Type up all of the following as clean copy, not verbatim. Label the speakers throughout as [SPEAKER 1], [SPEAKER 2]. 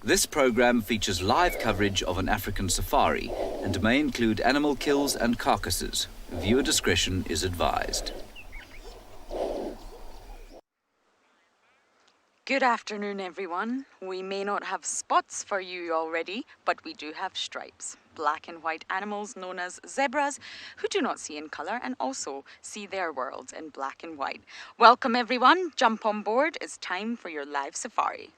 [SPEAKER 1] This program features live coverage of an African safari and may include animal kills and carcasses. Viewer discretion is advised.
[SPEAKER 2] Good afternoon, everyone. We may not have spots for you already, but we do have stripes. Black and white animals known as zebras who do not see in colour and also see their world in black and white. Welcome, everyone. Jump on board. It's time for your live safari.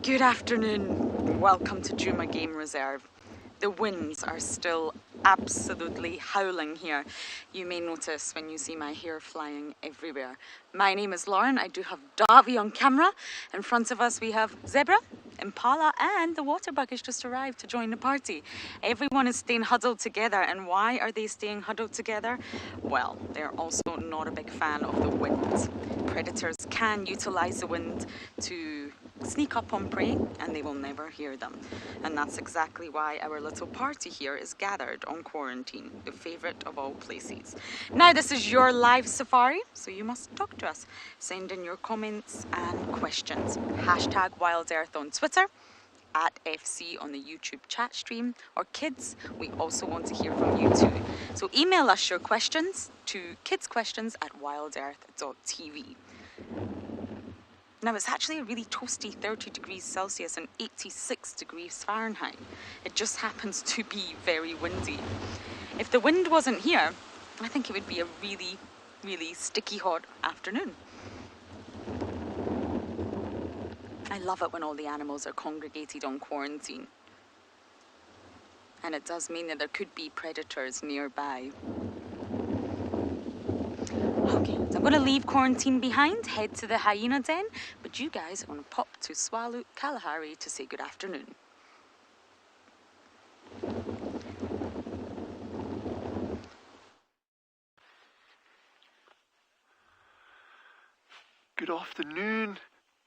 [SPEAKER 2] Good afternoon. Welcome to Tswalu Game Reserve. The winds are still absolutely howling here. You may notice when you see my hair flying everywhere. My name is Lauren. I do have Davy on camera. In front of us we have Zebra, Impala, and the water bug has just arrived to join the party. Everyone is staying huddled together. And why are they staying huddled together? Well, they're also not a big fan of the wind. Predators can utilize the wind to sneak up on prey and they will never hear them. And that's exactly why our little party here is gathered on quarantine, the favourite of all places. Now this is your live safari, so you must talk to us. Send in your comments and questions. Hashtag Wild Earth on Twitter, at FC on the YouTube chat stream, or kids, we also want to hear from you too. So email us your questions to kidsquestions@wildearth.tv. Now it's actually a really toasty 30 degrees Celsius and 86 degrees Fahrenheit. It just happens to be very windy. If the wind wasn't here, I think it would be a really, really sticky hot afternoon. I love it when all the animals are congregated on quarantine. And it does mean that there could be predators nearby. Okay, so I'm going to leave quarantine behind, head to the hyena den, but you guys are going to pop to Tswalu Kalahari to say good afternoon.
[SPEAKER 3] Good afternoon.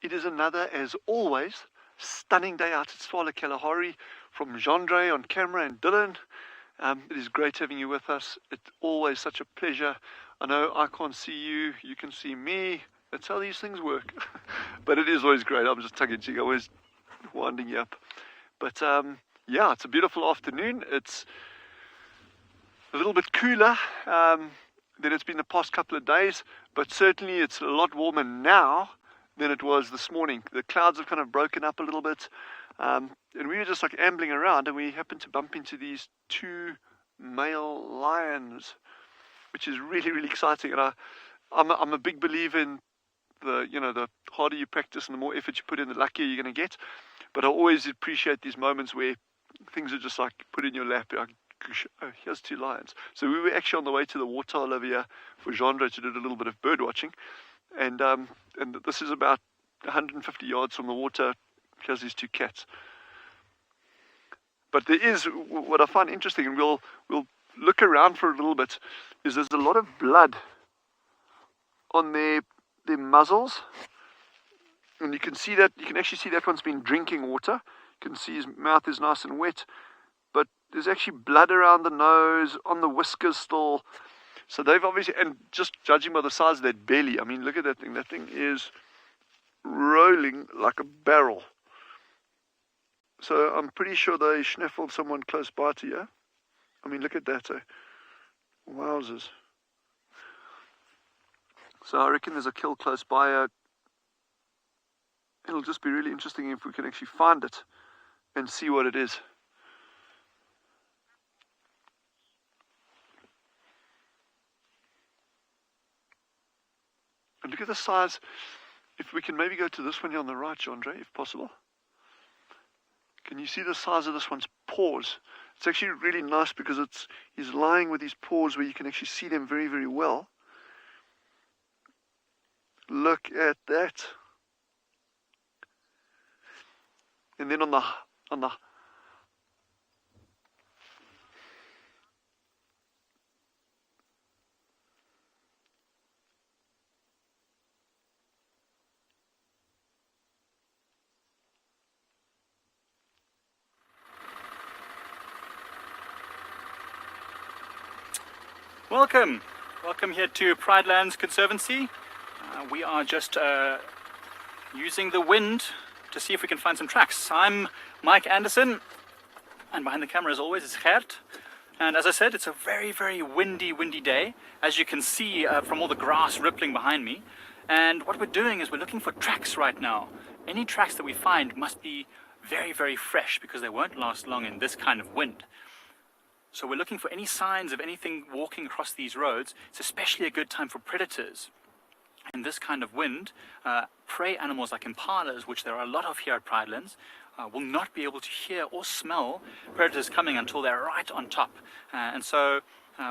[SPEAKER 3] It is another, as always, stunning day out at Tswalu Kalahari from Jandre on camera and Dylan. It is great having you with us. It's always such a pleasure. I know I can't see you, you can see me. That's how these things work. But it is always great. I'm just tongue-in-cheek, always winding you up. But yeah, it's a beautiful afternoon. It's a little bit cooler than it's been the past couple of days, but certainly it's a lot warmer now than it was this morning. The clouds have kind of broken up a little bit. And we were just like ambling around and we happened to bump into these two male lions, which is really, really exciting. And I'm a big believer in the harder you practice and the more effort you put in, the luckier you're going to get. But I always appreciate these moments where things are just like put in your lap. You're like, oh, here's two lions. So we were actually on the way to the waterhole over here for Jandre to do a little bit of bird watching. And this is about 150 yards from the water. Here's these two cats. But there is, what I find interesting, and we'll look around for a little bit, is there's a lot of blood on their muzzles. And you can see that, you can actually see that one's been drinking water. You can see his mouth is nice and wet. But there's actually blood around the nose, on the whiskers still. So they've obviously, and just judging by the size of that belly, I mean, look at that thing. That thing is rolling like a barrel. So I'm pretty sure they schniffled someone close by to you. I mean, look at that. Wowzers. So I reckon there's a kill close by. It'll just be really interesting if we can actually find it and see what it is. And look at the size. If we can maybe go to this one here on the right, Jandre, if possible. Can you see the size of this one's paws? It's actually really nice because he's lying with his paws where you can actually see them very, very well. Look at that. And then on the
[SPEAKER 4] Welcome here to Pridelands Conservancy. We are just using the wind to see if we can find some tracks. I'm Mike Anderson, and behind the camera as always is Gert. And as I said, it's a very, very windy day, as you can see from all the grass rippling behind me. And what we're doing is we're looking for tracks right now. Any tracks that we find must be very, very fresh, because they won't last long in this kind of wind. So we're looking for any signs of anything walking across these roads. It's especially a good time for predators. In this kind of wind, prey animals like impalas, which there are a lot of here at Pridelands, will not be able to hear or smell predators coming until they're right on top. And so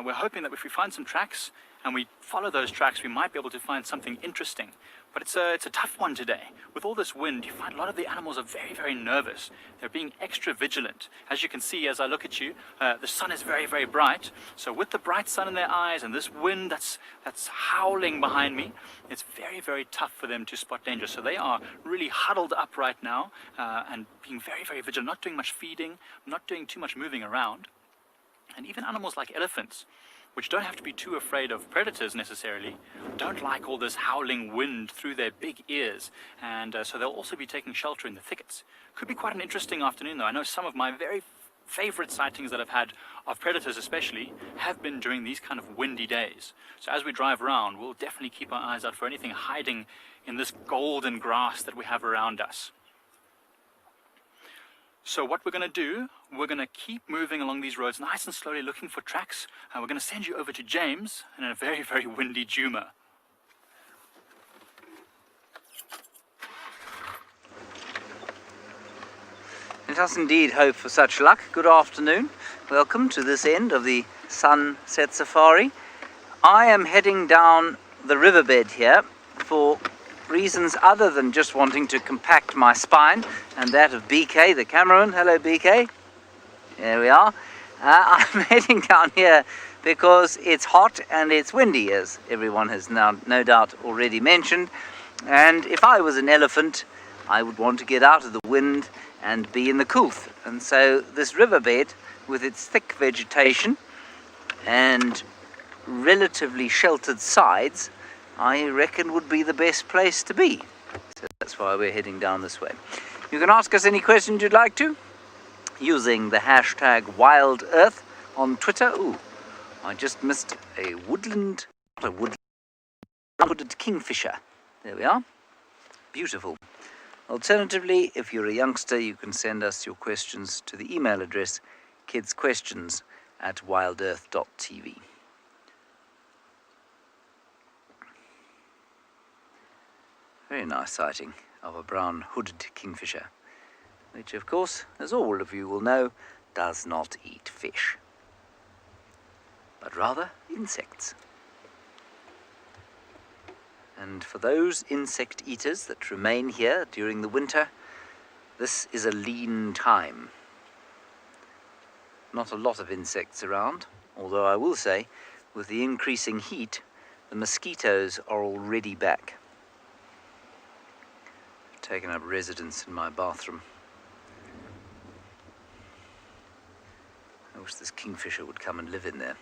[SPEAKER 4] we're hoping that if we find some tracks and we follow those tracks, we might be able to find something interesting. But it's a tough one today. With all this wind, you find a lot of the animals are very, very nervous. They're being extra vigilant. As you can see, as I look at you, the sun is very, very bright. So with the bright sun in their eyes and this wind that's howling behind me, it's very, very tough for them to spot danger. So they are really huddled up right now and being very, very vigilant, not doing much feeding, not doing too much moving around. And even animals like elephants, which don't have to be too afraid of predators necessarily, don't like all this howling wind through their big ears, and so they'll also be taking shelter in the thickets. Could be quite an interesting afternoon though. I know some of my very favorite sightings that I've had of predators especially have been during these kind of windy days. So as we drive around, we'll definitely keep our eyes out for anything hiding in this golden grass that we have around us. So what we're going to do, we're going to keep moving along these roads nice and slowly, looking for tracks. We're going to send you over to James in a very, very windy Djuma.
[SPEAKER 1] Let us indeed hope for such luck. Good afternoon. Welcome to this end of the Sunset Safari. I am heading down the riverbed here for reasons other than just wanting to compact my spine and that of BK, the cameraman. Hello, BK. There we are. I'm heading down here because it's hot and it's windy, as everyone has now no doubt already mentioned. And if I was an elephant, I would want to get out of the wind and be in the coolth. And so this riverbed, with its thick vegetation and relatively sheltered sides, I reckon would be the best place to be. So that's why we're heading down this way. You can ask us any questions you'd like to using the hashtag WildEarth on Twitter. Ooh, I just missed a woodland kingfisher. There we are. Beautiful. Alternatively, if you're a youngster, you can send us your questions to the email address kidsquestions@wildearth.tv. Very nice sighting of a brown hooded kingfisher, which of course, as all of you will know, does not eat fish, but rather insects. And for those insect eaters that remain here during the winter, this is a lean time. Not a lot of insects around, although I will say, with the increasing heat, the mosquitoes are already back. Taken up residence in my bathroom. I wish this kingfisher would come and live in there.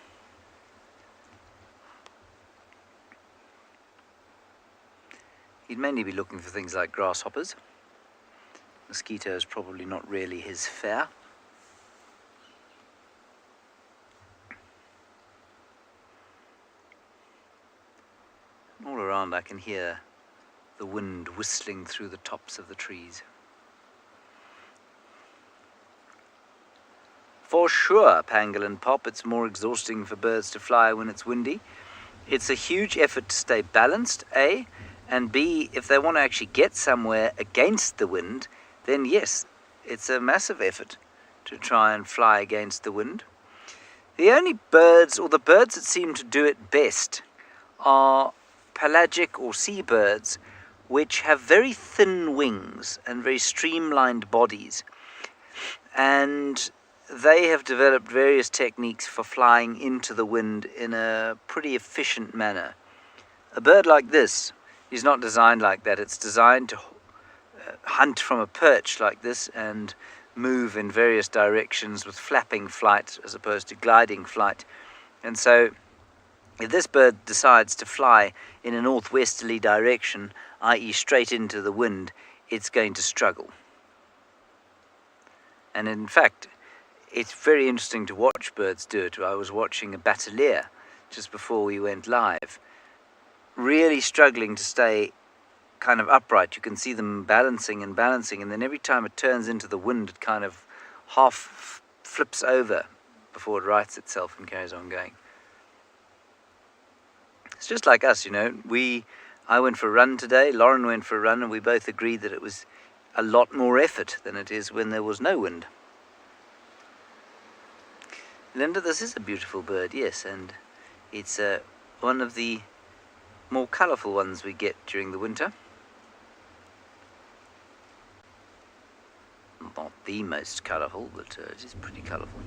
[SPEAKER 1] He'd mainly be looking for things like grasshoppers. Mosquitoes probably not really his fare. All around I can hear the wind whistling through the tops of the trees. For sure, Pangolin Pop, it's more exhausting for birds to fly when it's windy. It's a huge effort to stay balanced, A, and B, if they want to actually get somewhere against the wind, then yes, it's a massive effort to try and fly against the wind. The only birds, or the birds that seem to do it best, are pelagic or seabirds, which have very thin wings and very streamlined bodies. And they have developed various techniques for flying into the wind in a pretty efficient manner. A bird like this is not designed like that. It's designed to hunt from a perch like this and move in various directions with flapping flight as opposed to gliding flight. And so If this bird decides to fly in a northwesterly direction, i.e. straight into the wind, it's going to struggle. And in fact, it's very interesting to watch birds do it. I was watching a batelier just before we went live, really struggling to stay kind of upright. You can see them balancing, and then every time it turns into the wind, it kind of half flips over before it rights itself and carries on going. It's just like us, you know. I went for a run today, Lauren went for a run, and we both agreed that it was a lot more effort than it is when there was no wind. Linda, this is a beautiful bird, yes, and it's one of the more colourful ones we get during the winter. Not the most colourful, but it is pretty colourful.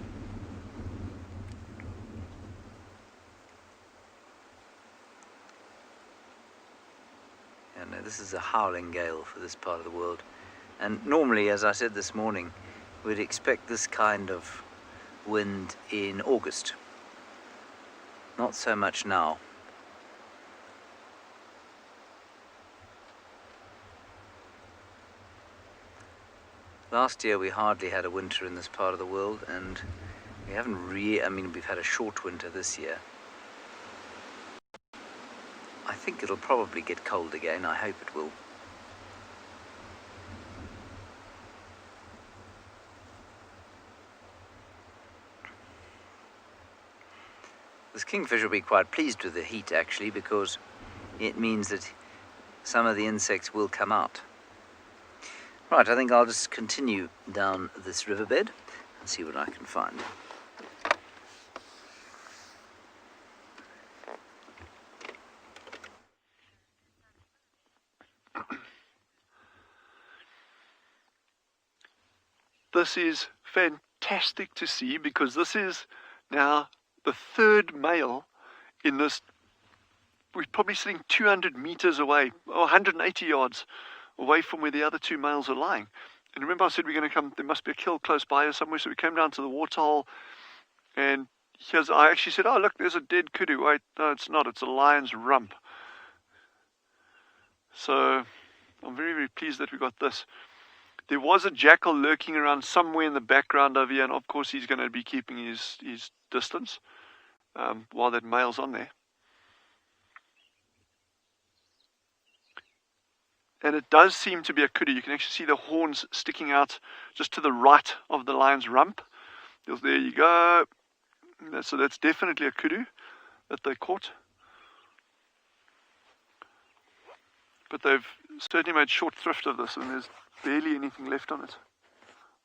[SPEAKER 1] This is a howling gale for this part of the world, and normally, as I said this morning, we'd expect this kind of wind in August. Not so much now. Last year we hardly had a winter in this part of the world, and we haven't really, I mean, we've had a short winter this year. I think it'll probably get cold again. I hope it will. This kingfisher will be quite pleased with the heat, actually, because it means that some of the insects will come out. Right, I think I'll just continue down this riverbed and see what I can find.
[SPEAKER 3] This is fantastic to see, because this is now the third male in this. We're probably sitting 200 meters away, or 180 yards away from where the other two males are lying. And remember I said we're going to come, there must be a kill close by here somewhere, so we came down to the waterhole, and I actually said, oh look, there's a dead kudu. Wait, no it's not, it's a lion's rump. So I'm very, very pleased that we got this. There was a jackal lurking around somewhere in the background over here, and of course he's going to be keeping his distance while that male's on there. And it does seem to be a kudu. You can actually see the horns sticking out just to the right of the lion's rump. There you go. So that's definitely a kudu that they caught. But they've certainly made short thrift of this, and there's barely anything left on it.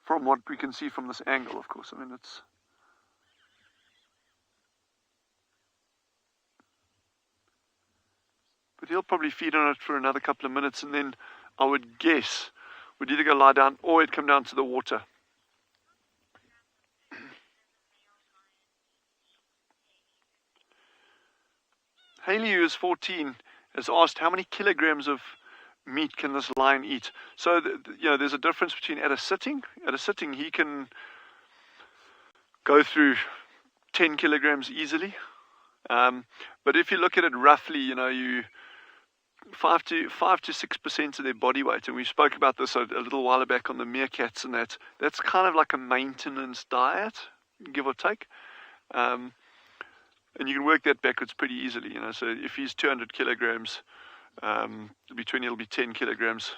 [SPEAKER 3] From what we can see from this angle, of course. I mean, it's... But he'll probably feed on it for another couple of minutes, and then I would guess would either go lie down or he'd come down to the water. Haley, who is 14, has asked how many kilograms of meat can this lion eat. So you know, there's a difference between at a sitting he can go through 10 kilograms easily, but if you look at it roughly, you know, you 5 to 6% of their body weight, and we spoke about this a little while back on the meerkats, and that's kind of like a maintenance diet, give or take, and you can work that backwards pretty easily, you know. So if he's 200 kilograms, it'll be 10 kilograms,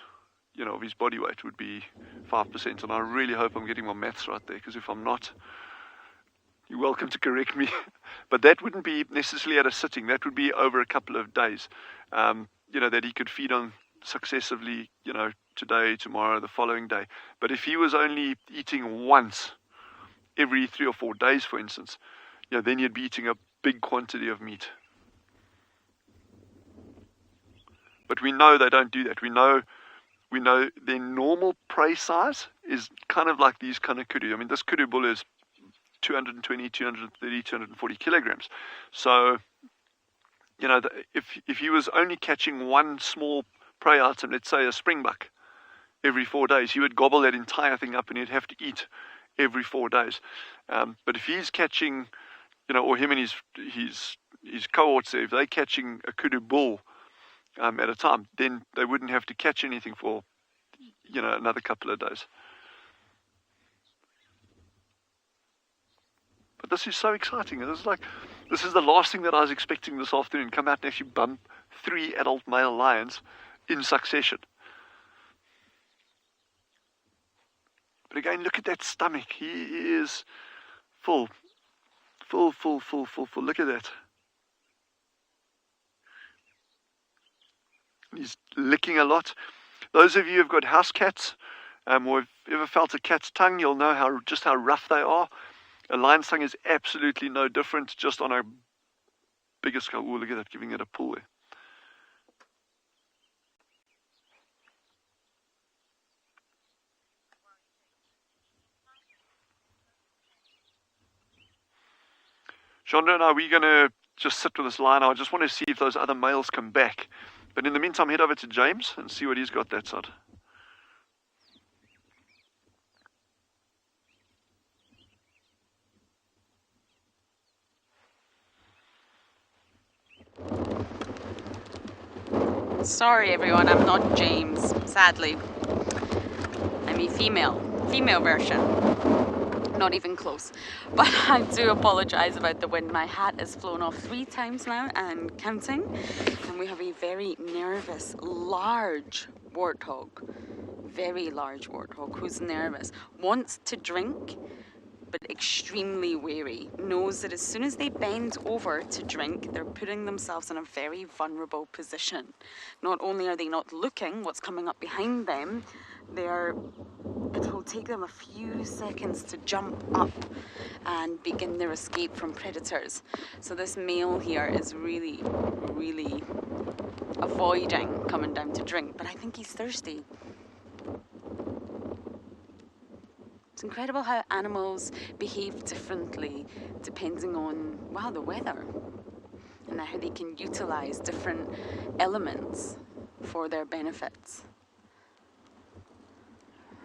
[SPEAKER 3] you know, of his body weight would be 5%, and I really hope I'm getting my maths right there, because if I'm not, you're welcome to correct me. But that wouldn't be necessarily at a sitting, that would be over a couple of days, you know, that he could feed on successively, you know, today, tomorrow, the following day. But if he was only eating once every 3 or 4 days, for instance, you know, then you'd be eating a big quantity of meat. But we know they don't do that. We know their normal prey size is kind of like these kind of kudu. I mean, this kudu bull is 220, 230, 240 kilograms. So, you know, if he was only catching one small prey item, let's say a springbuck, every 4 days, he would gobble that entire thing up, and he'd have to eat every 4 days. But if he's catching, you know, or him and his his cohorts, if they're catching a kudu bull at a time, then they wouldn't have to catch anything for, another couple of days. But this is so exciting. This is the last thing that I was expecting this afternoon. Come out and actually bump 3 adult male lions in succession. But again, look at that stomach. He is full. Full. Look at that. He's licking a lot. Those of you who've got house cats, or have ever felt a cat's tongue, you'll know just how rough they are. A lion's tongue is absolutely no different, just on a bigger scale. Oh, look at that, giving it a pull there. Chandra and I, we're going to just sit with this lion. I just want to see if those other males come back. But in the meantime, head over to James and see what he's got that side.
[SPEAKER 2] Sorry everyone, I'm not James, sadly. I'm a female version. Not even close. But I do apologize about the wind. My hat has flown off 3 times now and counting. And we have a very nervous, large warthog. Very large warthog who's nervous. Wants to drink, but extremely wary. Knows that as soon as they bend over to drink, they're putting themselves in a very vulnerable position. Not only are they not looking what's coming up behind them, it will take them a few seconds to jump up and begin their escape from predators. So this male here is really, really avoiding coming down to drink, but I think he's thirsty. It's incredible how animals behave differently depending on, the weather, and how they can utilize different elements for their benefits.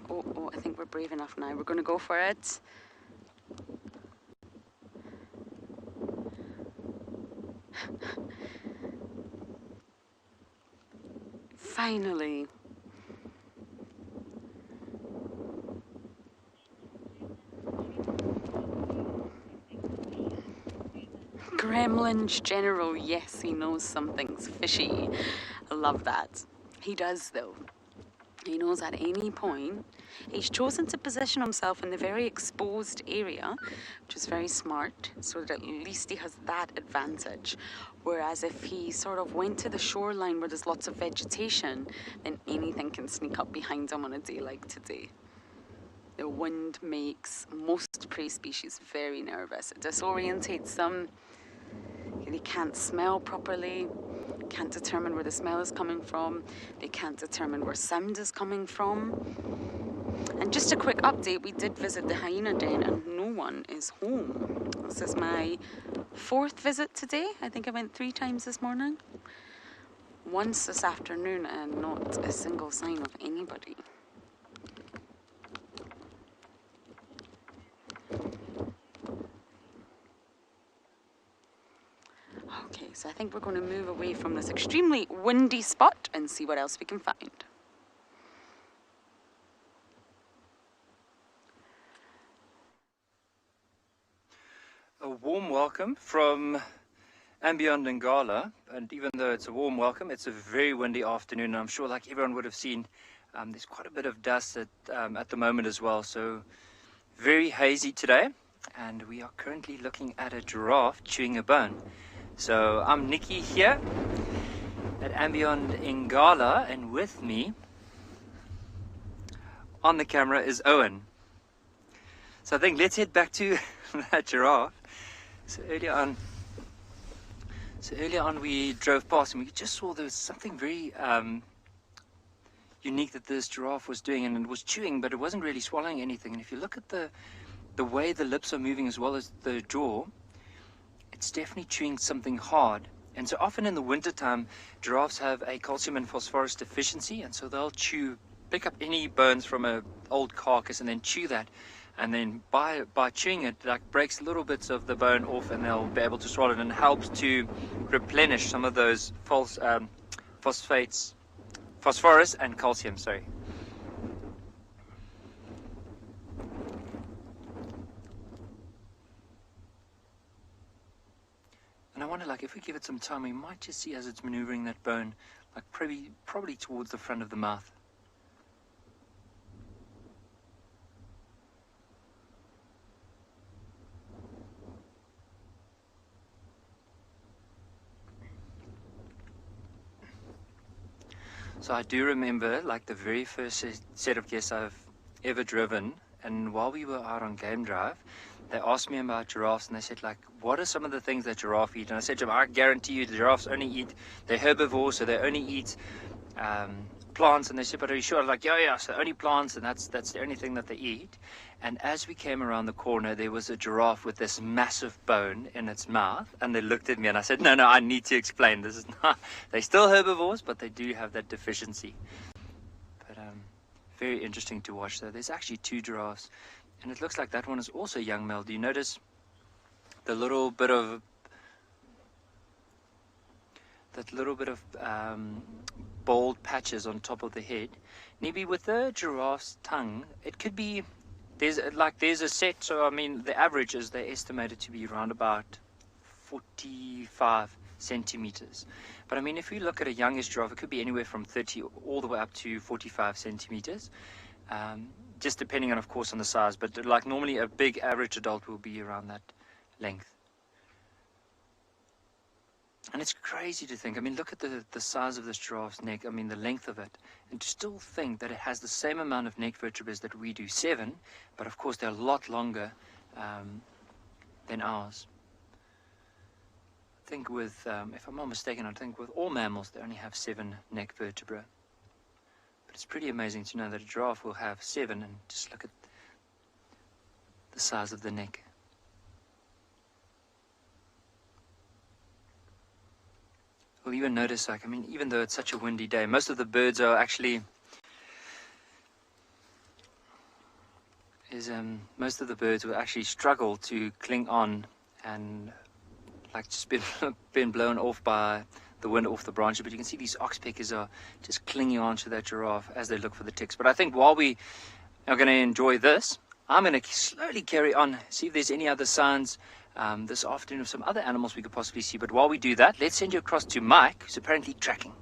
[SPEAKER 2] Oh, I think we're brave enough now. We're going to go for it. Finally. Gremlin's general, yes, he knows something's fishy. I love that. He does, though. He knows at any point. He's chosen to position himself in the very exposed area, which is very smart, so that at least he has that advantage. Whereas if he sort of went to the shoreline where there's lots of vegetation, then anything can sneak up behind him on a day like today. The wind makes most prey species very nervous. It disorientates them. They can't smell properly, can't determine where the smell is coming from, they can't determine where sound is coming from. And just a quick update, we did visit the hyena den and no one is home. This is my 4th visit today. I think I went 3 times this morning. Once this afternoon and not a single sign of anybody. Okay, so I think we're going to move away from this extremely windy spot and see what else we can find.
[SPEAKER 5] A warm welcome from and beyond Ngala, and even though it's a warm welcome, it's a very windy afternoon, and I'm sure like everyone would have seen, there's quite a bit of dust at the moment as well, so very hazy today, and we are currently looking at a giraffe chewing a bone. So I'm Nikki here at Ambient Ngala, and with me on the camera is Owen. So I think let's head back to that giraffe. So earlier on we drove past and we just saw there was something very unique that this giraffe was doing, and it was chewing, but it wasn't really swallowing anything. And if you look at the way the lips are moving as well as the jaw, it's definitely chewing something hard. And so often in the wintertime, giraffes have a calcium and phosphorus deficiency, and so they'll pick up any bones from an old carcass and then chew that. and then by chewing it, like breaks little bits of the bone off, and they'll be able to swallow it, and helps to replenish some of those phosphorus and calcium. Sorry. And I wonder, like, if we give it some time, we might just see as it's maneuvering that bone, like probably towards the front of the mouth. So I do remember, like, the very first set of guests I've ever driven, and while we were out on game drive, they asked me about giraffes, and they said, like, what are some of the things that giraffe eat? And I said to them, I guarantee you the giraffes only eat, they're herbivores, so they only eat plants. And they said, but are you sure? I'm like, yeah, so only plants, and that's the only thing that they eat. And as we came around the corner, there was a giraffe with this massive bone in its mouth, and they looked at me, and I said, no, I need to explain. This is not, they're still herbivores, but they do have that deficiency. But very interesting to watch, though. There's actually 2 giraffes, and it looks like that one is also young male. Do you notice the little bit of bald patches on top of the head? Maybe with the giraffe's tongue, it could be, there's a set, so I mean the average is they estimated to be around about 45 centimeters. But I mean, if we look at a youngest giraffe, it could be anywhere from 30 all the way up to 45 centimeters. Just depending on, of course, on the size, but like normally a big average adult will be around that length. And it's crazy to think, I mean, look at the size of this giraffe's neck, I mean, the length of it, and to still think that it has the same amount of neck vertebrae that we do, 7, but of course they're a lot longer than ours. I think with, if I'm not mistaken, I think with all mammals they only have 7 neck vertebrae. But it's pretty amazing to know that a giraffe will have 7, and just look at the size of the neck. We'll even notice, like, I mean, even though it's such a windy day, most of the birds are actually, most of the birds will actually struggle to cling on and, like, just been blown off by the wind off the branches. But you can see these oxpeckers are just clinging on to that giraffe as they look for the ticks. But I think while we are going to enjoy this, I'm going to slowly carry on, see if there's any other signs this afternoon of some other animals we could possibly see. But while we do that, let's send you across to Mike, who's apparently tracking.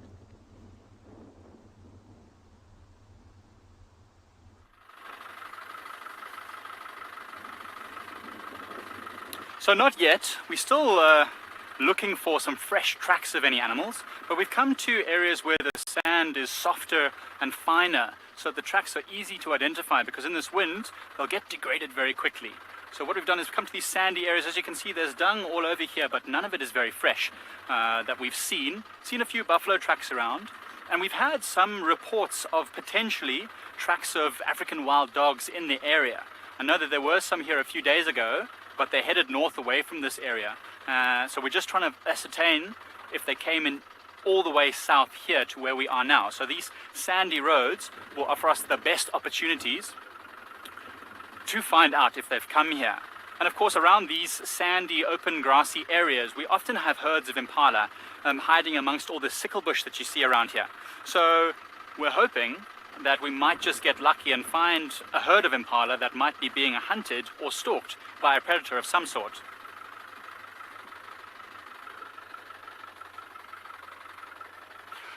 [SPEAKER 4] So not yet. We're still looking for some fresh tracks of any animals, but we've come to areas where the sand is softer and finer, so the tracks are easy to identify, because in this wind they'll get degraded very quickly. So what we've done is come to these sandy areas. As you can see, there's dung all over here, but none of it is very fresh that we've seen a few buffalo tracks around, and we've had some reports of potentially tracks of African wild dogs in the area. I know that there were some here a few days ago, but they headed north away from this area. So we're just trying to ascertain if they came in all the way south here to where we are now. So these sandy roads will offer us the best opportunities to find out if they've come here. And of course, around these sandy, open, grassy areas, we often have herds of impala hiding amongst all the sickle bush that you see around here. So we're hoping that we might just get lucky and find a herd of impala that might be being hunted or stalked by a predator of some sort.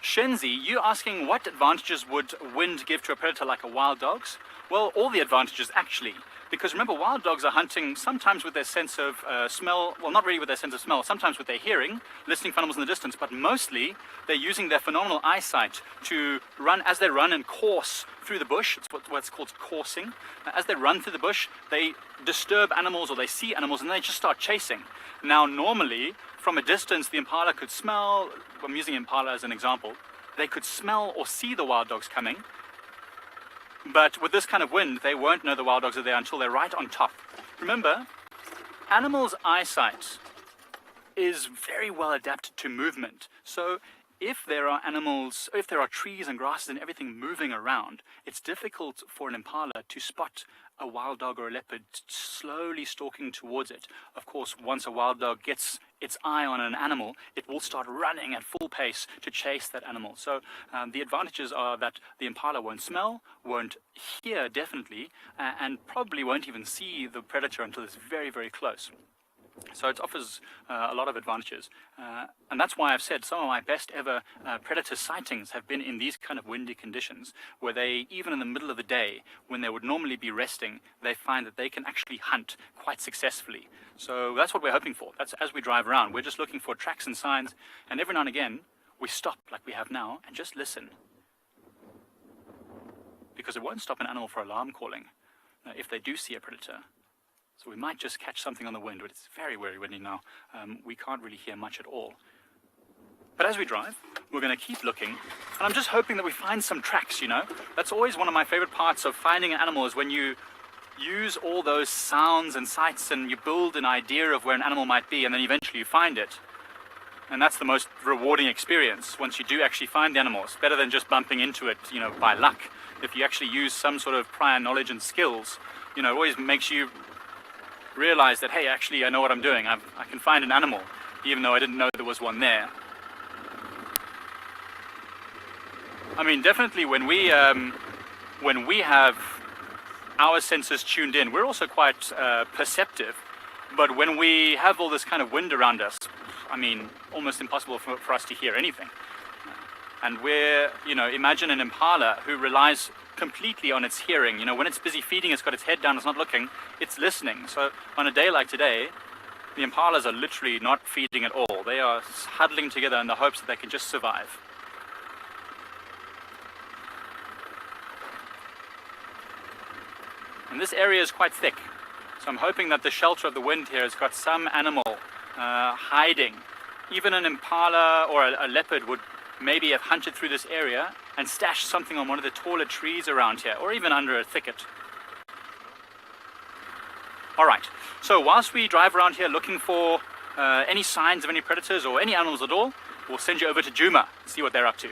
[SPEAKER 4] Shenzi, you asking what advantages would wind give to a predator like a wild dog's? Well, all the advantages actually. Because remember, wild dogs are hunting sometimes with their sense of smell, well, not really with their sense of smell, sometimes with their hearing, listening for animals in the distance, but mostly they're using their phenomenal eyesight to run, as they run and course through the bush. It's what's called coursing. As they run through the bush, they disturb animals or they see animals and they just start chasing. Now, normally, from a distance, the impala could smell, I'm using impala as an example, they could smell or see the wild dogs coming. But with this kind of wind, they won't know the wild dogs are there until they're right on top. Remember, animals' eyesight is very well adapted to movement. So if there are animals, if there are trees and grasses and everything moving around, it's difficult for an impala to spot a wild dog or a leopard slowly stalking towards it. Of course, once a wild dog gets its eye on an animal, it will start running at full pace to chase that animal. So the advantages are that the impala won't smell, won't hear definitely, and probably won't even see the predator until it's very, very close. So it offers a lot of advantages, and that's why I've said some of my best ever predator sightings have been in these kind of windy conditions, where they, even in the middle of the day, when they would normally be resting, they find that they can actually hunt quite successfully. So that's what we're hoping for. That's as we drive around, we're just looking for tracks and signs, and every now and again we stop like we have now and just listen, because it won't stop an animal for alarm calling if they do see a predator. So we might just catch something on the wind, but it's very, very windy now. We can't really hear much at all. But as we drive, we're going to keep looking, and I'm just hoping that we find some tracks, you know. That's always one of my favorite parts of finding an animal, is when you use all those sounds and sights and you build an idea of where an animal might be, and then eventually you find it. And that's the most rewarding experience, once you do actually find the animal. It's better than just bumping into it, you know, by luck. If you actually use some sort of prior knowledge and skills, you know, it always makes you realize that, hey, actually I know what I'm doing. I can find an animal, even though I didn't know there was one there. I mean, definitely when we have our senses tuned in, we're also quite perceptive. But when we have all this kind of wind around us, I mean, almost impossible for us to hear anything. And we're, you know, imagine an impala who relies completely on its hearing. You know, when it's busy feeding, it's got its head down, it's not looking, it's listening. So on a day like today, the impalas are literally not feeding at all. They are huddling together in the hopes that they can just survive. And this area is quite thick, so I'm hoping that the shelter of the wind here has got some animal hiding. Even an impala or a leopard would maybe have hunted through this area and stashed something on one of the taller trees around here, or even under a thicket. Alright, so whilst we drive around here looking for any signs of any predators or any animals at all, we'll send you over to Djuma and see what they're up to.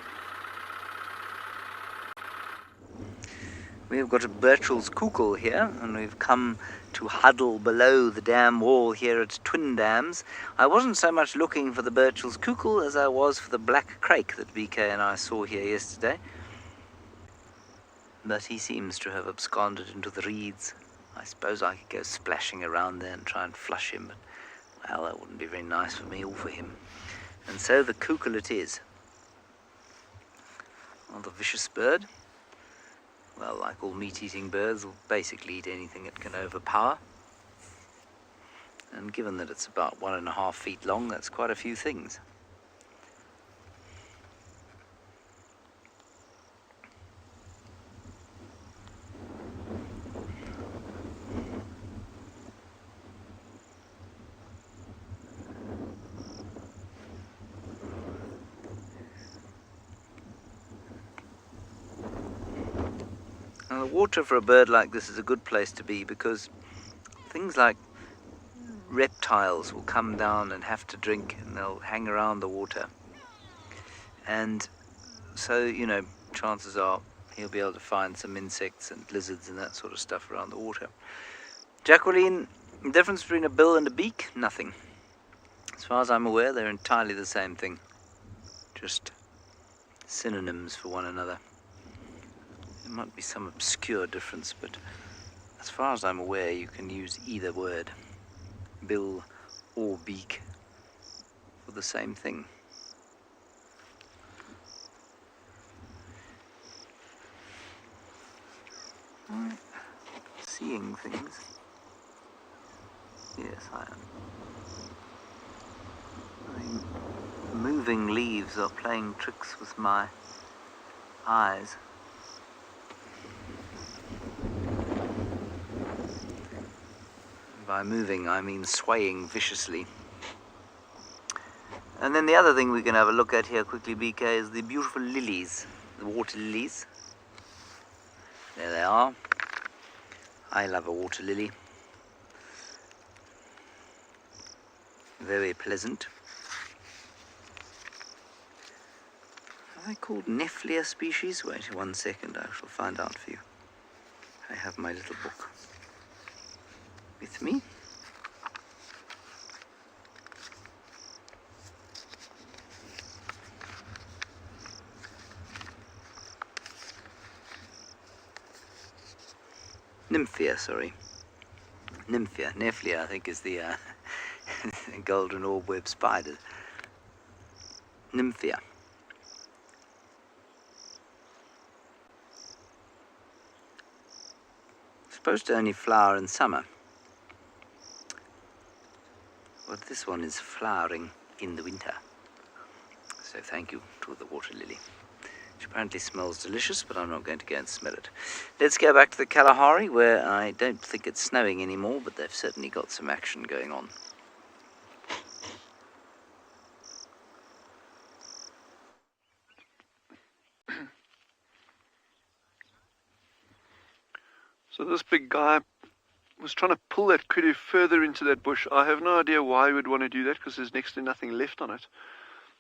[SPEAKER 1] We've got a Birchall's Kukul here, and we've come to huddle below the dam wall here at Twin Dams. I wasn't so much looking for the Birchall's Kukul as I was for the black crake that BK and I saw here yesterday. But he seems to have absconded into the reeds. I suppose I could go splashing around there and try and flush him, but, well, that wouldn't be very nice for me or for him. And so the Kukul it is. Well, the vicious bird. Well, like all meat-eating birds, will basically eat anything it can overpower. And given that it's about 1.5 feet long, that's quite a few things. Now, the water for a bird like this is a good place to be, because things like reptiles will come down and have to drink, and they'll hang around the water. And so, you know, chances are he'll be able to find some insects and lizards and that sort of stuff around the water. Jacqueline, the difference between a bill and a beak? Nothing. As far as I'm aware, they're entirely the same thing. Just synonyms for one another. There might be some obscure difference, but as far as I'm aware, you can use either word, bill or beak, for the same thing. Right. Seeing things. Yes, I am. The moving leaves are playing tricks with my eyes. By moving, I mean swaying viciously. And then the other thing we can have a look at here quickly, BK, is the beautiful lilies, the water lilies. There they are. I love a water lily. Very pleasant. Are they called Nephilia species? Wait 1 second, I shall find out for you. I have my little book with me. Nymphia, sorry. Nymphia. Nephilia, I think, is the golden orb-web spider. Nymphia. Supposed to only flower in summer. But this one is flowering in the winter. So thank you to the water lily. Which apparently smells delicious, but I'm not going to go and smell it. Let's go back to the Kalahari, where I don't think it's snowing anymore, but they've certainly got some action going on.
[SPEAKER 3] So this big guy was trying to pull that kudu further into that bush. I have no idea why he would want to do that, because there's next to nothing left on it.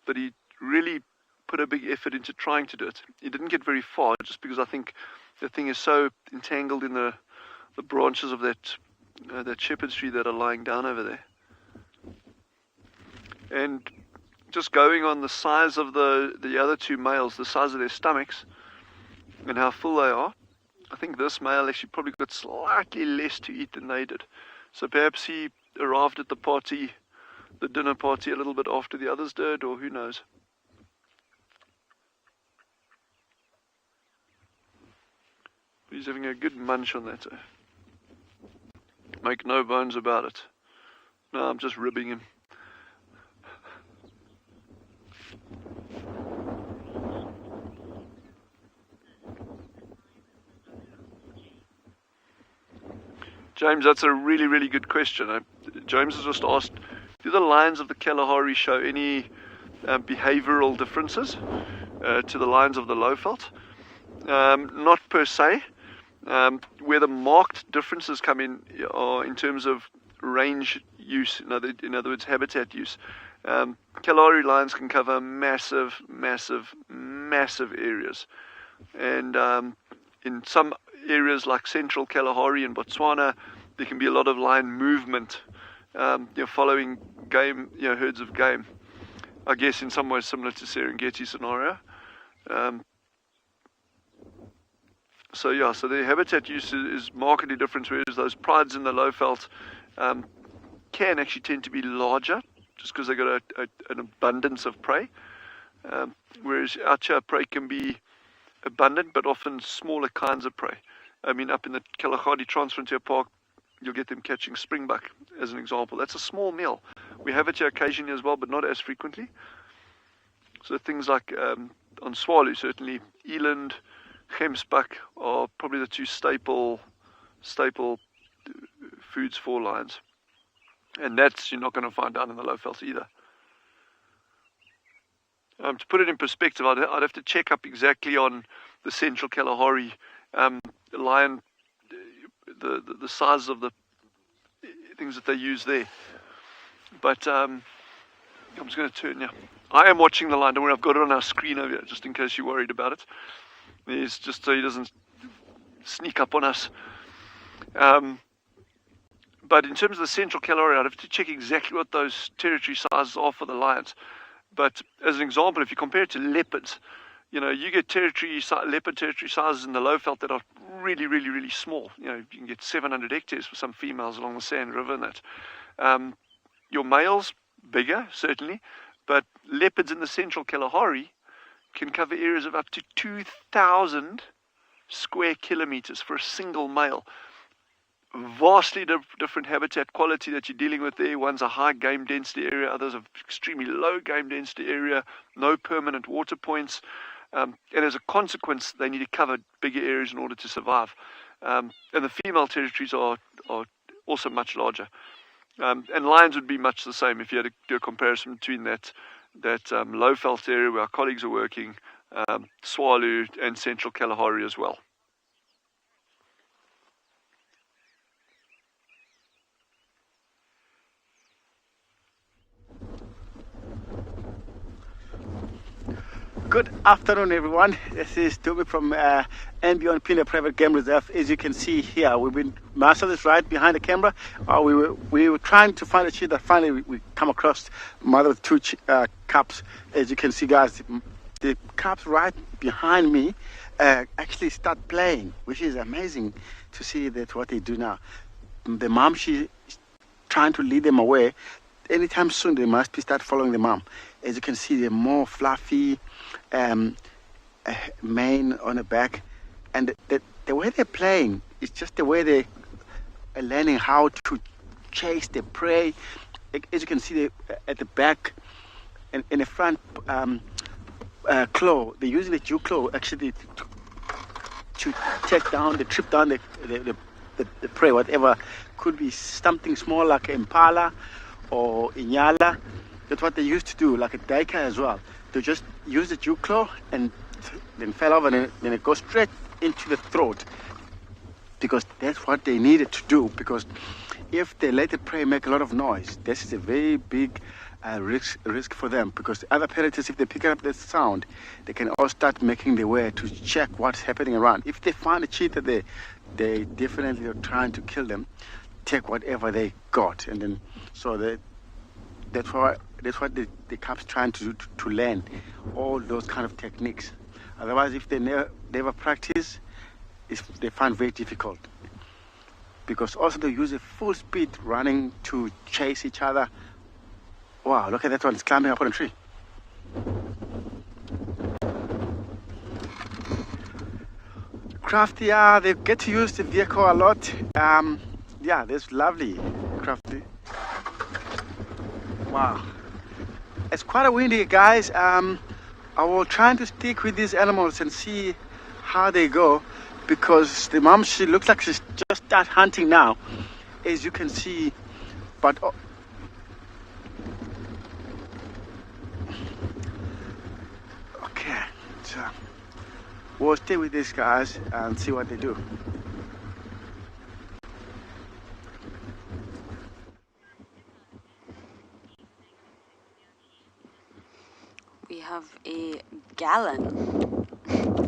[SPEAKER 3] But he really put a big effort into trying to do it. He didn't get very far, just because I think the thing is so entangled in the branches of that shepherd's tree that are lying down over there. And just going on the size of the other two males, the size of their stomachs and how full they are, I think this male actually probably got slightly less to eat than they did. So perhaps he arrived at the party, the dinner party, a little bit after the others did, or who knows. He's having a good munch on that. Make no bones about it. No, I'm just ribbing him. James, that's a really, really good question. James has just asked, do the lions of the Kalahari show any behavioral differences to the lions of the Lowveld? Not per se. Where the marked differences come in are in terms of range use, in other words, habitat use. Kalahari lions can cover massive, massive, massive areas. And in some areas like central Kalahari and Botswana, there can be a lot of lion movement, following game, herds of game. I guess in some ways similar to Serengeti scenario. So the habitat use is markedly different, whereas those prides in the Lowveld can actually tend to be larger, just because they've got an abundance of prey. Whereas out here, prey can be abundant, but often smaller kinds of prey. I mean, up in the Kalahari Transfrontier Park, you'll get them catching springbuck, as an example. That's a small meal. We have it here occasionally as well, but not as frequently. So things like on Tswalu, certainly, eland, gemsbuck are probably the two staple foods for lions. And that's you're not going to find down in the Lowveld either. To put it in perspective, I'd have to check up exactly on the central Kalahari lion, the size of the things that they use there. But I'm just going to turn now. I am watching the lion. Don't worry, I've got it on our screen over here, just in case you're worried about it. It's just so he doesn't sneak up on us. But in terms of the central Kalahari, I'd have to check exactly what those territory sizes are for the lions. But as an example, if you compare it to leopards, you get leopard territory sizes in the Lowveld that are really, really, really small. You can get 700 hectares for some females along the Sand River and that. Your males, bigger, certainly, but leopards in the central Kalahari can cover areas of up to 2,000 square kilometers for a single male. Vastly different habitat quality that you're dealing with there. One's a high game density area, others are extremely low game density area, no permanent water points. And as a consequence, they need to cover bigger areas in order to survive. And the female territories are also much larger. And lions would be much the same if you had to do a comparison between that Lowveld area where our colleagues are working, Tswalu and central Kalahari as well.
[SPEAKER 6] Good afternoon, everyone. This is Toby from and Beyond Pina Private Game Reserve. As you can see here, we've been Marcel is right behind the camera. We were trying to find a cheetah. Finally, we come across mother with two cubs. As you can see, guys, the cubs right behind me actually start playing, which is amazing to see that what they do now. The mom, she's trying to lead them away. Anytime soon, they must start following the mom. As you can see, they're more fluffy, mane on the back, and the way they're playing is just the way they are learning how to chase the prey. As you can see, at the back and in the front claw, they use the dew claw actually to trip down the prey, whatever. Could be something small like an impala or inyala. That's what they used to do, like a duiker as well. They just use the dew claw and then fell over, and then it goes straight into the throat, because that's what they needed to do. Because if they let the prey make a lot of noise, this is a very big risk for them, because other predators, if they pick up the sound, they can all start making their way to check what's happening around. If they find a cheetah there, they definitely are trying to kill them, take whatever they got, and then that's what the cubs trying to do, to learn all those kind of techniques. Otherwise, if they never practice, they find very difficult. Because also they use a full speed running to chase each other. Wow, look at that one, it's climbing up on a tree. Crafty, they get to use the vehicle a lot. Yeah, that's lovely, Crafty. Wow. It's quite a windy, guys. I will try to stick with these animals and see how they go, because the mom, she looks like she's just start hunting now, as you can see. But okay, so we'll stay with these guys and see what they do.
[SPEAKER 2] We have a gallon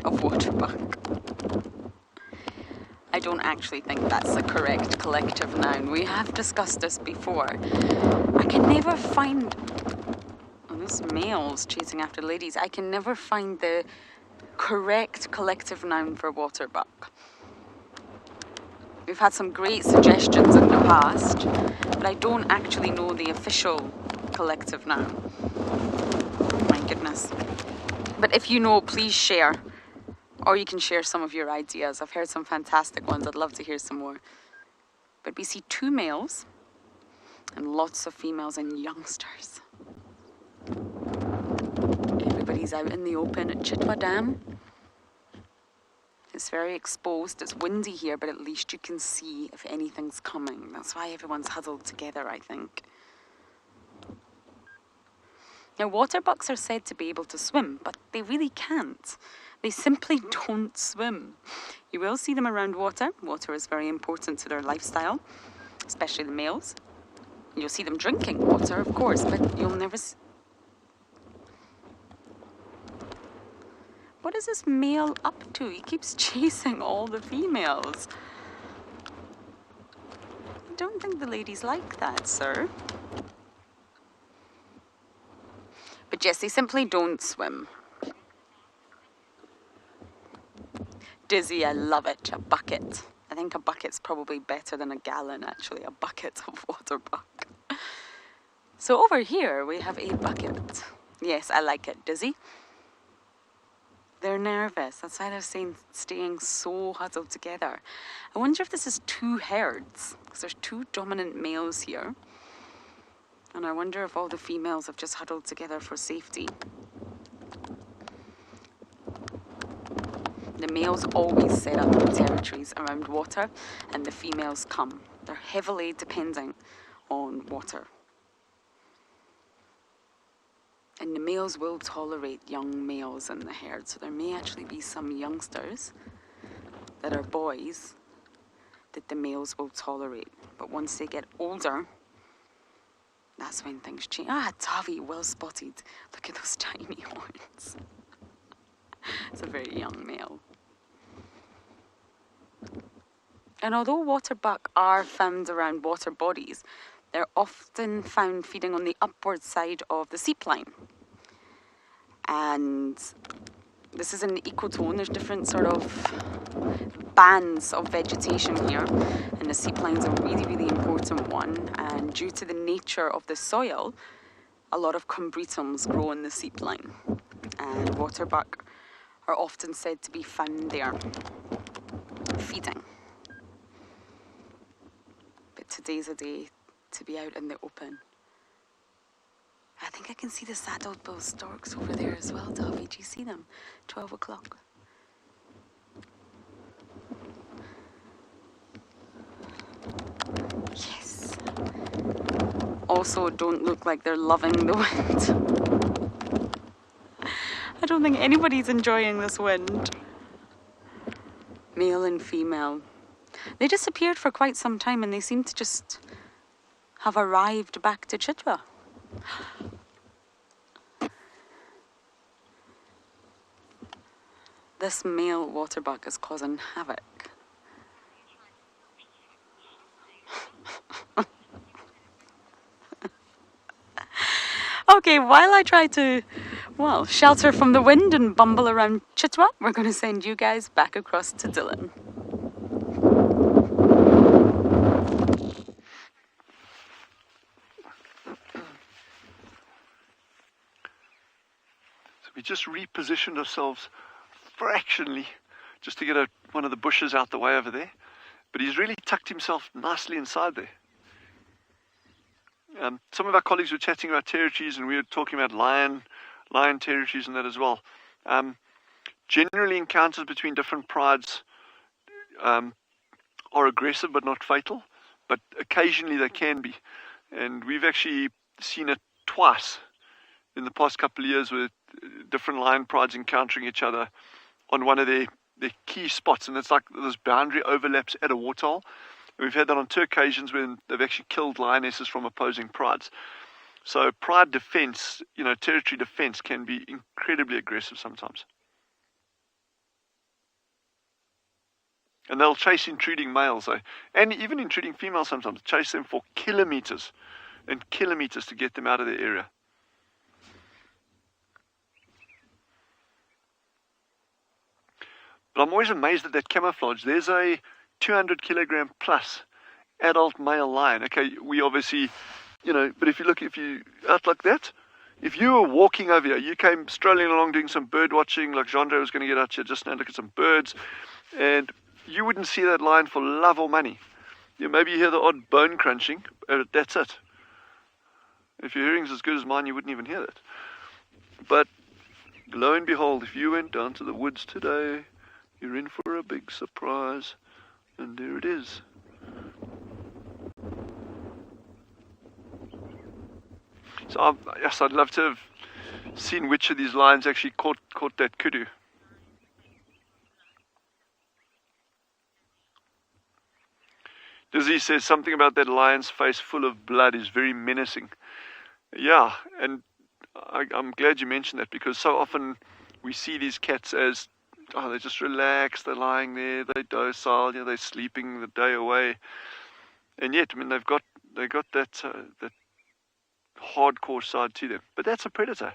[SPEAKER 2] of waterbuck. I don't actually think that's the correct collective noun. We have discussed this before. I can never find... Oh, this male's chasing after ladies. I can never find the correct collective noun for waterbuck. We've had some great suggestions in the past, but I don't actually know the official collective noun. Goodness. But if you know, please share, or you can share some of your ideas. I've heard some fantastic ones. I'd love to hear some more. But we see 2 males and lots of females and youngsters. Everybody's out in the open at Chitwa Dam. It's very exposed. It's windy here, but at least you can see if anything's coming. That's why everyone's huddled together, I think. Now, waterbucks are said to be able to swim, but they really can't. They simply don't swim. You will see them around water. Water is very important to their lifestyle, especially the males. You'll see them drinking water, of course, but you'll never see... What is this male up to? He keeps chasing all the females. I don't think the ladies like that, sir. But yes, they simply don't swim. Dizzy, I love it. A bucket. I think a bucket's probably better than a gallon, actually. A bucket of waterbuck. So over here, we have a bucket. Yes, I like it. Dizzy? They're nervous. That's why they're staying so huddled together. I wonder if this is 2 herds, because there's 2 dominant males here. And I wonder if all the females have just huddled together for safety. The males always set up territories around water, and the females come. They're heavily depending on water. And the males will tolerate young males in the herd, so there may actually be some youngsters that are boys that the males will tolerate. But once they get older, that's when things change. Ah, Tavi, well spotted. Look at those tiny horns. It's a very young male. And although waterbuck are found around water bodies, they're often found feeding on the upward side of the seepline. And this is an ecotone. There's different sort of bands of vegetation here, and the seepline's a really, really important one. And due to the nature of the soil, a lot of combretums grow in the seepline, and waterbuck are often said to be found there feeding. But today's a day to be out in the open. I think I can see the saddle-bill storks over there as well, Davy. Do you see them? 12 o'clock. Yes. Also, don't look like they're loving the wind. I don't think anybody's enjoying this wind. Male and female. They disappeared for quite some time, and they seem to just have arrived back to Chitwa. This male waterbuck is causing havoc. Okay, while I try to, well, shelter from the wind and bumble around Chitwa, we're going to send you guys back across to Dillon.
[SPEAKER 3] We just repositioned ourselves fractionally just to get one of the bushes out the way over there. But he's really tucked himself nicely inside there. Some of our colleagues were chatting about territories, and we were talking about lion territories and that as well. Generally, encounters between different prides are aggressive but not fatal, but occasionally they can be. And we've actually seen it twice in the past couple of years, with different lion prides encountering each other on one of their key spots, and it's like those boundary overlaps at a waterhole. We've had that on 2 occasions when they've actually killed lionesses from opposing prides. So pride defense, territory defense can be incredibly aggressive sometimes. And they'll chase intruding males, and even intruding females sometimes, chase them for kilometers and kilometers to get them out of their area. But I'm always amazed at that camouflage. There's a 200 kilogram plus adult male lion. Okay, we obviously, but if you out like that, if you were walking over here, you came strolling along doing some bird watching, like Jean-Andre was going to get out here just now and look at some birds, and you wouldn't see that lion for love or money. Maybe you hear the odd bone crunching, but that's it. If your hearing's as good as mine, you wouldn't even hear that. But lo and behold, if you went down to the woods today, you're in for a big surprise, and there it is. So yes, I'd love to have seen which of these lions actually caught that kudu. Dizzy says something about that lion's face full of blood is very menacing. Yeah, and I'm glad you mentioned that, because so often we see these cats as, they're just relaxed, they're lying there, they're docile, they're sleeping the day away. And yet, they've got that hardcore side to them. But that's a predator.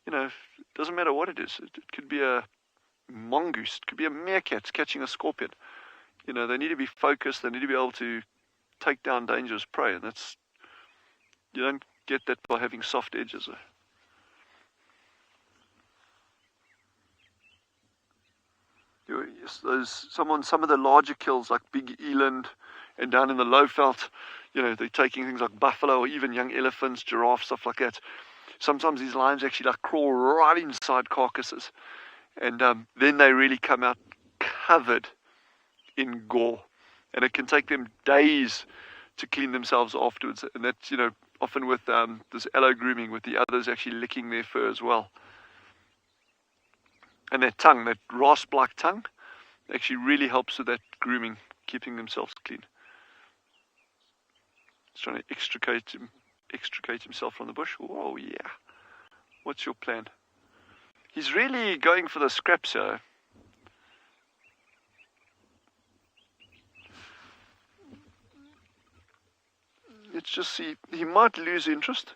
[SPEAKER 3] It doesn't matter what it is. It could be a mongoose, it could be a meerkat catching a scorpion. They need to be focused, they need to be able to take down dangerous prey, and you don't get that by having soft edges. Some of the larger kills, like big eland and down in the Lowveld, they're taking things like buffalo or even young elephants, giraffes, stuff like that. Sometimes these lions actually crawl right inside carcasses, and then they really come out covered in gore, and it can take them days to clean themselves afterwards. And that's often with this allo grooming, with the others actually licking their fur as well. And that tongue, that rasp-like tongue, actually really helps with that grooming, keeping themselves clean. He's trying to extricate himself from the bush. Oh yeah. What's your plan? He's really going for the scraps here. Let's just see. He might lose interest.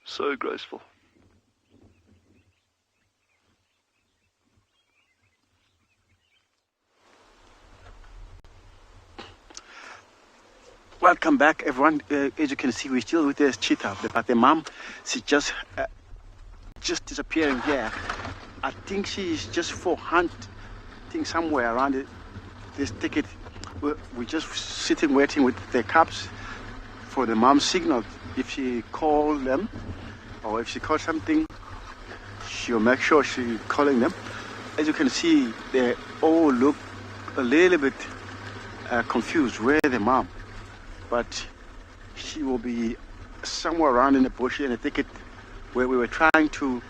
[SPEAKER 3] So graceful.
[SPEAKER 6] Welcome back, everyone. As you can see, we're still with this cheetah, but the mom, she's just disappearing here. I think she's just for hunting somewhere around this thicket. We're just sitting waiting with the cubs for the mom's signal. If she calls them, or if she calls something, she'll make sure she's calling them. As you can see, they all look a little bit confused. Where the mom? But she will be somewhere around in the bush in the thicket where we were trying to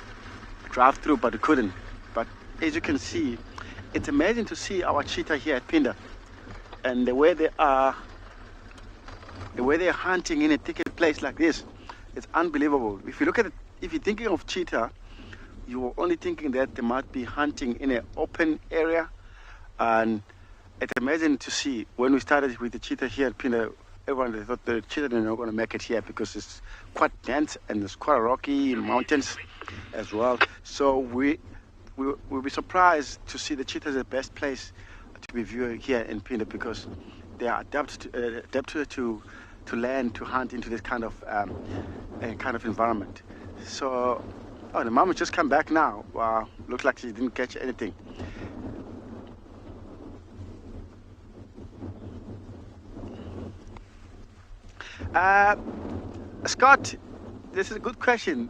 [SPEAKER 6] drive through, but we couldn't. But as you can see, it's amazing to see our cheetah here at Pinda, and the way they're hunting in a thicket place like this, it's unbelievable. If you look at it, if you're thinking of cheetah, you're only thinking that they might be hunting in an open area, and it's amazing to see. When we started with the cheetah here at Pinda, everyone thought the cheetah are not going to make it here because it's quite dense and it's quite rocky mountains as well. So we'll be surprised to see the cheetah is the best place to be viewing here in Pinda because they are adapted to land, to hunt into this kind of environment. So, oh, the mom has just come back now. Wow, looks like she didn't catch anything. Scott, this is a good question.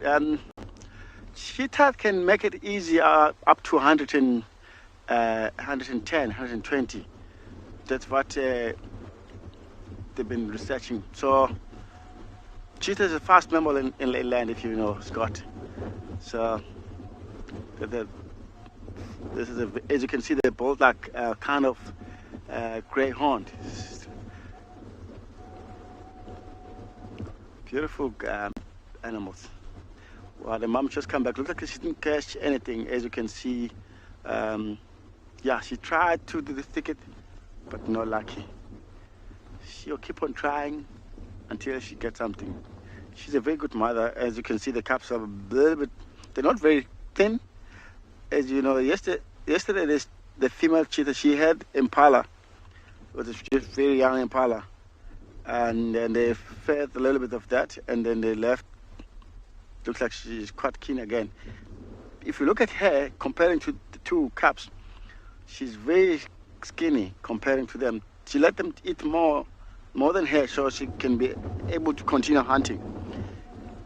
[SPEAKER 6] Cheetah can make it easy up to 110, 120. That's what they've been researching. So, cheetah is a fast mammal in land, if you know, Scott. So, this is as you can see, they're both like kind of greyhound. Beautiful animals. Well, the mom just come back. Looks like she didn't catch anything. As you can see, yeah, she tried to do the thicket, but not lucky. She'll keep on trying until she gets something. She's a very good mother. As you can see, the cubs are a little bit, they're not very thin. As you know, yesterday the female cheetah, she had impala. It was just very young impala. And then they fed a little bit of that, and then they left. Looks like she's quite keen again. If you look at her, comparing to the two cubs, she's very skinny comparing to them. She let them eat more than her, so she can be able to continue hunting.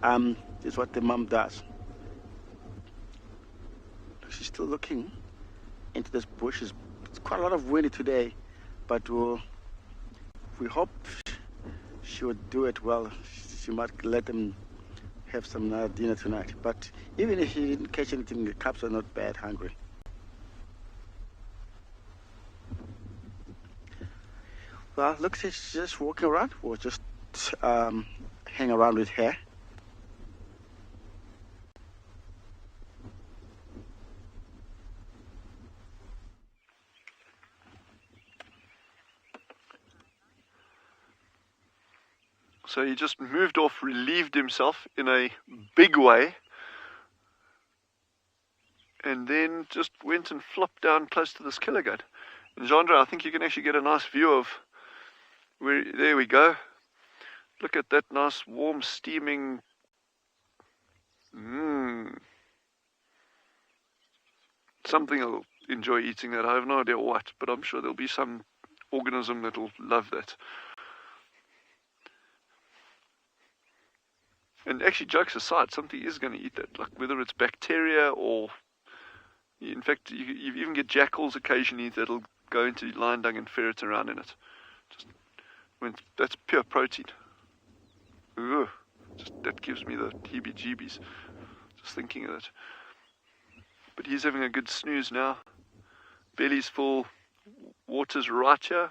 [SPEAKER 6] This is what the mom does. She's still looking into this bush. It's quite a lot of windy today, but we hope she would do it well. She might let them have some dinner tonight. But even if she didn't catch anything, the cubs are not bad hungry. Well, look, she's just walking around. We'll just hang around with her.
[SPEAKER 3] So he just moved off, relieved himself in a big way, and then just went and flopped down close to this killer goat. And Jandra, I think you can actually get a nice view of where. There we go. Look at that nice, warm, steaming. Something will enjoy eating that. I have no idea what, but I'm sure there'll be some organism that'll love that. And actually, jokes aside, something is going to eat that, like whether it's bacteria or, in fact, you even get jackals occasionally that'll go into lion dung and ferret around in it. Just that's pure protein. Ugh, that gives me the heebie-jeebies just thinking of it. But he's having a good snooze now. Belly's full, water's right here,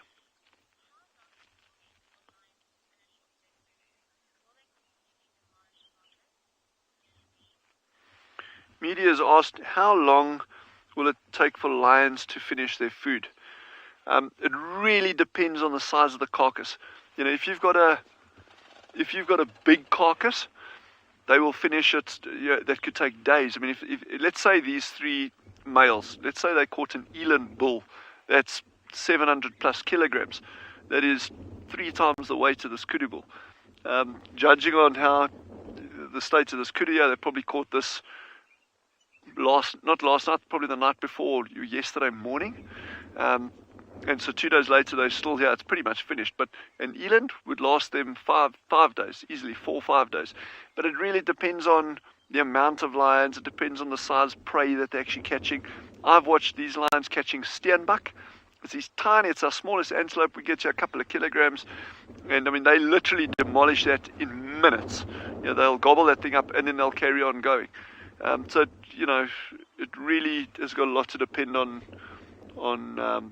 [SPEAKER 3] media has asked how long will it take for lions to finish their food. It really depends on the size of the carcass. You know, if you've got a big carcass, they will finish it. That could take days. I mean, if let's say these 3 males, let's say they caught an eland bull, that's 700 plus kilograms. That is 3 times the weight of this kudu bull. Judging on how the state of this kudu, they probably caught this not last night, probably the night before, yesterday morning. And so 2 days later, they're still here. It's pretty much finished. But an eland would last them five days, easily 4 or 5 days. But it really depends on the amount of lions. It depends on the size of prey that they're actually catching. I've watched these lions catching steenbok. It's tiny. It's our smallest antelope. We get you a couple of kilograms. And I mean, they literally demolish that in minutes. You know, they'll gobble that thing up and then they'll carry on going. So, you know, it really has got a lot to depend on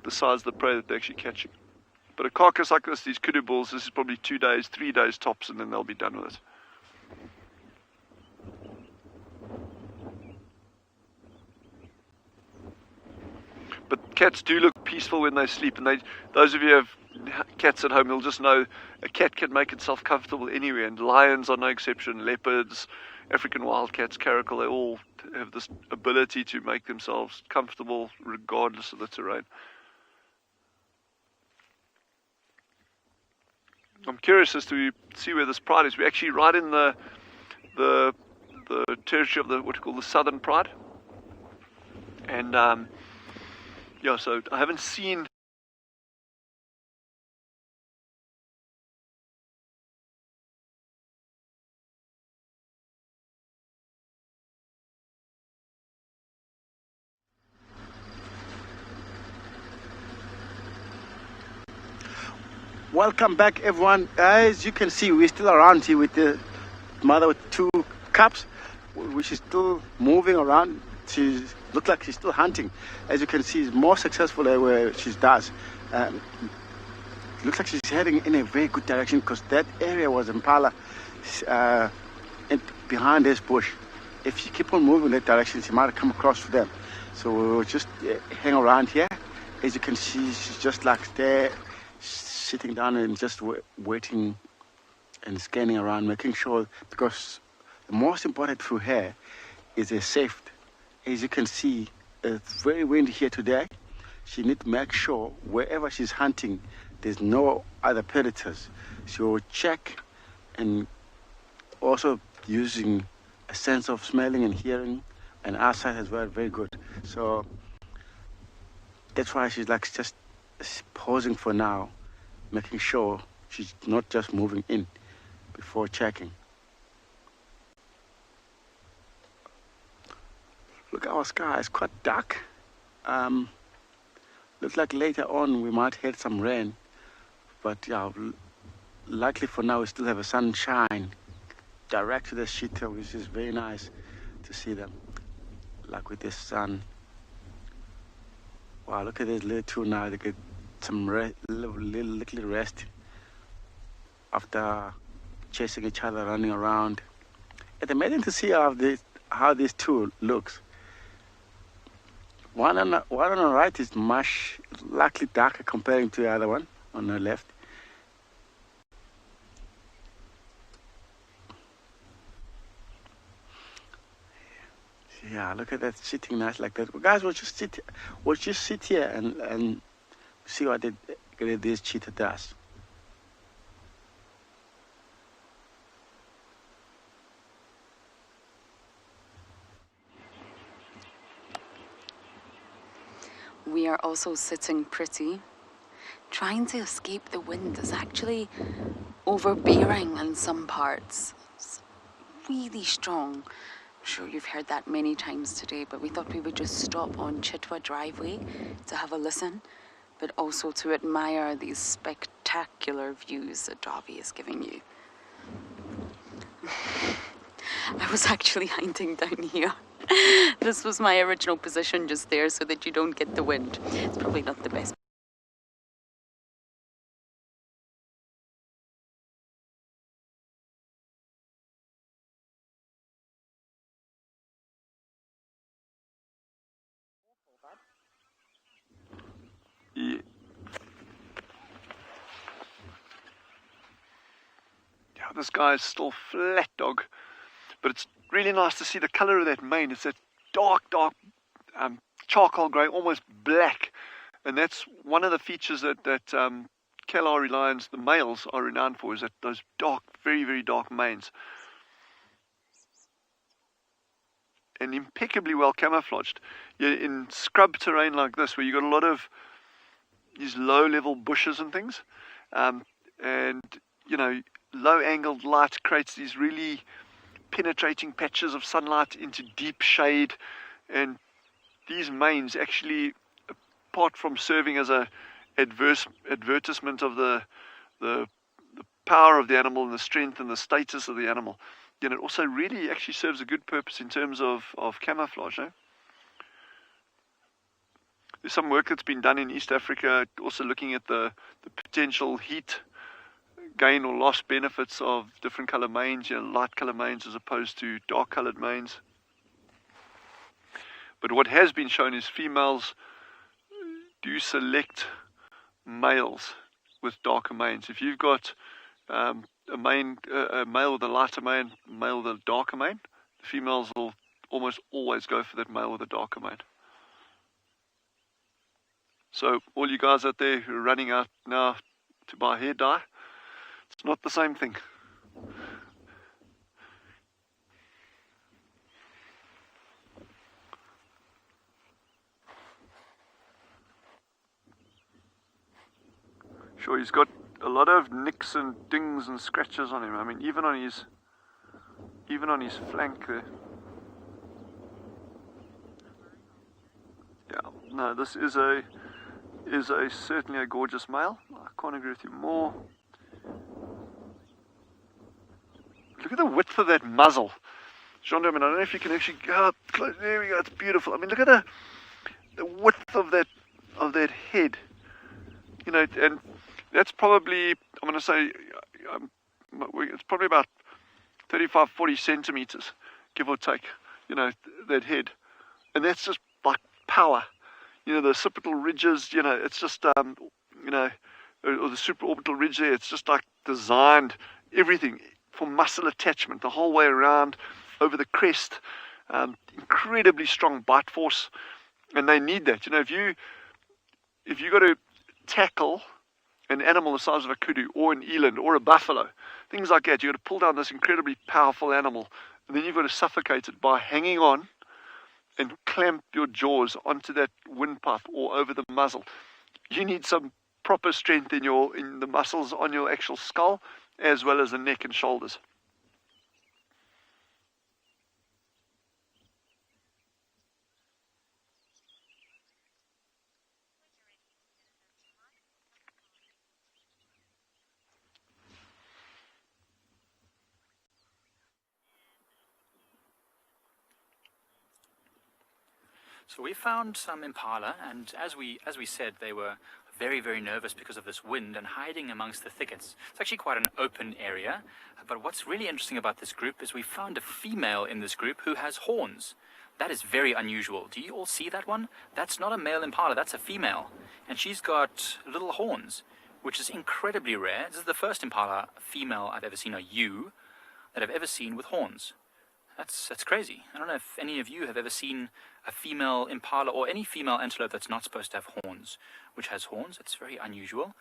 [SPEAKER 3] the size of the prey that they're actually catching. But a carcass like this, these kudu bulls, this is probably 2 days, 3 days tops, and then they'll be done with it. But cats do look peaceful when they sleep, and those of you who have cats at home, you'll just know a cat can make itself comfortable anywhere, and lions are no exception. Leopards, African wildcats, caracal, they all have this ability to make themselves comfortable regardless of the terrain. I'm curious as to see where this pride is. We're actually right in the territory of what we call the Southern Pride. And yeah, so I haven't seen
[SPEAKER 6] Welcome back, everyone. As you can see, we're still around here with the mother with 2 cubs, which is still moving around. She looks like she's still hunting. As you can see, she's more successful at where she does. Looks like she's heading in a very good direction, because that area was impala behind this bush. If she keep on moving that direction, she might come across to them. So we'll just hang around here. As you can see, she's just like there, sitting down and just waiting and scanning around, making sure, because the most important for her is a safety. As you can see, it's very windy here today. She needs to make sure wherever she's hunting, there's no other predators. She will check, and also using a sense of smelling and hearing, and eyesight as well, very good. So that's why she's like just pausing for now, making sure she's not just moving in before checking. Look, our sky is quite dark. Looks like later on we might have some rain, but yeah, likely for now we still have a sunshine direct to the shita, which is very nice to see them, like with the sun. Wow, look at this little two now. They get some little rest after chasing each other, running around. It's amazing to see how these two looks. One on the right is much likely darker comparing to the other one on the left. Yeah, look at that, sitting nice like that. Well, guys, we'll just sit here and see what this cheetah does.
[SPEAKER 2] We are also sitting pretty. Trying to escape the wind is actually overbearing in some parts. It's really strong. I'm sure you've heard that many times today, but we thought we would just stop on Chitwa Driveway to have a listen, but also to admire these spectacular views that Derby is giving you. I was actually hiding down here. This was my original position just there so that you don't get the wind. It's probably not the best.
[SPEAKER 3] Yeah. Yeah, this guy is still flat dog, but it's really nice to see the color of that mane. It's that dark charcoal grey, almost black, and that's one of the features that Kalahari lions, the males, are renowned for, is that those dark, very, very dark manes. And impeccably well camouflaged. In scrub terrain like this, where you've got a lot of these low-level bushes and things, and low-angled light creates these really penetrating patches of sunlight into deep shade, and these manes actually, apart from serving as a advertisement of the power of the animal and the strength and the status of the animal, it also really actually serves a good purpose in terms of camouflage. There's some work that's been done in East Africa also looking at the potential heat gain or loss benefits of different color manes, light color manes as opposed to dark colored manes. But what has been shown is females do select males with darker manes. If you've got a male with a lighter mane, male with a darker mane, the females will almost always go for that male with a darker mane. So all you guys out there who are running out now to buy hair dye, it's not the same thing. Sure, he's got a lot of nicks and dings and scratches on him. I mean, even on his flank there. Yeah, no, this is certainly a gorgeous male. I can't agree with you more. Look at the width of that muzzle. Jean, I don't know if you can actually go up close. There we go, it's beautiful. I mean, look at the width of that head. And that's probably, I'm going to say, it's probably about 35, 40 centimeters, give or take, that head. And that's just like power. The occipital ridges, it's just, or the supraorbital ridge there, it's just like designed everything for muscle attachment the whole way around, over the crest. Incredibly strong bite force, and they need that. If you got to tackle an animal the size of a kudu or an eland or a buffalo, things like that, you've got to pull down this incredibly powerful animal, and then you've got to suffocate it by hanging on and clamp your jaws onto that windpipe or over the muzzle. You need some proper strength in the muscles on your actual skull, as well as the neck and shoulders.
[SPEAKER 4] So we found some impala, and as we said, they were very, very nervous because of this wind and hiding amongst the thickets. It's actually quite an open area, but what's really interesting about this group is we found a female in this group who has horns. That is very unusual. Do you all see that one? That's not a male impala, that's a female. And she's got little horns, which is incredibly rare. This is the first impala female I've ever seen, a ewe, that I've ever seen with horns. That's crazy. I don't know if any of you have ever seen a female impala or any female antelope that's not supposed to have horns, which has horns. It's very unusual.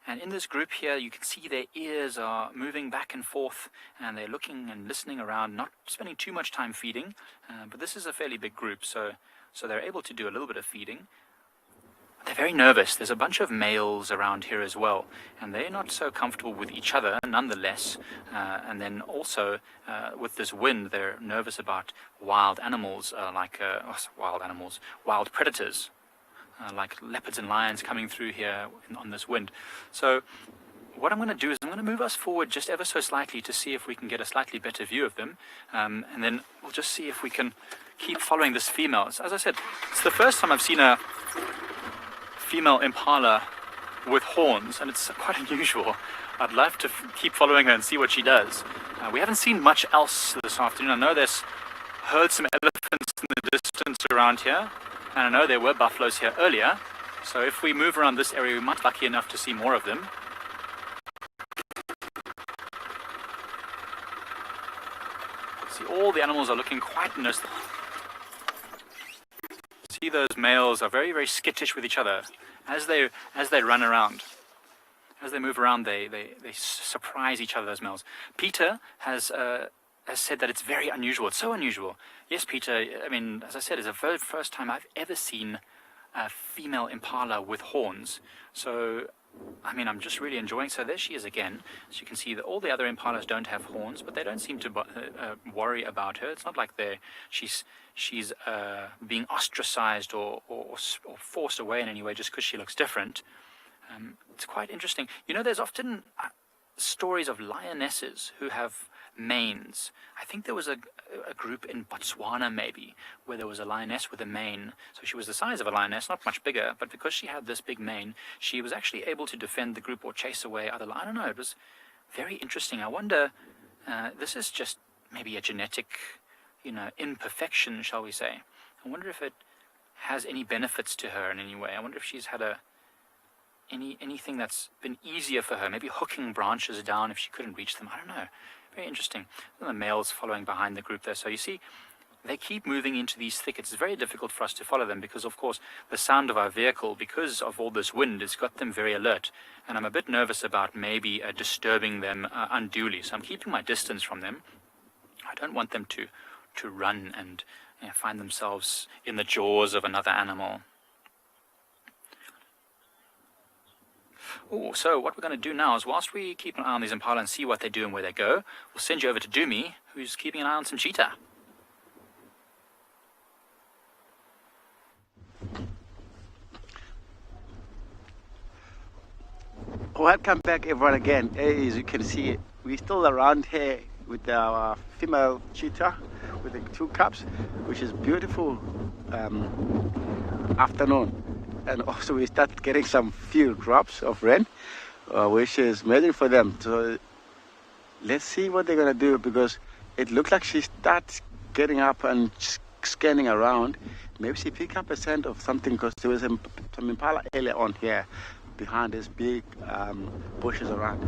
[SPEAKER 4] And in this group here, you can see their ears are moving back and forth, and they're looking and listening around, not spending too much time feeding. But this is a fairly big group, so they're able to do a little bit of feeding. They're very nervous. There's a bunch of males around here as well, and they're not so comfortable with each other nonetheless. And then also with this wind, they're nervous about wild animals, wild predators, like leopards and lions coming through here on this wind. So what I'm going to do is I'm going to move us forward just ever so slightly to see if we can get a slightly better view of them, and then we'll just see if we can keep following this female. As I said, it's the first time I've seen a female impala with horns, and it's quite unusual. I'd love to keep following her and see what she does. We haven't seen much else this afternoon. I know there's heard some elephants in the distance around here, and I know there were buffaloes here earlier, So if we move around this area, we might be lucky enough to see more of them. See, all the animals are looking quite innocent. See, those males are very, very skittish with each other as they run around. As they move around, they surprise each other, those males. Peter has said that it's very unusual. It's so unusual. Yes, Peter, I mean, as I said, it's the very first time I've ever seen a female impala with horns. So, I mean, I'm just really enjoying. So there she is again. As you can see, that all the other impalas don't have horns, but they don't seem to worry about her. It's not like she's being ostracized or forced away in any way just because she looks different. It's quite interesting. You know, there's often stories of lionesses who have manes. I think there was a group in Botswana maybe where there was a lioness with a mane. So she was the size of a lioness, not much bigger, but because she had this big mane, she was actually able to defend the group or chase away other lions. I don't know, it was very interesting. I wonder, this is just maybe a genetic, you know, imperfection, shall we say. I wonder if it has any benefits to her in any way. I wonder if she's had anything that's been easier for her, maybe hooking branches down if she couldn't reach them. I don't know. Very interesting. And the males following behind the group there. So you see, they keep moving into these thickets. It's very difficult for us to follow them because, of course, the sound of our vehicle, because of all this wind, has got them very alert. And I'm a bit nervous about maybe disturbing them unduly. So I'm keeping my distance from them. I don't want them to run and find themselves in the jaws of another animal. Oh, so what we're going to do now is, whilst we keep an eye on these impala and see what they do and where they go, we'll send you over to Dumi, who's keeping an eye on some cheetah.
[SPEAKER 6] Welcome back, everyone, again. As you can see, we're still around here with our female cheetah with the 2 cubs, which is beautiful afternoon. And also we start getting some few drops of rain, which is amazing for them. So let's see what they're gonna do, because it looks like she starts getting up and scanning around. Maybe she picked up a scent of something, because there was some impala earlier on here behind these big bushes around.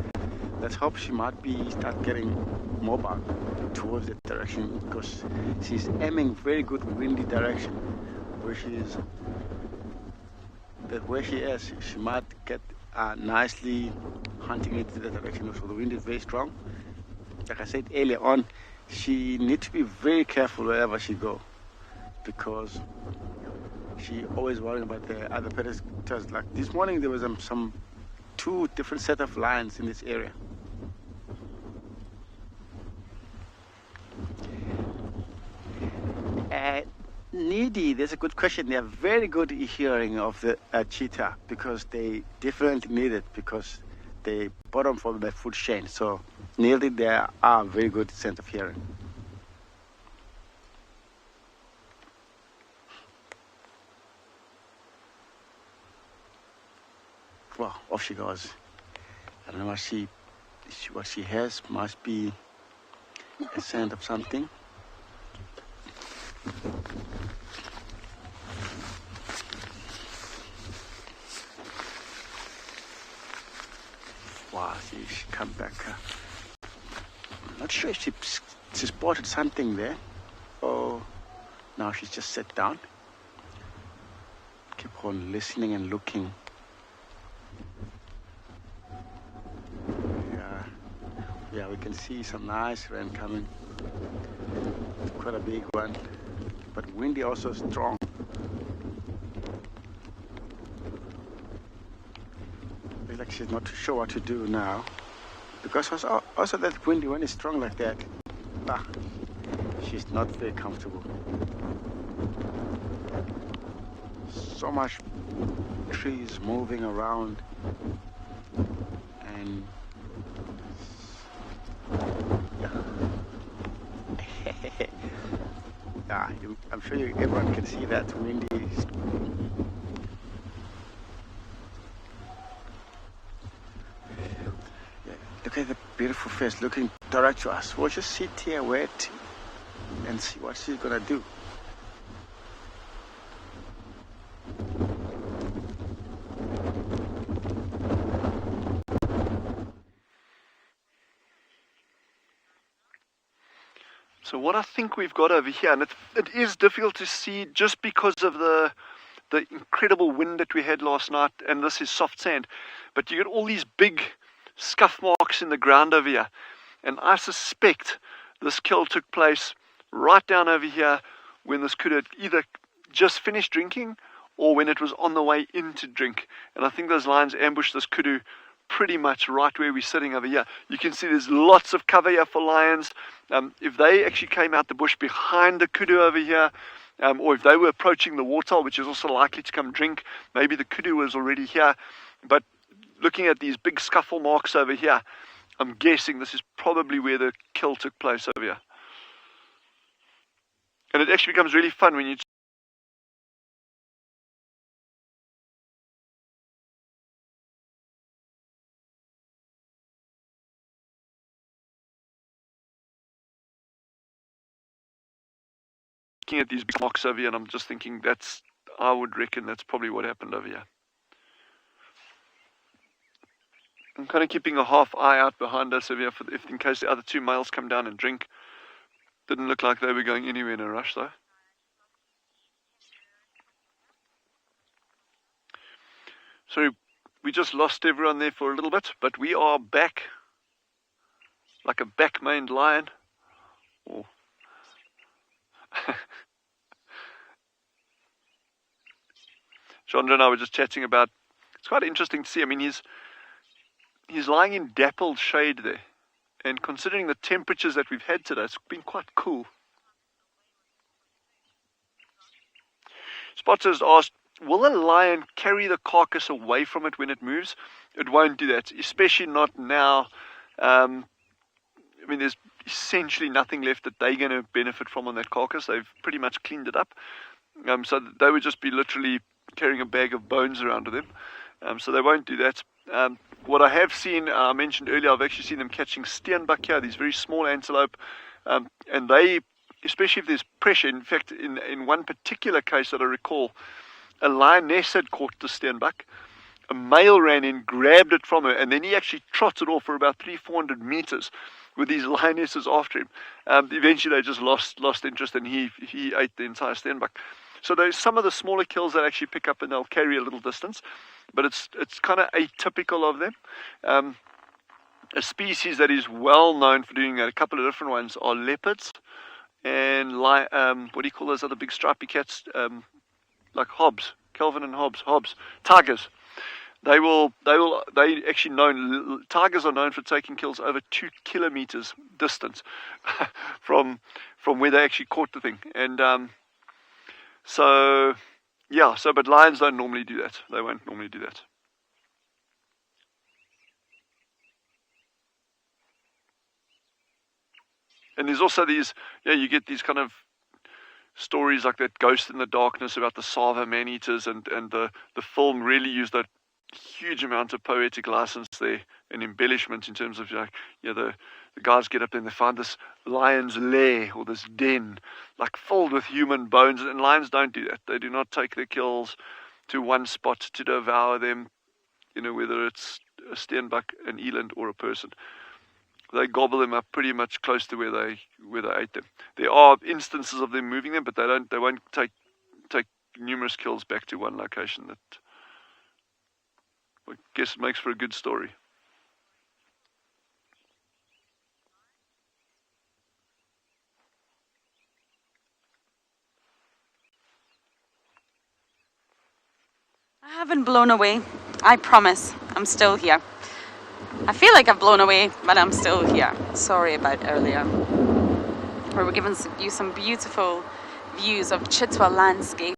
[SPEAKER 6] Let's hope she might start getting mobile towards that direction, because she's aiming very good windy direction where she is. That where she is, she might get nicely hunting into the direction. So the wind is very strong. Like I said earlier on, she needs to be very careful wherever she goes, because she always worrying about the other predators. Like this morning, there was some 2 different set of lions in this area. Needy, there's a good question. They are very good hearing of the cheetah, because they definitely need it, because they bottom from the food chain. So nearly they are very good sense of hearing. Well, off she goes. I don't know what she has. Must be a scent of something. Wow, she come back. I'm not sure if she spotted something there. Oh, now she's just sat down. Keep on listening and looking. Yeah, we can see some nice rain coming. Quite a big one, but windy also strong. Looks like she's not sure what to do now, because also that windy when it's strong like that, she's not very comfortable. So much trees moving around, and I'm sure everyone can see that windy. Yeah, look at the beautiful face looking direct to us. We'll just sit here, wait, and see what she's gonna do.
[SPEAKER 3] So what I think we've got over here, and it is difficult to see just because of the incredible wind that we had last night, and this is soft sand, but you get all these big scuff marks in the ground over here, and I suspect this kill took place right down over here when this could have either just finished drinking or when it was on the way in to drink. And I think those lions ambushed this kudu pretty much right where we're sitting over here. You can see there's lots of cover here for lions. If they actually came out the bush behind the kudu over here, or if they were approaching the water, which is also likely to come drink, maybe the kudu was already here. But looking at these big scuffle marks over here, I'm guessing this is probably where the kill took place over here. And it actually becomes really fun when you looking at these big marks over here, and I'm just thinking I would reckon that's probably what happened over here. I'm kind of keeping a half eye out behind us over here in case the other two males come down and drink. Didn't look like they were going anywhere in a rush though. So we just lost everyone there for a little bit, but we are back like a back-maned lion. Oh. Chandra and I were just chatting about, it's quite interesting to see. I mean, he's lying in dappled shade there. And considering the temperatures that we've had today, it's been quite cool. Spotters asked, will a lion carry the carcass away from it when it moves? It won't do that, especially not now. I mean, there's essentially nothing left that they're going to benefit from on that carcass. They've pretty much cleaned it up. So they would just be literally carrying a bag of bones around with them. So they won't do that. What I have seen, I mentioned earlier, I've actually seen them catching steenbok here, these very small antelope. And they, especially if there's pressure, in fact, in one particular case that I recall, a lioness had caught the steenbok. A male ran in, grabbed it from her, and then he actually trotted off for about 300-400 meters with these lionesses after him. Eventually they just lost interest, and he ate the entire steenbok. So there's some of the smaller kills that actually pick up and they'll carry a little distance, but it's kind of atypical of them. A species that is well known for doing that, a couple of different ones, are leopards and what do you call those other big stripy cats, like Hobbs, Kelvin and Hobbs, tigers. They actually tigers are known for taking kills over 2 kilometers distance from where they actually caught the thing. And but lions don't normally do that. They won't normally do that. And there's also these, you get these kind of stories like that Ghost in the Darkness about the Sava man-eaters, and the film really used that huge amount of poetic license there and embellishment in terms of the guys get up there and they find this lion's lair or this den like filled with human bones, and lions don't do that. They do not take their kills to one spot to devour them, whether it's a steenbok, an eland, or a person. They gobble them up pretty much close to where they ate them. There are instances of them moving them, but they won't take numerous kills back to one location. That, I guess, makes for a good story.
[SPEAKER 2] I haven't blown away. I promise. I'm still here. I feel like I've blown away, but I'm still here. Sorry about earlier. Where we're giving you some beautiful views of Tswalu landscape.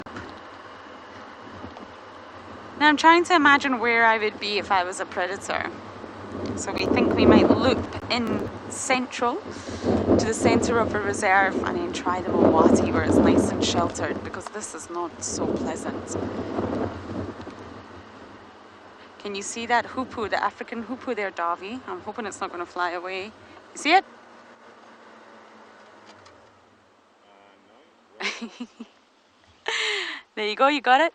[SPEAKER 2] Now I'm trying to imagine where I would be if I was a predator. So we think we might loop in central to the center of a reserve and then try the Mawati where it's nice and sheltered, because this is not so pleasant. Can you see that hoopoe, the African hoopoe there, Davi? I'm hoping it's not going to fly away. You see it? No. There you go, you got it?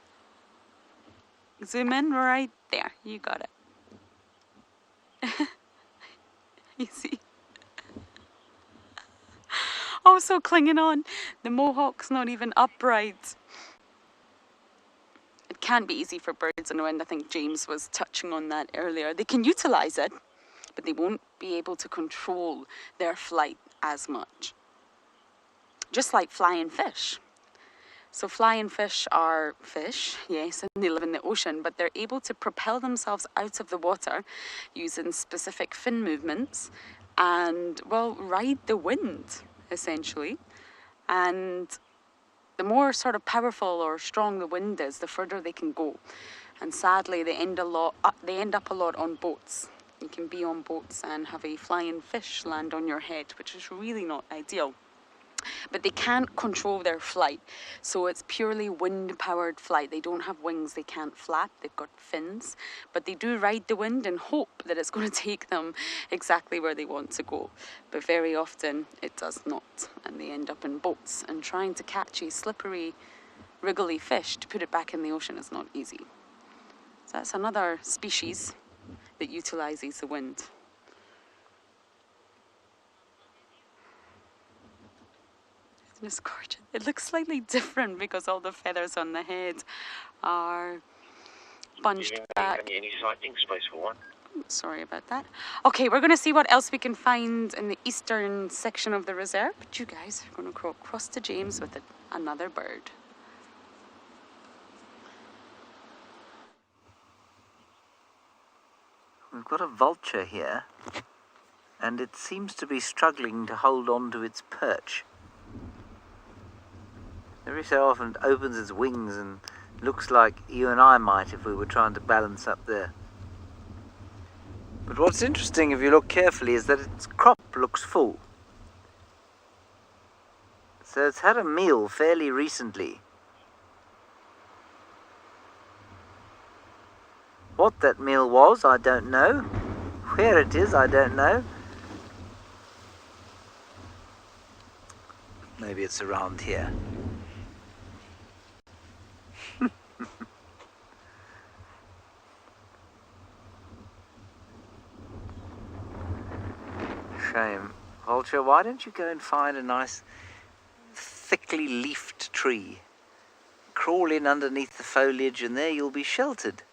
[SPEAKER 2] Zoom in right there, you got it. You see? Also clinging on. The mohawk's not even upright. It can be easy for birds in the wind. I think James was touching on that earlier. They can utilize it, but they won't be able to control their flight as much. Just like flying fish. So flying fish are fish, yes, and they live in the ocean, but they're able to propel themselves out of the water using specific fin movements and, well, ride the wind, essentially. And the more sort of powerful or strong the wind is, the further they can go. And sadly, they end up a lot on boats. You can be on boats and have a flying fish land on your head, which is really not ideal. But they can't control their flight, so it's purely wind-powered flight. They don't have wings, they can't flap, they've got fins, but they do ride the wind and hope that it's going to take them exactly where they want to go. But very often it does not, and they end up in boats, and trying to catch a slippery, wriggly fish to put it back in the ocean is not easy. So that's another species that utilizes the wind. It's gorgeous. It looks slightly different because all the feathers on the head are bunched back.
[SPEAKER 7] Any sighting, space for one.
[SPEAKER 2] Sorry about that. Okay, we're going to see what else we can find in the eastern section of the reserve. But you guys are going to go across to James with another bird.
[SPEAKER 1] We've got a vulture here, and it seems to be struggling to hold on to its perch. Every so often it opens its wings and looks like you and I might if we were trying to balance up there. But what's interesting if you look carefully is that its crop looks full. So it's had a meal fairly recently. What that meal was, I don't know. Where it is, I don't know. Maybe it's around here. Shame. Vulture, why don't you go and find a nice thickly leafed tree? Crawl in underneath the foliage and there you'll be sheltered.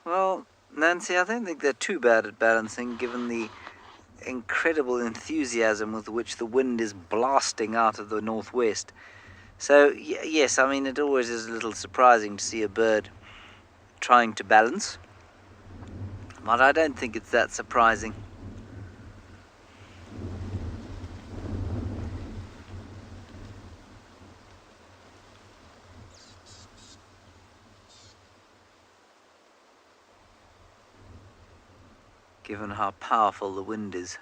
[SPEAKER 1] Well, Nancy, I don't think they're too bad at balancing, given the incredible enthusiasm with which the wind is blasting out of the northwest. So, yes, I mean, it always is a little surprising to see a bird trying to balance, but I don't think it's that surprising. Given how powerful the wind is.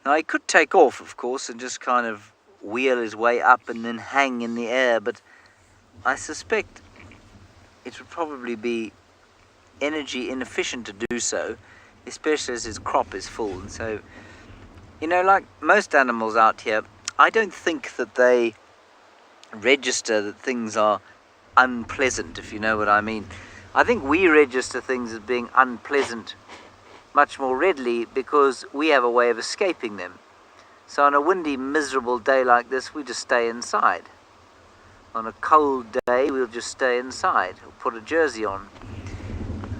[SPEAKER 1] Now he could take off, of course, and just kind of wheel his way up and then hang in the air, but I suspect it would probably be energy inefficient to do so, especially as his crop is full. And so, you know, like most animals out here, I don't think that they register that things are unpleasant, if you know what I mean. I think we register things as being unpleasant much more readily because we have a way of escaping them. So on a windy, miserable day like this, we just stay inside. On a cold day, we'll just stay inside or put a jersey on.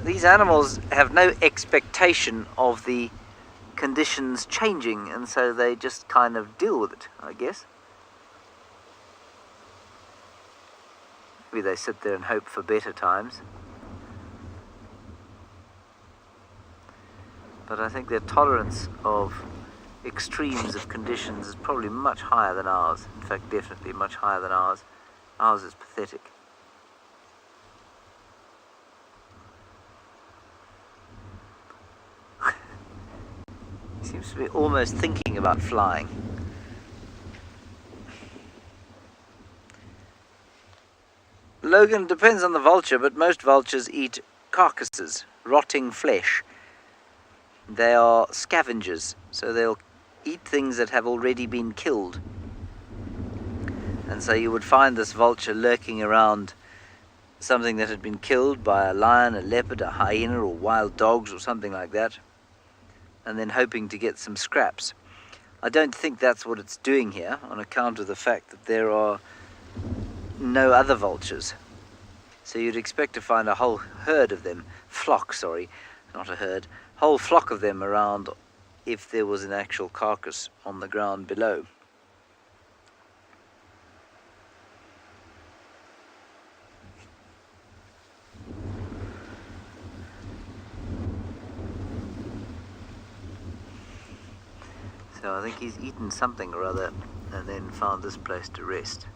[SPEAKER 1] These animals have no expectation of the conditions changing, and so they just kind of deal with it, I guess. Maybe they sit there and hope for better times. But I think their tolerance of extremes of conditions is probably much higher than ours. In fact, definitely much higher than ours. Ours is pathetic. He seems to be almost thinking about flying. Logan, depends on the vulture, but most vultures eat carcasses, rotting flesh. They are scavengers, so they'll eat things that have already been killed. And so you would find this vulture lurking around something that had been killed by a lion, a leopard, a hyena, or wild dogs, or something like that, and then hoping to get some scraps. I don't think that's what it's doing here, on account of the fact that there are no other vultures. So you'd expect to find a whole herd of them, not a herd, whole flock of them around if there was an actual carcass on the ground below. So I think he's eaten something or other and then found this place to rest.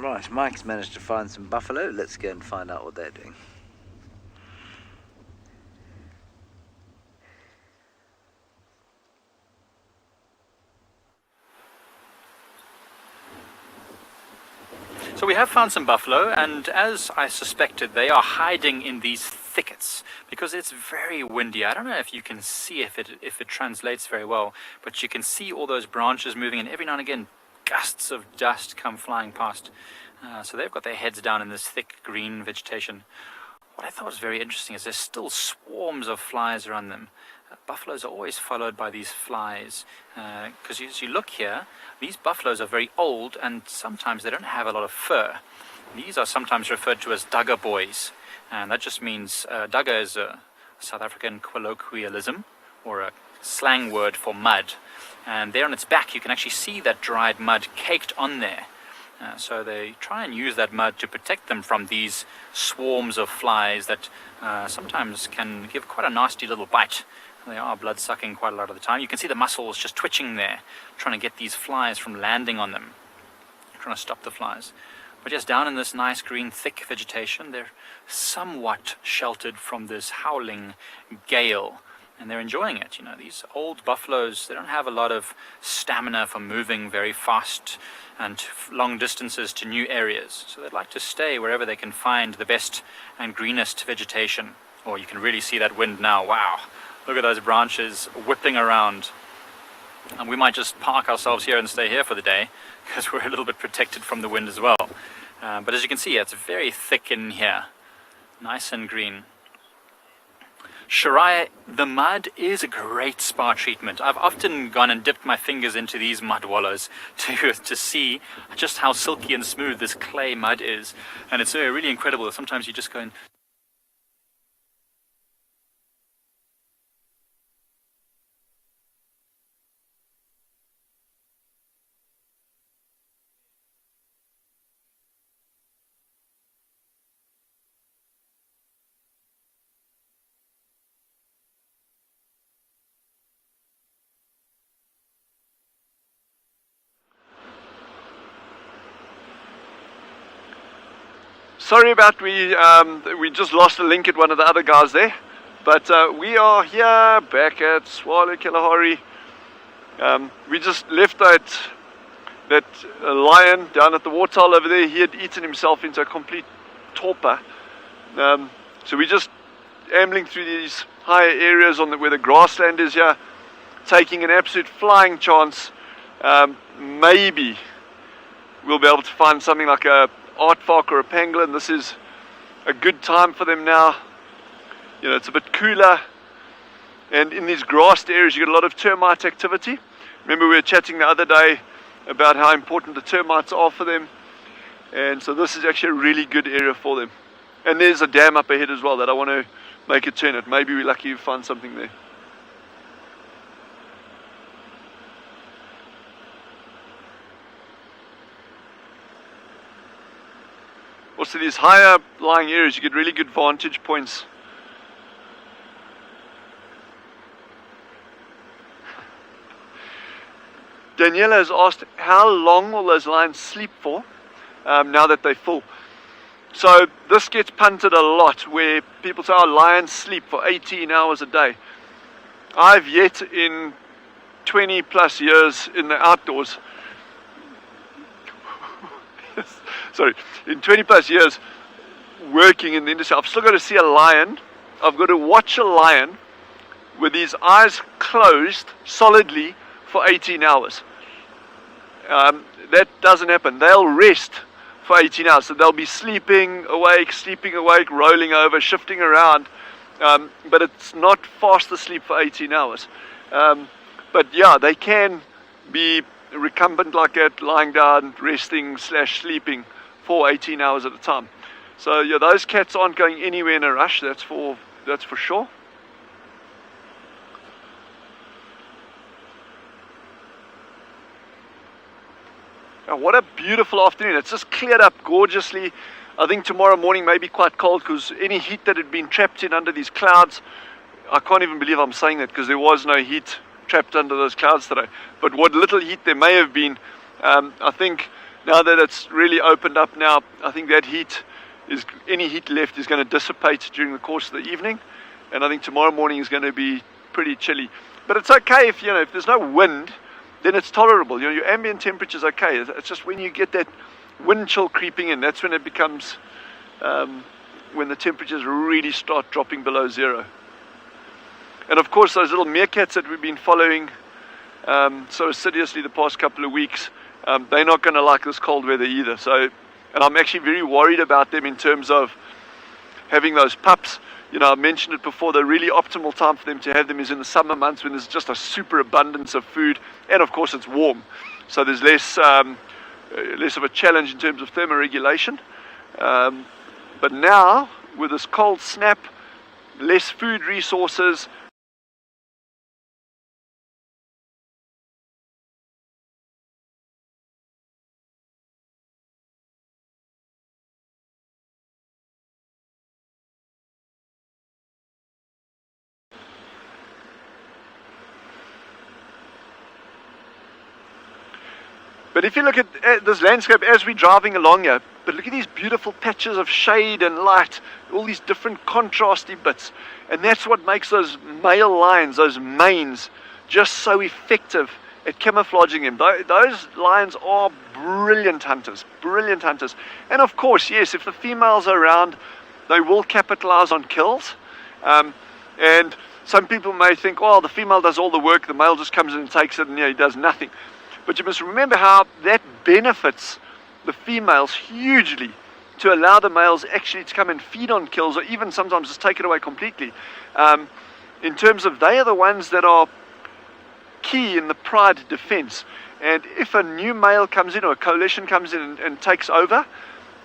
[SPEAKER 1] Right, Mike's managed to find some buffalo. Let's go and find out what they're doing.
[SPEAKER 4] So we have found some buffalo, and as I suspected, they are hiding in these thickets because it's very windy. I don't know if you can see if it translates very well, but you can see all those branches moving, and every now and again gusts of dust come flying past. So they've got their heads down in this thick green vegetation. What I thought was very interesting is there's still swarms of flies around them. Buffaloes are always followed by these flies because as you look here, these buffaloes are very old and sometimes they don't have a lot of fur. These are sometimes referred to as dugger boys, and that just means dugger is a South African colloquialism or a slang word for mud, and there on its back you can actually see that dried mud caked on there. So they try and use that mud to protect them from these swarms of flies that sometimes can give quite a nasty little bite. They are blood-sucking quite a lot of the time. You can see the muscles just twitching there, trying to get these flies from landing on them, trying to stop the flies. But just down in this nice green thick vegetation, they're somewhat sheltered from this howling gale, and they're enjoying it. You know, these old buffaloes, they don't have a lot of stamina for moving very fast and long distances to new areas, so they'd like to stay wherever they can find the best and greenest vegetation. Or you can really see that wind now. Wow, look at those branches whipping around. And we might just park ourselves here and stay here for the day because we're a little bit protected from the wind as well. But as you can see, it's very thick in here, nice and green. Shirai, the mud is a great spa treatment. I've often gone and dipped my fingers into these mud wallows to see just how silky and smooth this clay mud is. And it's really incredible. Sometimes you just go and
[SPEAKER 3] Sorry about we just lost a link at one of the other guys there, but we are here back at Tswalu Kalahari. We just left that lion down at the waterhole over there. He had eaten himself into a complete torpor. So we're just ambling through these higher areas where the grassland is here, taking an absolute flying chance. Maybe we'll be able to find something like a aardvark or a pangolin. This is a good time for them now. You know, it's a bit cooler, and in these grassed areas you get a lot of termite activity. Remember, we were chatting the other day about how important the termites are for them, and so this is actually a really good area for them. And there's a dam up ahead as well that I want to make a turn at. Maybe we're lucky to find something there. Also, these higher lying areas, you get really good vantage points. Daniela has asked, how long will those lions sleep for now that they're full? So this gets punted a lot, where people say, oh, lions sleep for 18 hours a day. I've yet in 20 plus years in the outdoors, sorry, in 20 plus years working in the industry, I've still got to see a lion. I've got to watch a lion with his eyes closed solidly for 18 hours. That doesn't happen. They'll rest for 18 hours. So they'll be sleeping awake, rolling over, shifting around. But it's not fast asleep for 18 hours. But yeah, they can be recumbent like that, lying down, resting / sleeping for 18 hours at a time. So yeah, those cats aren't going anywhere in a rush, that's for sure. Oh, what a beautiful afternoon. It's just cleared up gorgeously. I think tomorrow morning may be quite cold because any heat that had been trapped in under these clouds, I can't even believe I'm saying that because there was no heat trapped under those clouds today. But what little heat there may have been, I think now that it's really opened up now, I think that heat any heat left is going to dissipate during the course of the evening. And I think tomorrow morning is going to be pretty chilly. But it's okay if there's no wind, then it's tolerable. Your ambient temperature is okay. It's just when you get that wind chill creeping in, that's when it becomes, when the temperatures really start dropping below zero. And of course, those little meerkats that we've been following so assiduously the past couple of weeks, they're not going to like this cold weather either. So, and I'm actually very worried about them in terms of having those pups. I mentioned it before, the really optimal time for them to have them is in the summer months when there's just a super abundance of food, and of course it's warm. So there's less of a challenge in terms of thermoregulation. But now, with this cold snap, less food resources, but if you look at this landscape as we're driving along here, but look at these beautiful patches of shade and light, all these different contrasty bits. And that's what makes those male lions, those manes, just so effective at camouflaging them. Those lions are brilliant hunters, brilliant hunters. And of course, yes, if the females are around, they will capitalize on kills. And some people may think, oh, the female does all the work, the male just comes in and takes it, and he does nothing. But you must remember how that benefits the females hugely to allow the males actually to come and feed on kills, or even sometimes just take it away completely. In terms of, they are the ones that are key in the pride defense. And if a new male comes in or a coalition comes in and takes over,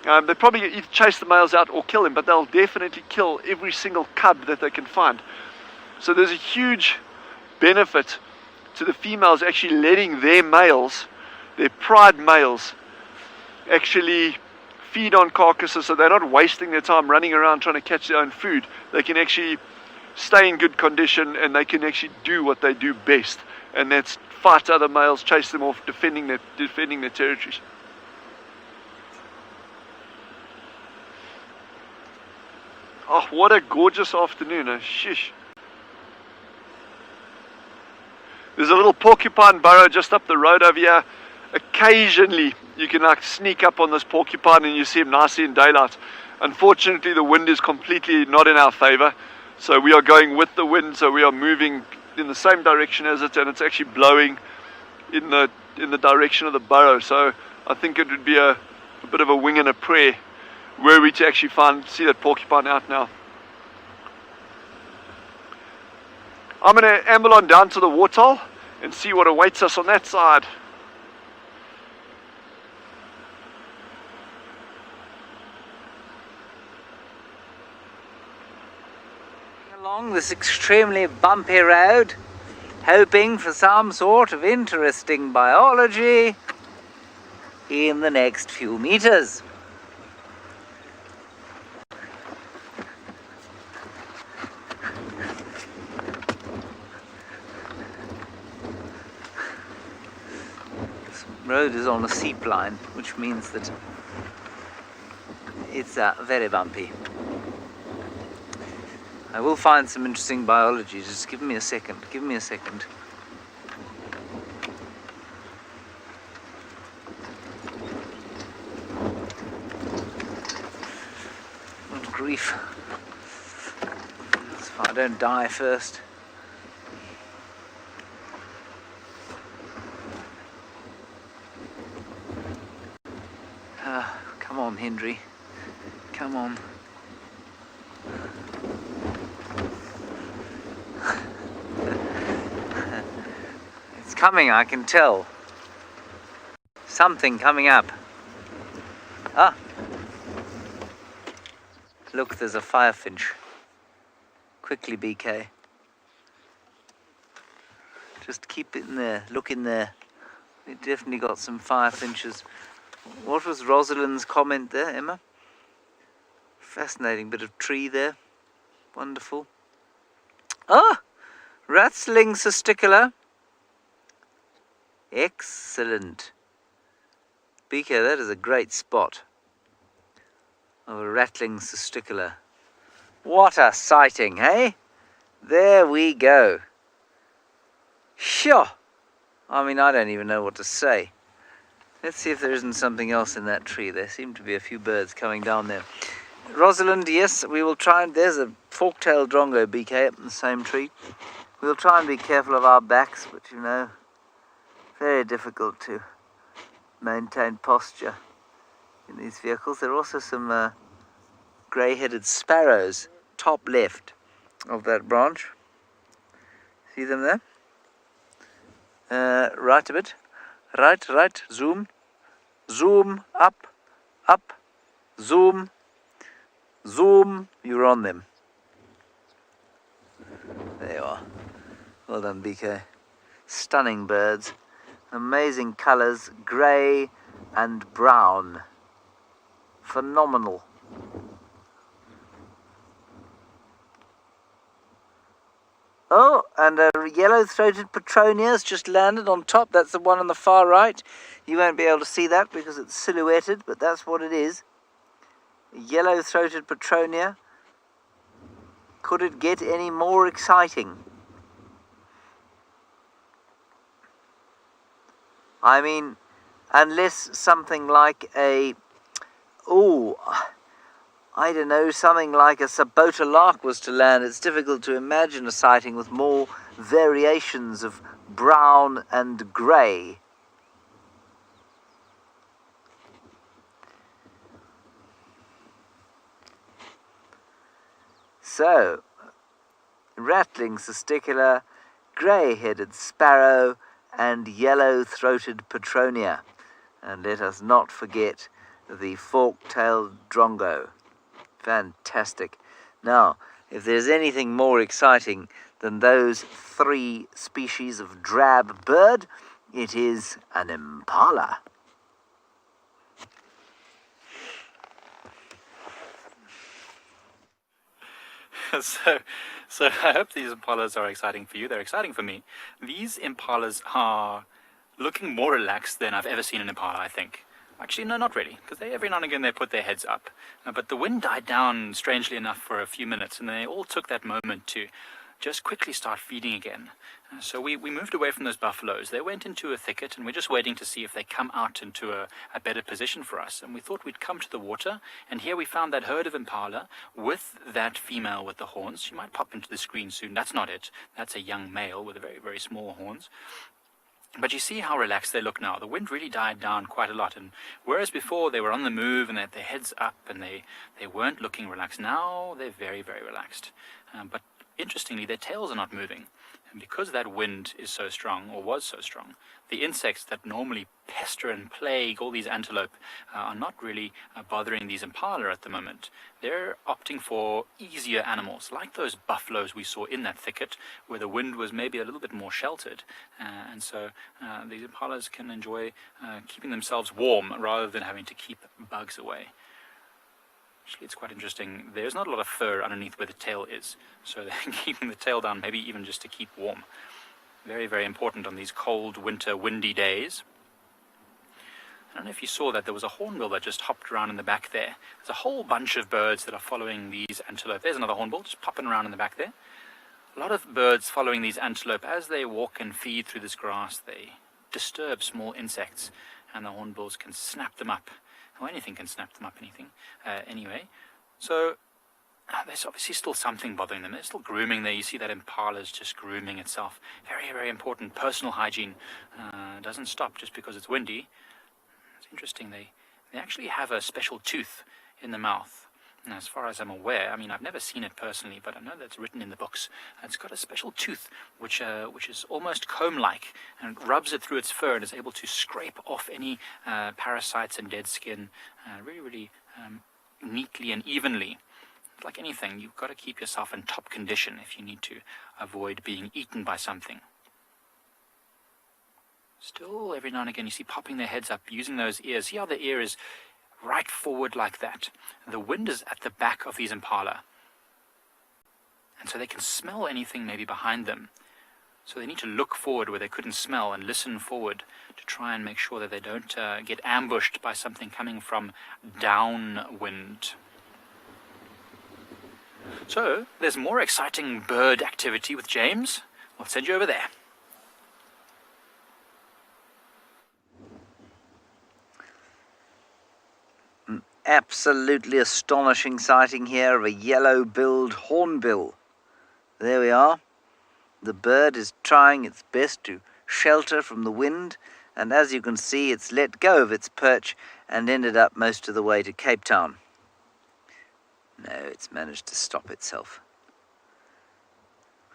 [SPEAKER 3] they probably either chase the males out or kill them, but they'll definitely kill every single cub that they can find. So there's a huge benefit to the females actually letting their males, their pride males, actually feed on carcasses, so they're not wasting their time running around trying to catch their own food. They can actually stay in good condition, and they can actually do what they do best, and that's fight other males, chase them off, defending their territories. Oh, what a gorgeous afternoon, shish. There's a little porcupine burrow just up the road over here. Occasionally you can sneak up on this porcupine and you see him nicely in daylight. Unfortunately, the wind is completely not in our favor, so we are going with the wind, so we are moving in the same direction as it, and it's actually blowing in the direction of the burrow. So I think it would be a bit of a wing and a prayer were we to actually see that porcupine out now. I'm going to amble on down to the waterhole and see what awaits us on that side.
[SPEAKER 1] Along this extremely bumpy road, hoping for some sort of interesting biology in the next few meters. Road is on a seep line, which means that It's very bumpy. I will find some interesting biology. Just give me a second. Give me a second. What grief. If I don't die first. Come on, Henry. Come on. It's coming, I can tell. Something coming up. Ah! Look, there's a firefinch. Quickly, BK. Just keep it in there. Look in there. We definitely got some firefinches. What was Rosalind's comment there, Emma? Fascinating bit of tree there. Wonderful. Ah! Rattling testicular. Excellent. BK, that is a great spot of a rattling testicular. What a sighting, hey? There we go. Sure. I mean, I don't even know what to say. Let's see if there isn't something else in that tree. There seem to be a few birds coming down there. Rosalind, yes, we will try and... There's a fork-tailed drongo, BK, up in the same tree. We'll try and be careful of our backs, but you know, very difficult to maintain posture in these vehicles. There are also some grey-headed sparrows, top left of that branch. See them there? Right a bit. Right, zoom. Zoom, up, zoom. Zoom, you're on them. There you are. Well done, BK. Stunning birds. Amazing colours, grey and brown. Phenomenal. Oh, and a yellow-throated petronia's just landed on top. That's the one on the far right. You won't be able to see that because it's silhouetted, but that's what it is. A yellow-throated petronia. Could it get any more exciting? I mean, unless something like a... Oh, I don't know, something like a sabota lark was to land. It's difficult to imagine a sighting with more variations of brown and grey. So, rattling testicular, grey-headed sparrow, and yellow-throated petronia. And let us not forget the fork-tailed drongo. Fantastic. Now, if there's anything more exciting than those 3 species of drab bird, it is an impala.
[SPEAKER 4] So I hope these impalas are exciting for you. They're exciting for me. These impalas are looking more relaxed than I've ever seen an impala, I think. Actually, no, not really, because every now and again they put their heads up. But the wind died down, strangely enough, for a few minutes, and they all took that moment to just quickly start feeding again. So we moved away from those buffaloes. They went into a thicket, and we're just waiting to see if they come out into a better position for us. And we thought we'd come to the water, and here we found that herd of impala with that female with the horns. She might pop into the screen soon. That's not it. That's a young male with very, very small horns. But you see how relaxed they look now. The wind really died down quite a lot. And whereas before they were on the move and they had their heads up and they weren't looking relaxed, now they're very, very relaxed. But interestingly, their tails are not moving. And because that wind is so strong, or was so strong, the insects that normally pester and plague all these antelope are not really bothering these impala at the moment. They're opting for easier animals, like those buffaloes we saw in that thicket, where the wind was maybe a little bit more sheltered. And so these impalas can enjoy keeping themselves warm rather than having to keep bugs away. Actually, it's quite interesting. There's not a lot of fur underneath where the tail is, so they're keeping the tail down, maybe even just to keep warm. Very, very important on these cold, winter, windy days. I don't know if you saw that there was a hornbill that just hopped around in the back there. There's a whole bunch of birds that are following these antelope. There's another hornbill just popping around in the back there. A lot of birds following these antelope. As they walk and feed through this grass, they disturb small insects, and the hornbills can snap them up. Or anything can snap them up, anyway. So there's obviously still something bothering them. They're still grooming there. You see that impala's just grooming itself. Very, very important. Personal hygiene doesn't stop just because it's windy. It's interesting. They actually have a special tooth in the mouth. And as far as I'm aware, I mean, I've never seen it personally, but I know that's written in the books. It's got a special tooth which is almost comb-like, and it rubs it through its fur and is able to scrape off any parasites and dead skin really, really neatly and evenly. Like anything, you've got to keep yourself in top condition if you need to avoid being eaten by something. Still, every now and again, you see popping their heads up, using those ears. See how the ear is right forward like that. The wind is at the back of these impala. And so they can smell anything maybe behind them. So they need to look forward where they couldn't smell and listen forward to try and make sure that they don't get ambushed by something coming from downwind. So, there's more exciting bird activity with James. We'll send you over there.
[SPEAKER 1] Absolutely astonishing sighting here of a yellow-billed hornbill. There we are. The bird is trying its best to shelter from the wind, and as you can see, it's let go of its perch and ended up most of the way to Cape Town. No, it's managed to stop itself.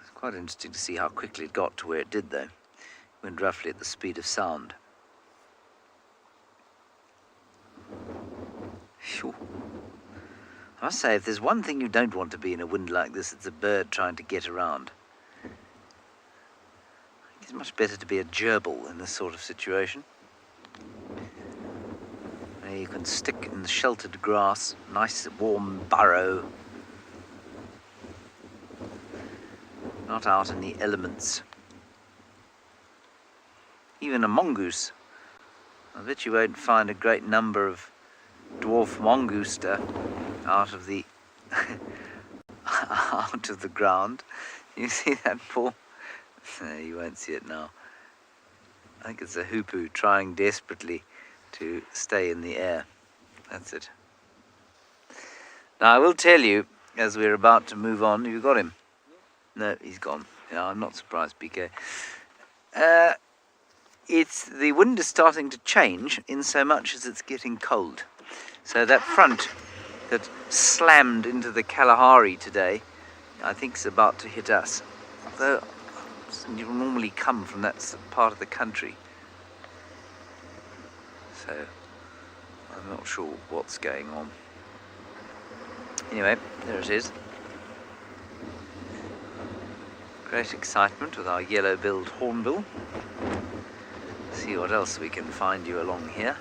[SPEAKER 1] It's quite interesting to see how quickly it got to where it did, though. It went roughly at the speed of sound. Sure. I must say, if there's one thing you don't want to be in a wind like this, it's a bird trying to get around. It's much better to be a gerbil in this sort of situation. There you can stick in the sheltered grass, nice warm burrow. Not out in the elements. Even a mongoose. I bet you won't find a great number of dwarf mongoose out of the out of the ground. You see that, Paul? No, you won't see it now. I think it's a hoopoe trying desperately to stay in the air. That's it. Now I will tell you, as we're about to move on, have you got him? No, he's gone. Yeah, I'm not surprised, BK. The wind is starting to change in so much as it's getting cold. So that front that slammed into the Kalahari today, I think is about to hit us. Though you normally come from that part of the country. So I'm not sure what's going on. Anyway, there it is. Great excitement with our yellow-billed hornbill. See what else we can find you along here.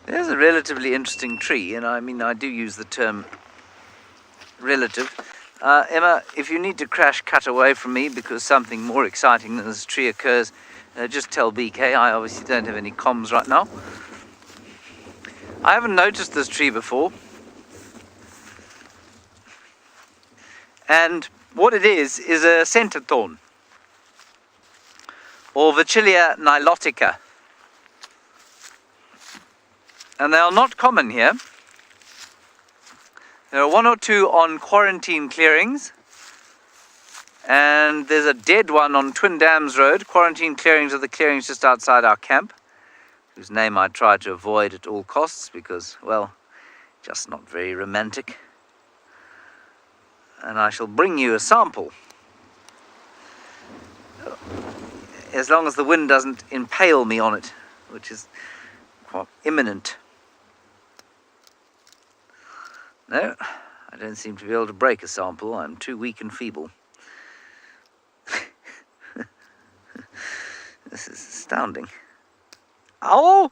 [SPEAKER 1] There's a relatively interesting tree, and I mean, I do use the term relative. Emma, if you need to crash cut away from me because something more exciting than this tree occurs, just tell BK. I obviously don't have any comms right now. I haven't noticed this tree before. And what it is a center thorn, or Vachellia nilotica. And they are not common here. There are one or two on quarantine clearings, and there's a dead one on Twin Dams Road. Quarantine clearings are the clearings just outside our camp, whose name I try to avoid at all costs because, well, just not very romantic. And I shall bring you a sample, as long as the wind doesn't impale me on it, which is quite imminent. No, I don't seem to be able to break a sample. I'm too weak and feeble. This is astounding. Oh!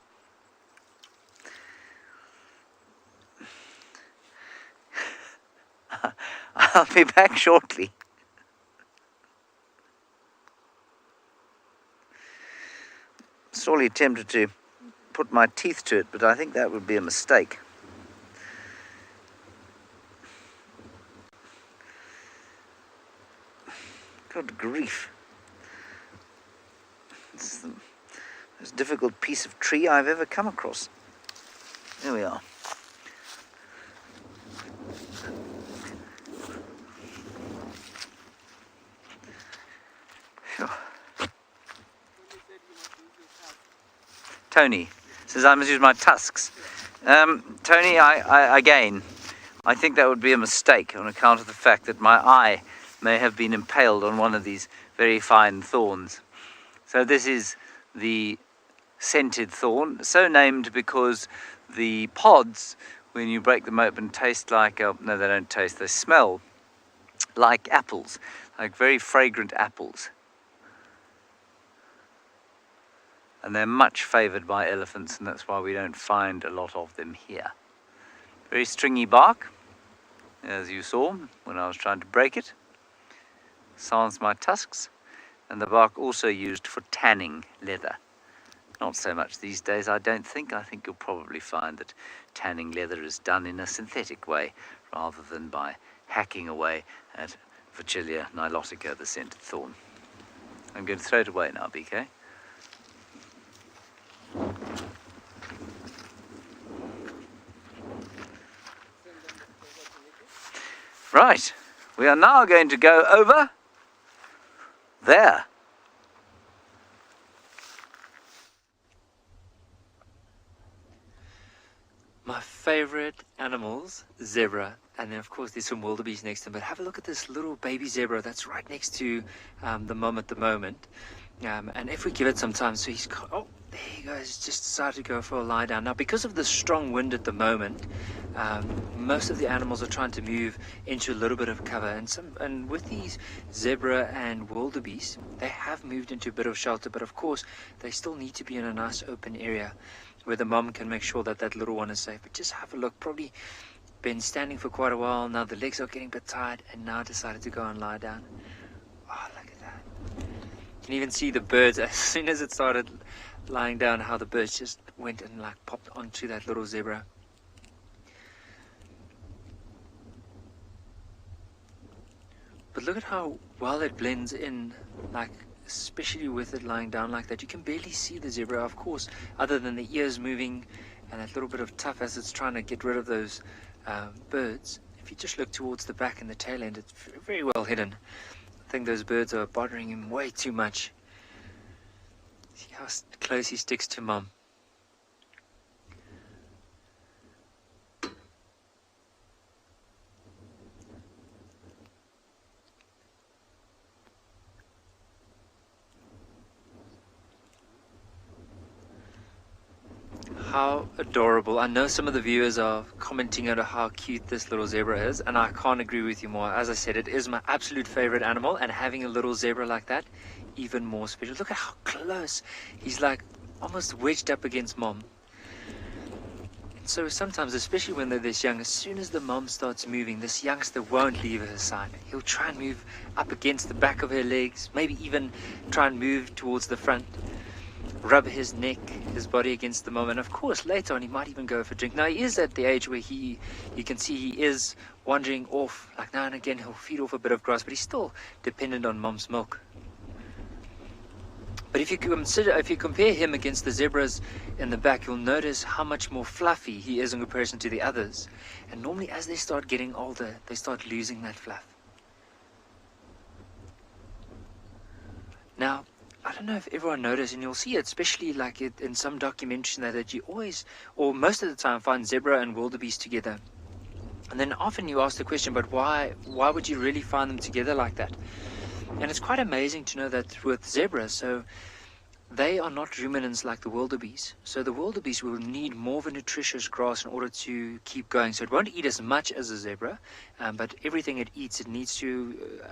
[SPEAKER 1] I'll be back shortly. sorely tempted to put my teeth to it, but I think that would be a mistake. Good grief. This is the most difficult piece of tree I've ever come across. There we are. Sure. Tony says I must use my tusks. Tony, I think that would be a mistake on account of the fact that my eye may have been impaled on one of these very fine thorns. So this is the scented thorn, so named because the pods, when you break them open, taste like, no, they don't taste, they smell like apples, like very fragrant apples. And they're much favoured by elephants, and that's why we don't find a lot of them here. Very stringy bark, as you saw when I was trying to break it. Sans my tusks, and the bark also used for tanning leather. Not so much these days, I don't think. I think you'll probably find that tanning leather is done in a synthetic way rather than by hacking away at Virgilia nilotica, the scented thorn. I'm going to throw it away now, BK. Right, we are now going to go over there.
[SPEAKER 5] My favorite animals, zebra, and then of course there's some wildebeest next to him. But have a look at this little baby zebra that's right next to the mum at the moment. And if we give it some time, so he's got, oh, there he goes, he's just decided to go for a lie down. Now, because of the strong wind at the moment, most of the animals are trying to move into a little bit of cover. And with these zebra and wildebeest, they have moved into a bit of shelter, but of course, they still need to be in a nice open area where the mum can make sure that that little one is safe. But just have a look, probably been standing for quite a while. Now the legs are getting a bit tired and now decided to go and lie down. Oh, look at that. You can even see the birds as soon as it started lying down, how the birds just went and like popped onto that little zebra. But look at how well it blends in, like especially with it lying down like that. You can barely see the zebra, of course, other than the ears moving and that little bit of tuft as it's trying to get rid of those birds. If you just look towards the back and the tail end, it's very well hidden. I think those birds are bothering him way too much. See how close he sticks to mum. How adorable. I know some of the viewers are commenting on how cute this little zebra is, and I can't agree with you more. As I said, it is my absolute favorite animal, and having a little zebra like that, even more special. Look at how close. He's like almost wedged up against mom. So sometimes, especially when they're this young, as soon as the mom starts moving, this youngster won't leave her side. He'll try and move up against the back of her legs, maybe even try and move towards the front. Rub his neck, his body against the mom, and of course later on he might even go for a drink. Now he is at the age where you can see he is wandering off, like now and again he'll feed off a bit of grass, but he's still dependent on mom's milk. But if you compare him against the zebras in the back, you'll notice how much more fluffy he is in comparison to the others. And normally as they start getting older, they start losing that fluff. Now, I don't know if everyone noticed, and you'll see it, especially like it in some documentaries that you always, or most of the time, find zebra and wildebeest together. And then often you ask the question, but why would you really find them together like that? And it's quite amazing to know that with zebras, so they are not ruminants like the wildebeest. So the wildebeest will need more of a nutritious grass in order to keep going. So it won't eat as much as a zebra, but everything it eats, it needs to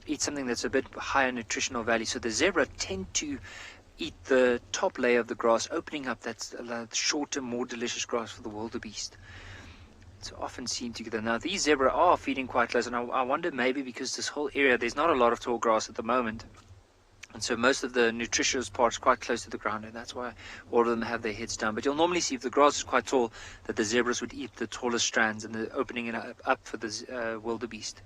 [SPEAKER 5] eat something that's a bit higher nutritional value. So the zebra tend to eat the top layer of the grass, opening up that shorter, more delicious grass for the wildebeest. It's often seen together. Now these zebra are feeding quite close, and I wonder maybe because this whole area, there's not a lot of tall grass at the moment, And so most of the nutritious parts quite close to the ground, and that's why all of them have their heads down. But you'll normally see if the grass is quite tall that the zebras would eat the tallest strands and the opening it up for the wildebeest.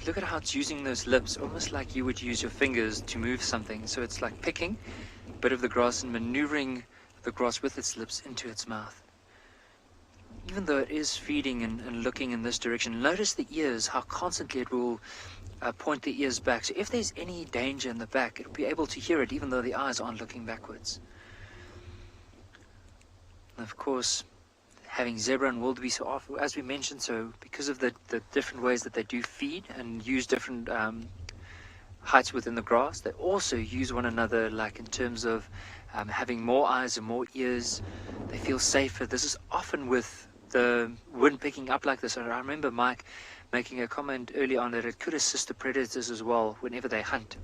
[SPEAKER 5] Look at how it's using those lips, almost like you would use your fingers to move something. So it's like picking a bit of the grass and maneuvering the grass with its lips into its mouth. Even though it is feeding and looking in this direction, notice the ears, how constantly it will point the ears back. So if there's any danger in the back, it'll be able to hear it even though the eyes aren't looking backwards. And of course, having zebra and wildebeest, so as we mentioned, so because of the different ways that they do feed and use different heights within the grass, they also use one another, like in terms of having more eyes and more ears. They feel safer. This is often with the wind picking up like this. And I remember Mike making a comment early on that it could assist the predators as well whenever they hunt.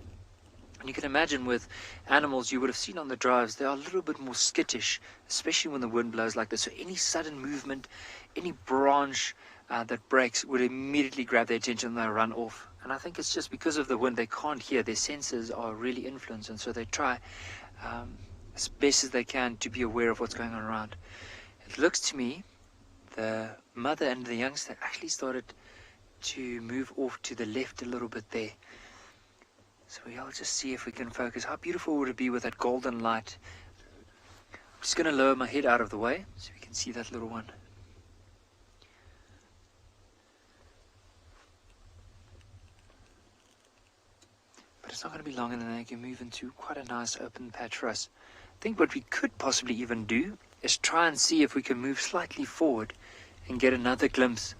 [SPEAKER 5] And you can imagine with animals you would have seen on the drives, they are a little bit more skittish, especially when the wind blows like this. So any sudden movement, any branch that breaks would immediately grab their attention and they'll run off. And I think it's just because of the wind, they can't hear. Their senses are really influenced, and so they try as best as they can to be aware of what's going on around. It looks to me the mother and the youngster actually started to move off to the left a little bit there. So we'll just see if we can focus. How beautiful would it be with that golden light? I'm just going to lower my head out of the way so we can see that little one. But it's not going to be long and then they can move into quite a nice open patch for us. I think what we could possibly even do is try and see if we can move slightly forward and get another glimpse.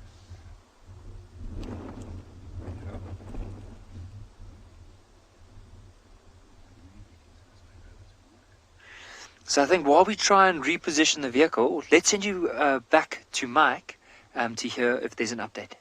[SPEAKER 5] So I think while we try and reposition the vehicle, let's send you back to Mike to hear if there's an update.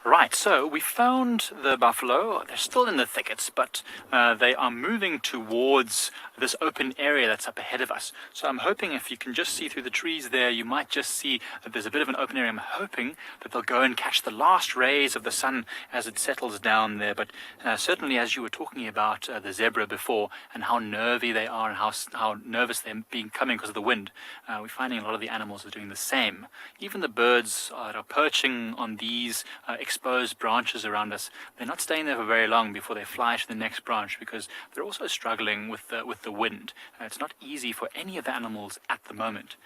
[SPEAKER 4] Right, so we found the buffalo. They're still in the thickets, but they are moving towards this open area that's up ahead of us. So I'm hoping if you can just see through the trees there, you might just see that there's a bit of an open area. I'm hoping that they'll go and catch the last rays of the sun as it settles down there. But certainly, as you were talking about the zebra before and how nervy they are and how nervous they're becoming because of the wind, we're finding a lot of the animals are doing the same. Even the birds that are perching on these exposed branches around us, they're not staying there for very long before they fly to the next branch because they're also struggling with the wind. It's not easy for any of the animals at the moment.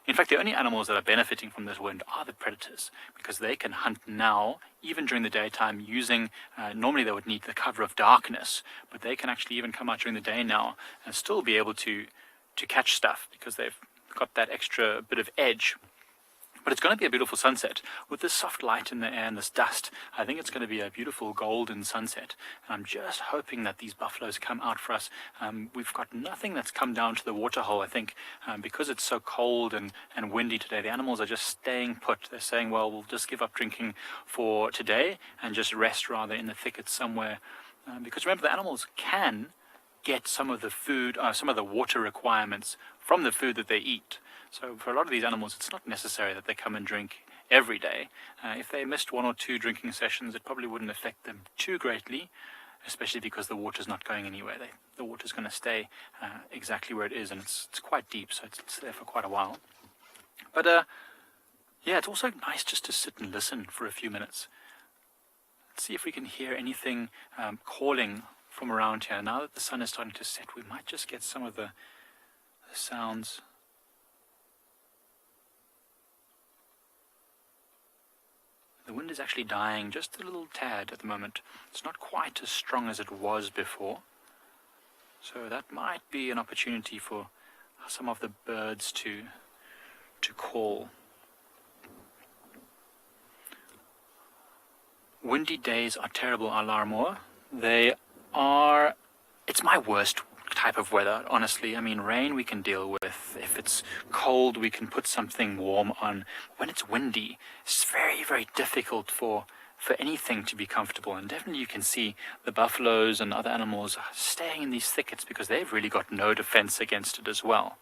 [SPEAKER 4] In fact, the only animals that are benefiting from this wind are the predators, because they can hunt now, even during the daytime, using, normally they would need the cover of darkness, but they can actually even come out during the day now and still be able to catch stuff because they've got that extra bit of edge. But it's going to be a beautiful sunset. With this soft light in the air and this dust, I think it's going to be a beautiful golden sunset. And I'm just hoping that these buffaloes come out for us. We've got nothing that's come down to the waterhole, I think, because it's so cold and windy today. The animals are just staying put. They're saying, well, we'll just give up drinking for today and just rest rather in the thickets somewhere. Because remember, the animals can get some of the food, some of the water requirements from the food that they eat. So for a lot of these animals, it's not necessary that they come and drink every day. If they missed 1 or 2 drinking sessions, it probably wouldn't affect them too greatly, especially because the water's not going anywhere. The water's going to stay exactly where it is, and it's quite deep, so it's there for quite a while. But yeah, it's also nice just to sit and listen for a few minutes. Let's see if we can hear anything calling from around here. Now that the sun is starting to set, we might just get some of the sounds. The wind is actually dying just a little tad at the moment. It's not quite as strong as it was before. So that might be an opportunity for some of the birds to call. Windy days are terrible, Alarmoa. It's my worst type of weather, honestly. I mean, rain we can deal with. If it's cold, we can put something warm on. When it's windy, it's very, very difficult for anything to be comfortable. And definitely you can see the buffaloes and other animals are staying in these thickets because they've really got no defense against it as well.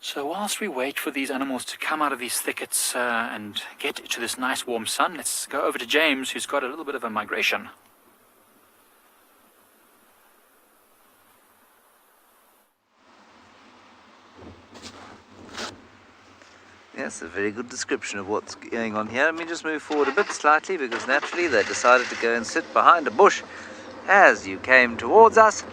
[SPEAKER 4] So whilst we wait for these animals to come out of these thickets and get to this nice warm sun, let's go over to James, who's got a little bit of a migration.
[SPEAKER 1] Yes, a very good description of what's going on here. Let me just move forward a bit slightly because naturally they decided to go and sit behind a bush as you came towards us.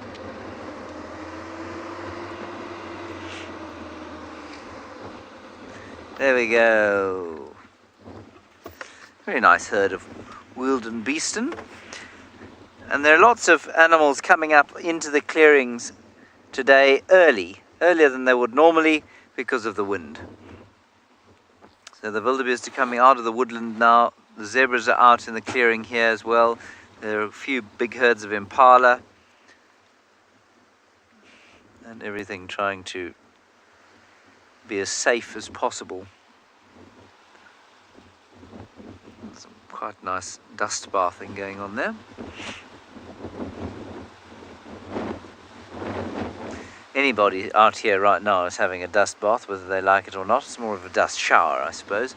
[SPEAKER 1] There we go. Very nice herd of wildebeesten. And there are lots of animals coming up into the clearings today earlier than they would normally because of the wind. So the wildebeest are coming out of the woodland now. The zebras are out in the clearing here as well. There are a few big herds of impala and everything trying to be as safe as possible. Some quite nice dust bathing going on there. Anybody out here right now is having a dust bath, whether they like it or not. It's more of a dust shower, I suppose.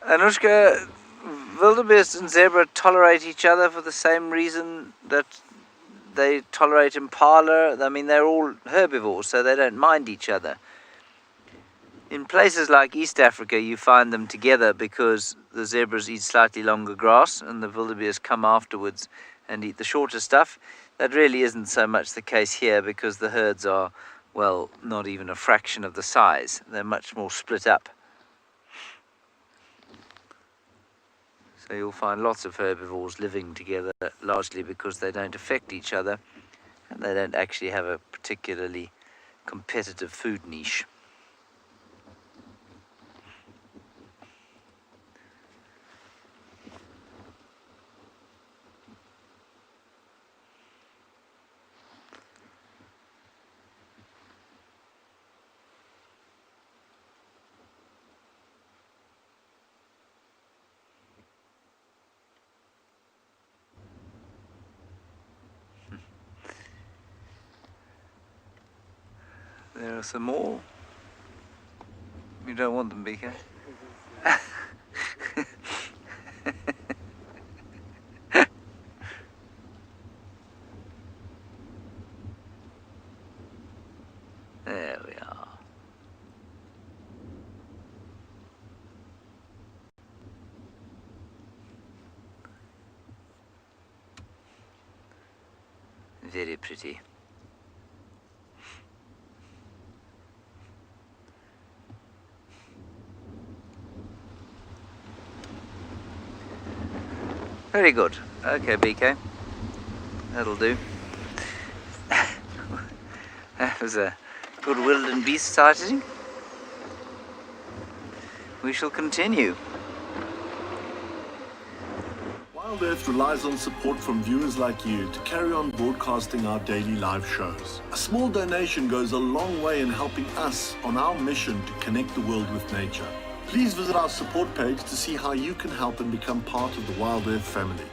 [SPEAKER 1] Anushka, wildebeest and zebra tolerate each other for the same reason that they tolerate impala. I mean, they're all herbivores, so they don't mind each other. In places like East Africa, you find them together because the zebras eat slightly longer grass and the wildebeest come afterwards and eat the shorter stuff. That really isn't so much the case here because the herds are, well, not even a fraction of the size. They're much more split up. So you'll find lots of herbivores living together, largely because they don't affect each other and they don't actually have a particularly competitive food niche. There are some more. You don't want them, BK? There we are. Very pretty. Very good. Okay, BK. That'll do. That was a good wildebeest sighting. We shall continue.
[SPEAKER 7] Wild Earth relies on support from viewers like you to carry on broadcasting our daily live shows. A small donation goes a long way in helping us on our mission to connect the world with nature. Please visit our support page to see how you can help and become part of the Wild Earth family.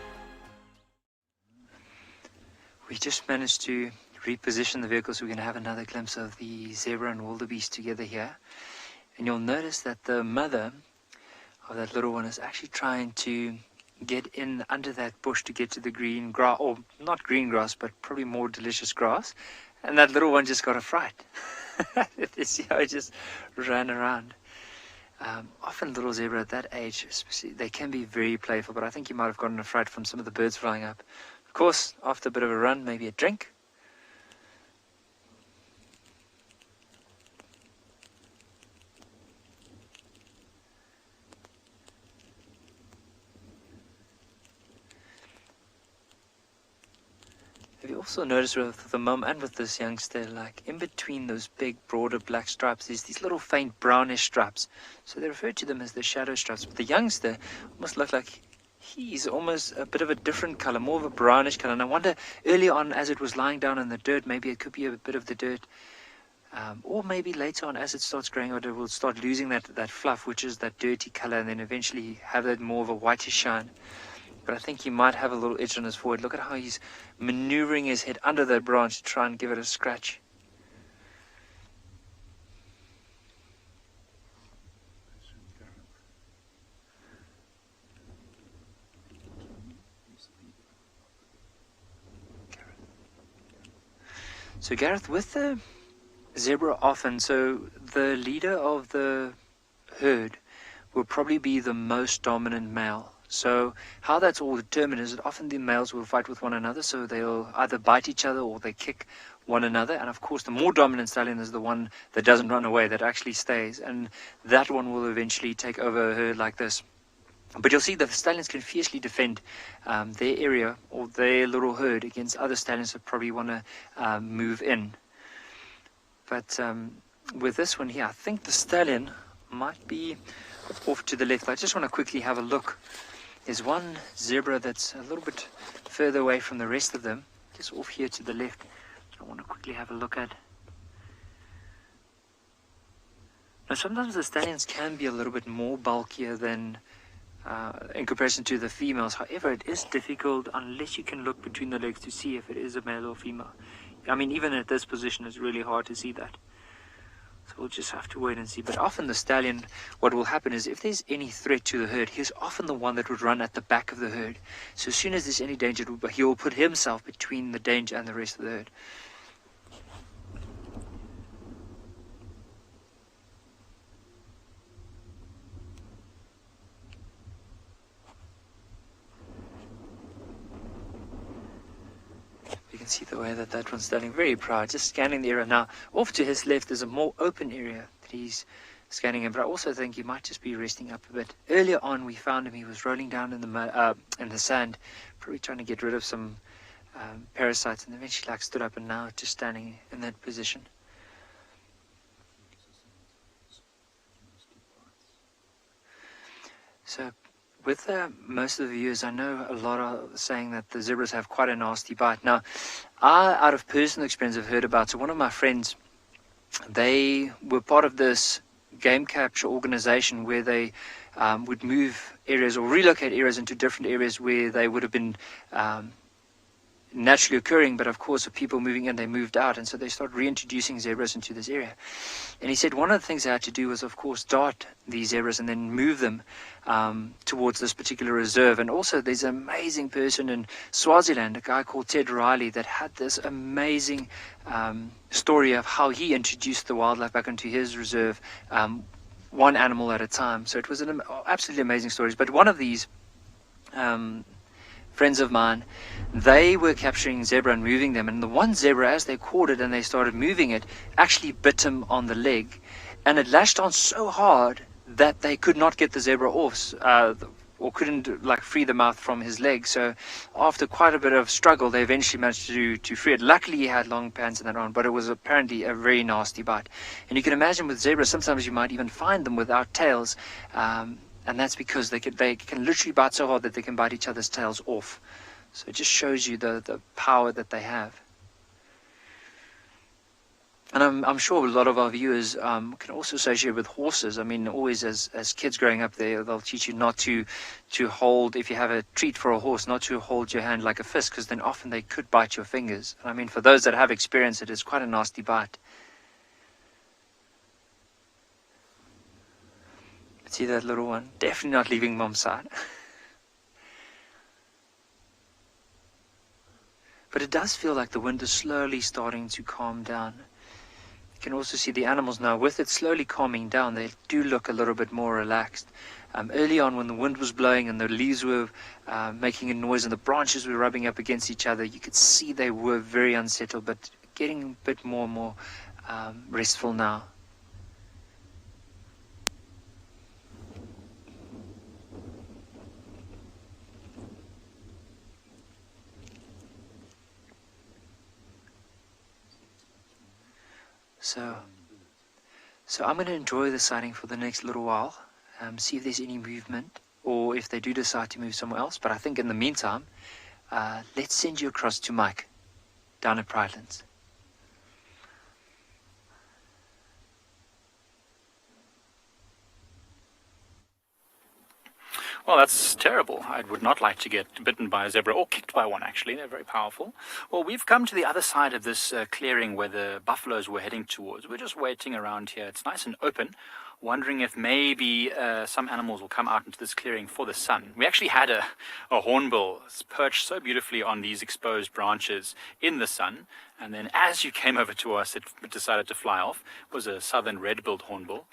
[SPEAKER 5] We just managed to reposition the vehicle so we can have another glimpse of the zebra and wildebeest together here. And you'll notice that the mother of that little one is actually trying to get in under that bush to get to the green grass, or not green grass, but probably more delicious grass. And that little one just got a fright. You see how it just ran around. Often little zebra at that age, they can be very playful, but I think you might have gotten a fright from some of the birds flying up. Of course, after a bit of a run, maybe a drink. Have you also notice with the mum and with this youngster, like in between those big broader black stripes, there's these little faint brownish stripes. So they refer to them as the shadow stripes. But the youngster almost looked like he's almost a bit of a different color, more of a brownish color. And I wonder, early on as it was lying down in the dirt, maybe it could be a bit of the dirt. Or maybe later on as it starts growing out, it will start losing that fluff, which is that dirty color, and then eventually have that more of a whitish shine. But I think he might have a little itch on his forehead. Look at how he's maneuvering his head under that branch to try and give it a scratch. So Gareth, with the zebra often, so the leader of the herd will probably be the most dominant male. So how that's all determined is that often the males will fight with one another, so they'll either bite each other or they kick one another. And of course the more dominant stallion is the one that doesn't run away, that actually stays, and that one will eventually take over a herd like this. But you'll see the stallions can fiercely defend their area or their little herd against other stallions that probably want to move in. But with this one here, I think the stallion might be off to the left. I just want to quickly have a look. There's one zebra that's a little bit further away from the rest of them, just off here to the left. I want to quickly have a look at. Now sometimes the stallions can be a little bit more bulkier than in comparison to the females. However, it is difficult unless you can look between the legs to see if it is a male or female. I mean, even at this position, it's really hard to see that. So we'll just have to wait and see. But often the stallion, what will happen is if there's any threat to the herd, he's often the one that would run at the back of the herd. So as soon as there's any danger, he will put himself between the danger and the rest of the herd. You can see the way that one's standing, very proud, just scanning the area. Now, off to his left is a more open area that he's scanning in, but I also think he might just be resting up a bit. Earlier on, we found him, he was rolling down in the mud, in the sand, probably trying to get rid of some parasites, and eventually stood up, and now just standing in that position. So with most of the viewers, I know a lot are saying that the zebras have quite a nasty bite. Now, I, out of personal experience, have heard about, so one of my friends, they were part of this game capture organization where they would move areas or relocate areas into different areas where they would have been naturally occurring, but of course with people moving in, they moved out, and so they started reintroducing zebras into this area. And he said one of the things they had to do was, of course, dart these zebras and then move them towards this particular reserve. And also there's an amazing person in Swaziland, a guy called Ted Riley, that had this amazing story of how he introduced the wildlife back into his reserve, one animal at a time. So it was an absolutely amazing stories. But one of these friends of mine, they were capturing zebra and moving them, and the one zebra, as they caught it and they started moving it, actually bit him on the leg, and it lashed on so hard that they could not get the zebra off, or couldn't free the mouth from his leg. So after quite a bit of struggle, they eventually managed to free it. Luckily he had long pants in that on, but it was apparently a very nasty bite. And you can imagine with zebras, sometimes you might even find them without tails, and that's because they can literally bite so hard that they can bite each other's tails off. So it just shows you the power that they have. And I'm sure a lot of our viewers can also associate with horses. I mean, always as kids growing up, they'll teach you not to hold, if you have a treat for a horse, not to hold your hand like a fist, because then often they could bite your fingers. And I mean, for those that have experienced it, it's quite a nasty bite. See that little one? Definitely not leaving mom's side. But it does feel like the wind is slowly starting to calm down. You can also see the animals now, with it slowly calming down, they do look a little bit more relaxed. Early on, when the wind was blowing and the leaves were making a noise and the branches were rubbing up against each other, you could see they were very unsettled, but getting a bit more and more restful now. So I'm going to enjoy the sighting for the next little while, see if there's any movement, or if they do decide to move somewhere else. But I think in the meantime, let's send you across to Mike down at Pridelands.
[SPEAKER 4] Well, that's terrible. I would not like to get bitten by a zebra, or kicked by one, actually. They're very powerful. Well, we've come to the other side of this clearing where the buffaloes were heading towards. We're just waiting around here. It's nice and open, wondering if maybe some animals will come out into this clearing for the sun. We actually had a hornbill perched so beautifully on these exposed branches in the sun, and then as you came over to us, it decided to fly off. It was a southern red-billed hornbill.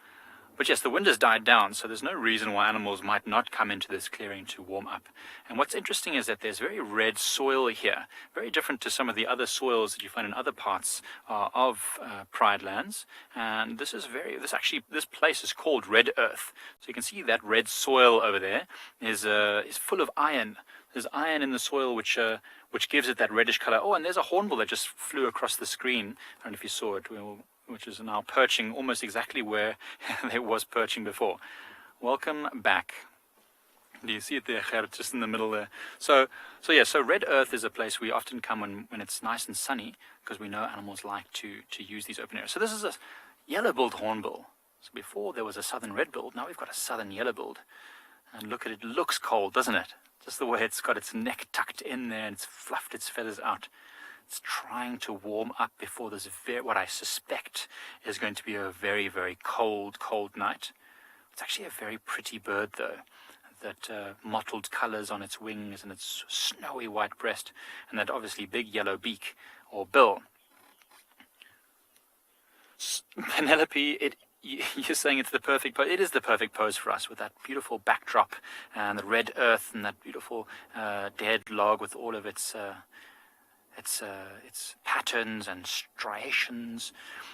[SPEAKER 4] But yes, the wind has died down, so there's no reason why animals might not come into this clearing to warm up. And what's interesting is that there's very red soil here, very different to some of the other soils that you find in other parts of Pride Lands. And this place is called Red Earth. So you can see that red soil over there is full of iron. There's iron in the soil which gives it that reddish color. Oh, and there's a hornbill that just flew across the screen. I don't know if you saw it. Which is now perching almost exactly where it was perching before. Welcome back. Do you see it there, Gerrit, just in the middle there? So Red Earth is a place we often come when it's nice and sunny, because we know animals like to use these open areas. So this is a yellow-billed hornbill. So before there was a southern red-billed, now we've got a southern yellow-billed. And look at it, it looks cold, doesn't it? Just the way it's got its neck tucked in there and it's fluffed its feathers out. It's trying to warm up before this what I suspect is going to be a very, very cold night. It's actually a very pretty bird, though. That mottled colors on its wings and its snowy white breast, and that obviously big yellow beak or bill. Penelope, you're saying it's the perfect pose. It is the perfect pose for us, with that beautiful backdrop and the red earth and that beautiful dead log with all of its patterns and striations.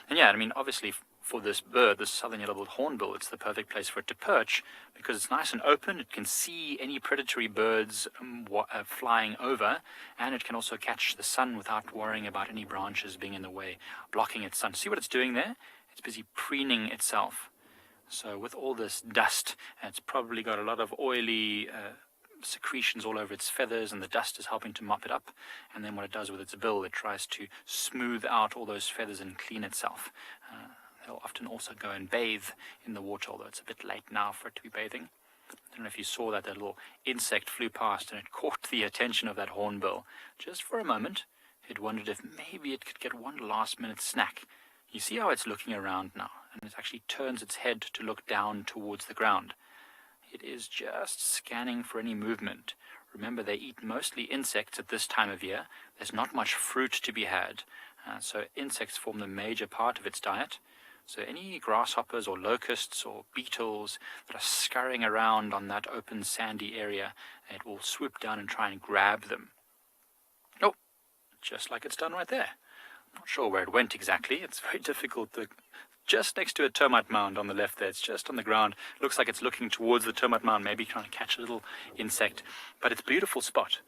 [SPEAKER 4] And yeah, I mean, obviously for this bird, this southern yellow-billed hornbill, it's the perfect place for it to perch, because it's nice and open. It can see any predatory birds flying over, and it can also catch the sun without worrying about any branches being in the way, blocking its sun. See what it's doing there? It's busy preening itself. So with all this dust, it's probably got a lot of oily secretions all over its feathers, and the dust is helping to mop it up. And then what it does with its bill, it tries to smooth out all those feathers and clean itself. They'll often also go and bathe in the water, although it's a bit late now for it to be bathing. I don't know if you saw that little insect flew past and it caught the attention of that hornbill. Just for a moment, it wondered if maybe it could get one last minute snack. You see how it's looking around now, and it actually turns its head to look down towards the ground. It is just scanning for any movement. Remember, they eat mostly insects at this time of year. There's not much fruit to be had, so insects form the major part of its diet. So any grasshoppers or locusts or beetles that are scurrying around on that open sandy area, it will swoop down and try and grab them. Oh, just like it's done right there. Not sure where it went exactly. It's very difficult to... Just next to a termite mound on the left there. It's just on the ground. It looks like it's looking towards the termite mound, maybe trying to catch a little insect. But it's a beautiful spot.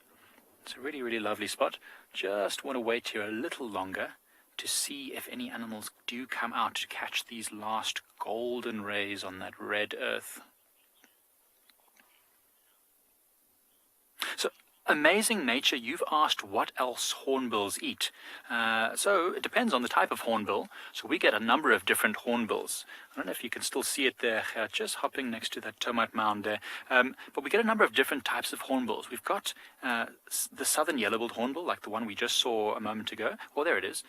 [SPEAKER 4] It's a really, really lovely spot. Just want to wait here a little longer to see if any animals do come out to catch these last golden rays on that red earth. So, amazing nature, you've asked what else hornbills eat. So it depends on the type of hornbill. So we get a number of different hornbills. I don't know if you can still see it there, just hopping next to that termite mound there. But we get a number of different types of hornbills. We've got the southern yellow-billed hornbill, like the one we just saw a moment ago. Well, there it is,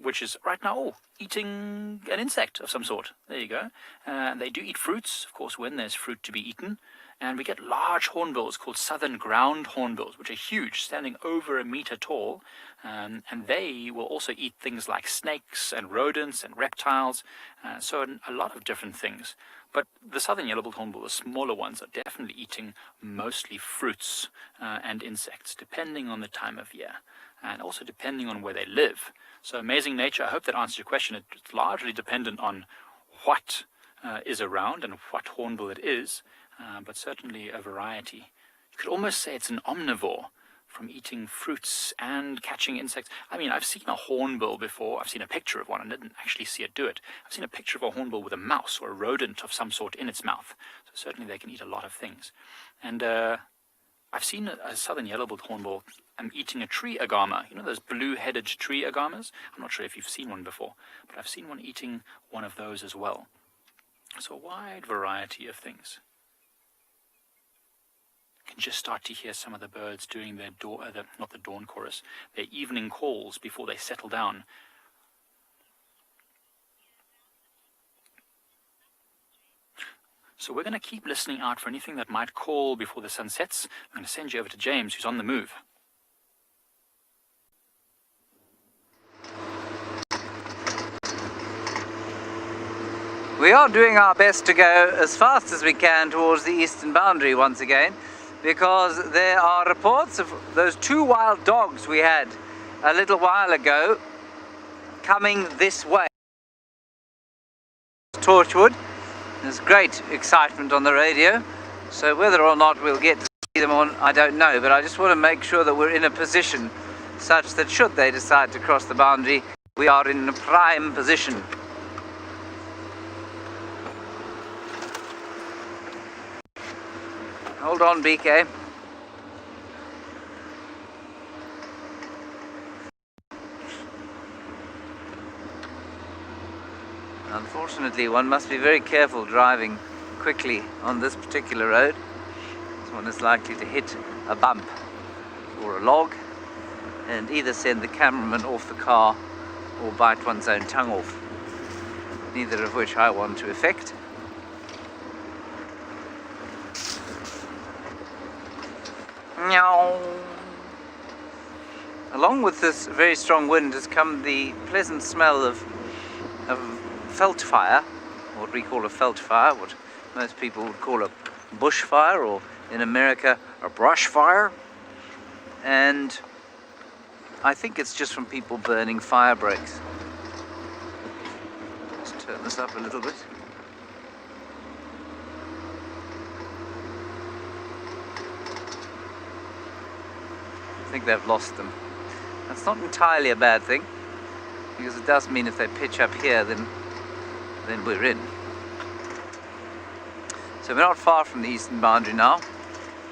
[SPEAKER 4] which is right now eating an insect of some sort. There you go. They do eat fruits, of course, when there's fruit to be eaten. And we get large hornbills called southern ground hornbills, which are huge, standing over a meter tall. And they will also eat things like snakes and rodents and reptiles, so a lot of different things. But the southern yellow-billed hornbill, the smaller ones, are definitely eating mostly fruits and insects, depending on the time of year, and also depending on where they live. So amazing nature, I hope that answers your question. It's largely dependent on what is around and what hornbill it is. But certainly a variety. You could almost say it's an omnivore. from eating fruits and catching insects. I mean, I've seen a hornbill before. I've seen a picture of one. I didn't actually see it do it. I've seen a picture of a hornbill with a mouse or a rodent of some sort in its mouth. So certainly they can eat a lot of things. And I've seen a southern yellow-billed hornbill eating a tree agama. You know those blue-headed tree agamas? I'm not sure if you've seen one before, but I've seen one eating one of those as well. So a wide variety of things. You can just start to hear some of the birds doing their not the dawn chorus, their evening calls before they settle down. So we're going to keep listening out for anything that might call before the sun sets. I'm going to send you over to James, who's on the move.
[SPEAKER 1] We are doing our best to go as fast as we can towards the eastern boundary once again, because there are reports of those 2 wild dogs we had a little while ago coming this way. Torchwood. There's great excitement on the radio, so whether or not we'll get to see them on, I don't know, but I just want to make sure that we're in a position such that should they decide to cross the boundary, we are in a prime position. Hold on, BK. Unfortunately, one must be very careful driving quickly on this particular road, as one is likely to hit a bump or a log and either send the cameraman off the car or bite one's own tongue off, neither of which I want to effect. Along with this very strong wind has come the pleasant smell of felt fire, what we call a felt fire, what most people would call a bush fire, or in America a brush fire. And I think it's just from people burning fire breaks. Let's turn this up a little bit. I think they've lost them. That's not entirely a bad thing, because it does mean if they pitch up here, then we're in. So we're not far from the eastern boundary now.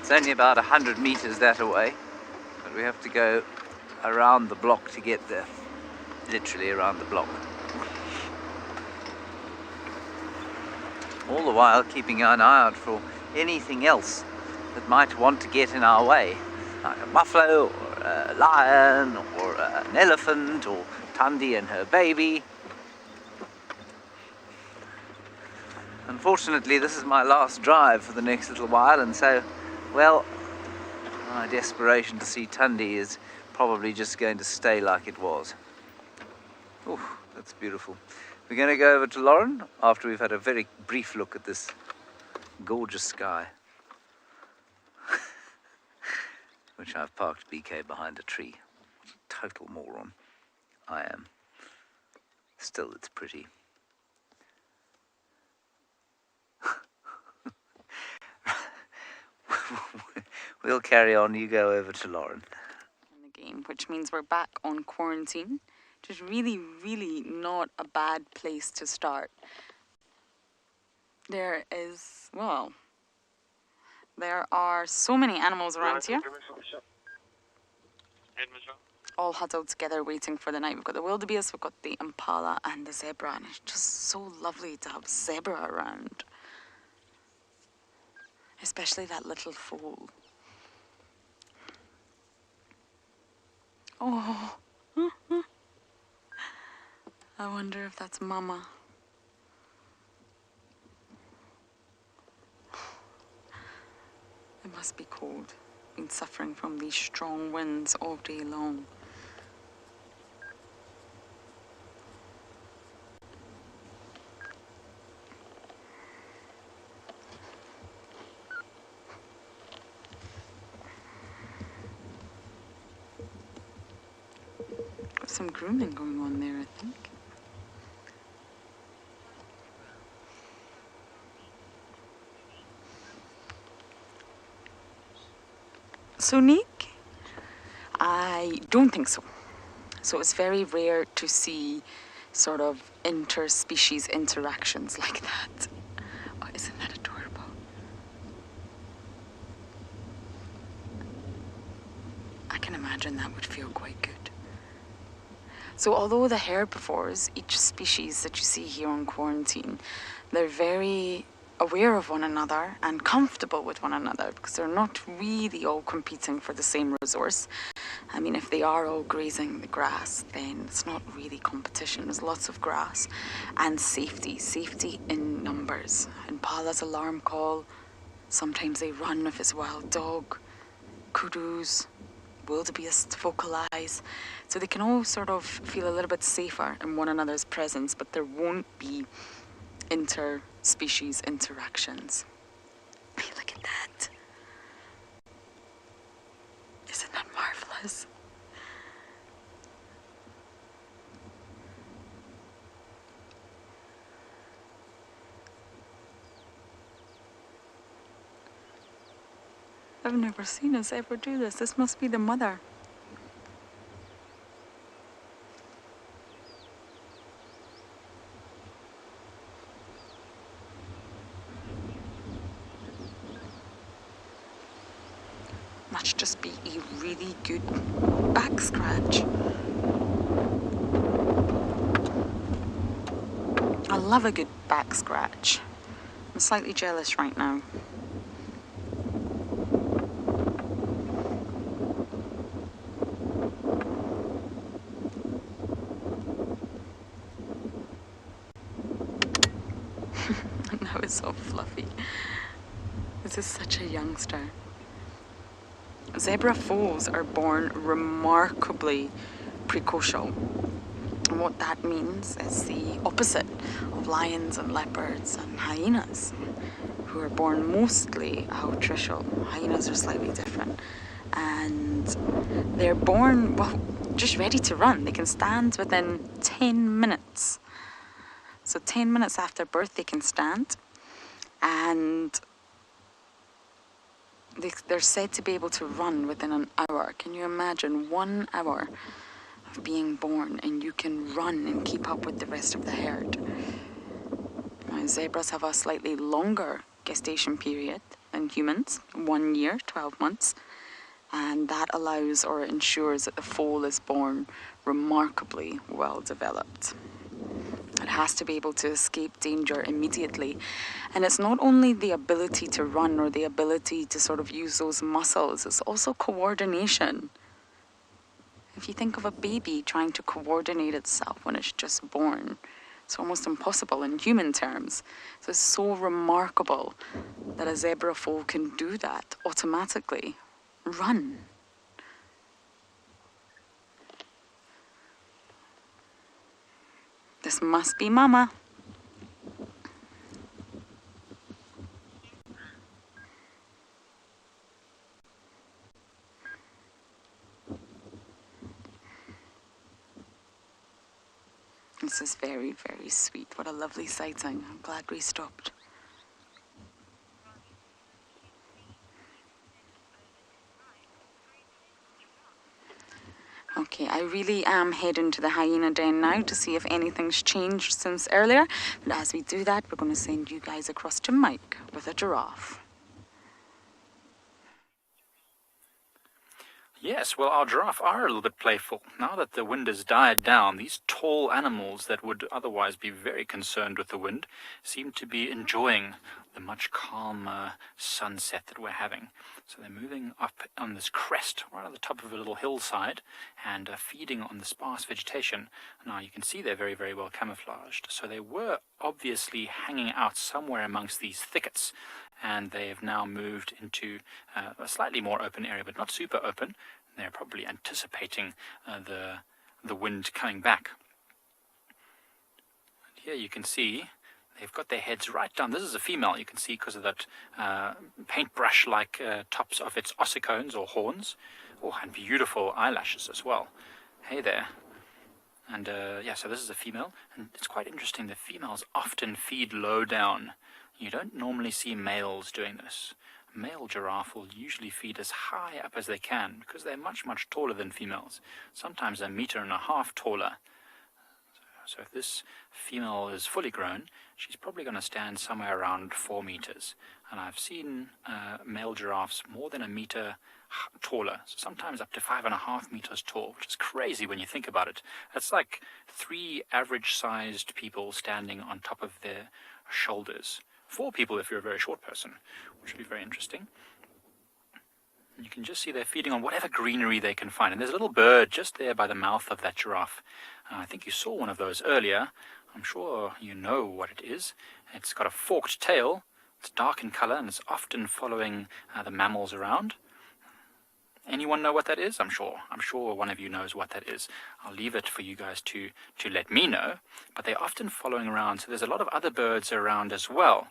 [SPEAKER 1] It's only about 100 meters that away, but we have to go around the block to get there. Literally around the block. All the while keeping an eye out for anything else that might want to get in our way, like a buffalo, or a lion, or an elephant, or Thandi and her baby. Unfortunately, this is my last drive for the next little while, and so, well, my desperation to see Thandi is probably just going to stay like it was. Oh, that's beautiful. We're going to go over to Lauren after we've had a very brief look at this gorgeous sky, which I've parked BK behind a tree. What a total moron I am. Still, it's pretty. We'll carry on. You go over to Lauren.
[SPEAKER 2] In the game, which means we're back on quarantine, which is really, really not a bad place to start. There are so many animals around here, all huddled together waiting for the night. We've got the wildebeest, we've got the impala and the zebra, and it's just so lovely to have zebra around. Especially that little foal. Oh, I wonder if that's Mama. It must be cold. Been suffering from these strong winds all day long. Some grooming going on there, I think. So, Nick, I don't think so. So it's very rare to see sort of interspecies interactions like that. Oh, isn't that adorable? I can imagine that would feel quite good. So although the herbivores, each species that you see here on quarantine, they're very aware of one another and comfortable with one another because they're not really all competing for the same resource. I mean, if they are all grazing the grass, then it's not really competition. There's lots of grass and safety in numbers. Impala's alarm call, sometimes they run if it's a wild dog, kudus, wildebeest vocalize. So they can all sort of feel a little bit safer in one another's presence, but there won't be interspecies interactions. Hey, look at that. Isn't that marvelous? I've never seen a zebra do this. This must be the mother. Must just be a really good back scratch. I love a good back scratch. I'm slightly jealous right now. Now it's so fluffy. This is such a youngster. Zebra foals are born remarkably precocial. And what that means is the opposite of lions and leopards and hyenas, who are born mostly altricial. Hyenas are slightly different. And they're born, well, just ready to run. They can stand within 10 minutes. So 10 minutes after birth they can stand. And they're said to be able to run within an hour. Can you imagine 1 hour of being born and you can run and keep up with the rest of the herd? Now, zebras have a slightly longer gestation period than humans, 1 year, 12 months. And that allows or ensures that the foal is born remarkably well developed. It has to be able to escape danger immediately. And it's not only the ability to run or the ability to sort of use those muscles, it's also coordination. If you think of a baby trying to coordinate itself when it's just born, it's almost impossible in human terms. So it's so remarkable that a zebra foal can do that automatically. Run. This must be Mama. This is very, very sweet. What a lovely sighting. I'm glad we stopped. Okay, I really am heading to the hyena den now to see if anything's changed since earlier. But as we do that, we're going to send you guys across to Mike with a giraffe.
[SPEAKER 4] Yes, well, our giraffe are a little bit playful. Now that the wind has died down, these tall animals that would otherwise be very concerned with the wind seem to be enjoying the much calmer sunset that we're having. So they're moving up on this crest, right on the top of a little hillside, and feeding on the sparse vegetation. Now you can see they're very, very well camouflaged. So they were obviously hanging out somewhere amongst these thickets, and they have now moved into a slightly more open area, but not super open. They're probably anticipating the wind coming back. And here you can see they've got their heads right down. This is a female, you can see, because of that paintbrush-like tops of its ossicones or horns. Oh, and beautiful eyelashes as well. Hey there. And yeah, so this is a female, and it's quite interesting. The females often feed low down. You don't normally see males doing this. male giraffe will usually feed as high up as they can because they're much, much taller than females, sometimes 1.5 meters taller. So if this female is fully grown, she's probably going to stand somewhere around 4 meters. And I've seen male giraffes more than 1 meter taller, so sometimes up to 5.5 meters tall, which is crazy when you think about it. That's like 3 average-sized people standing on top of their shoulders. 4 people if you're a very short person, which would be very interesting. And you can just see they're feeding on whatever greenery they can find. And there's a little bird just there by the mouth of that giraffe. I think you saw one of those earlier. I'm sure you know what it is. It's got a forked tail. It's dark in color and it's often following the mammals around. Anyone know what that is? I'm sure one of you knows what that is. I'll leave it for you guys to let me know. But they're often following around. So there's a lot of other birds around as well.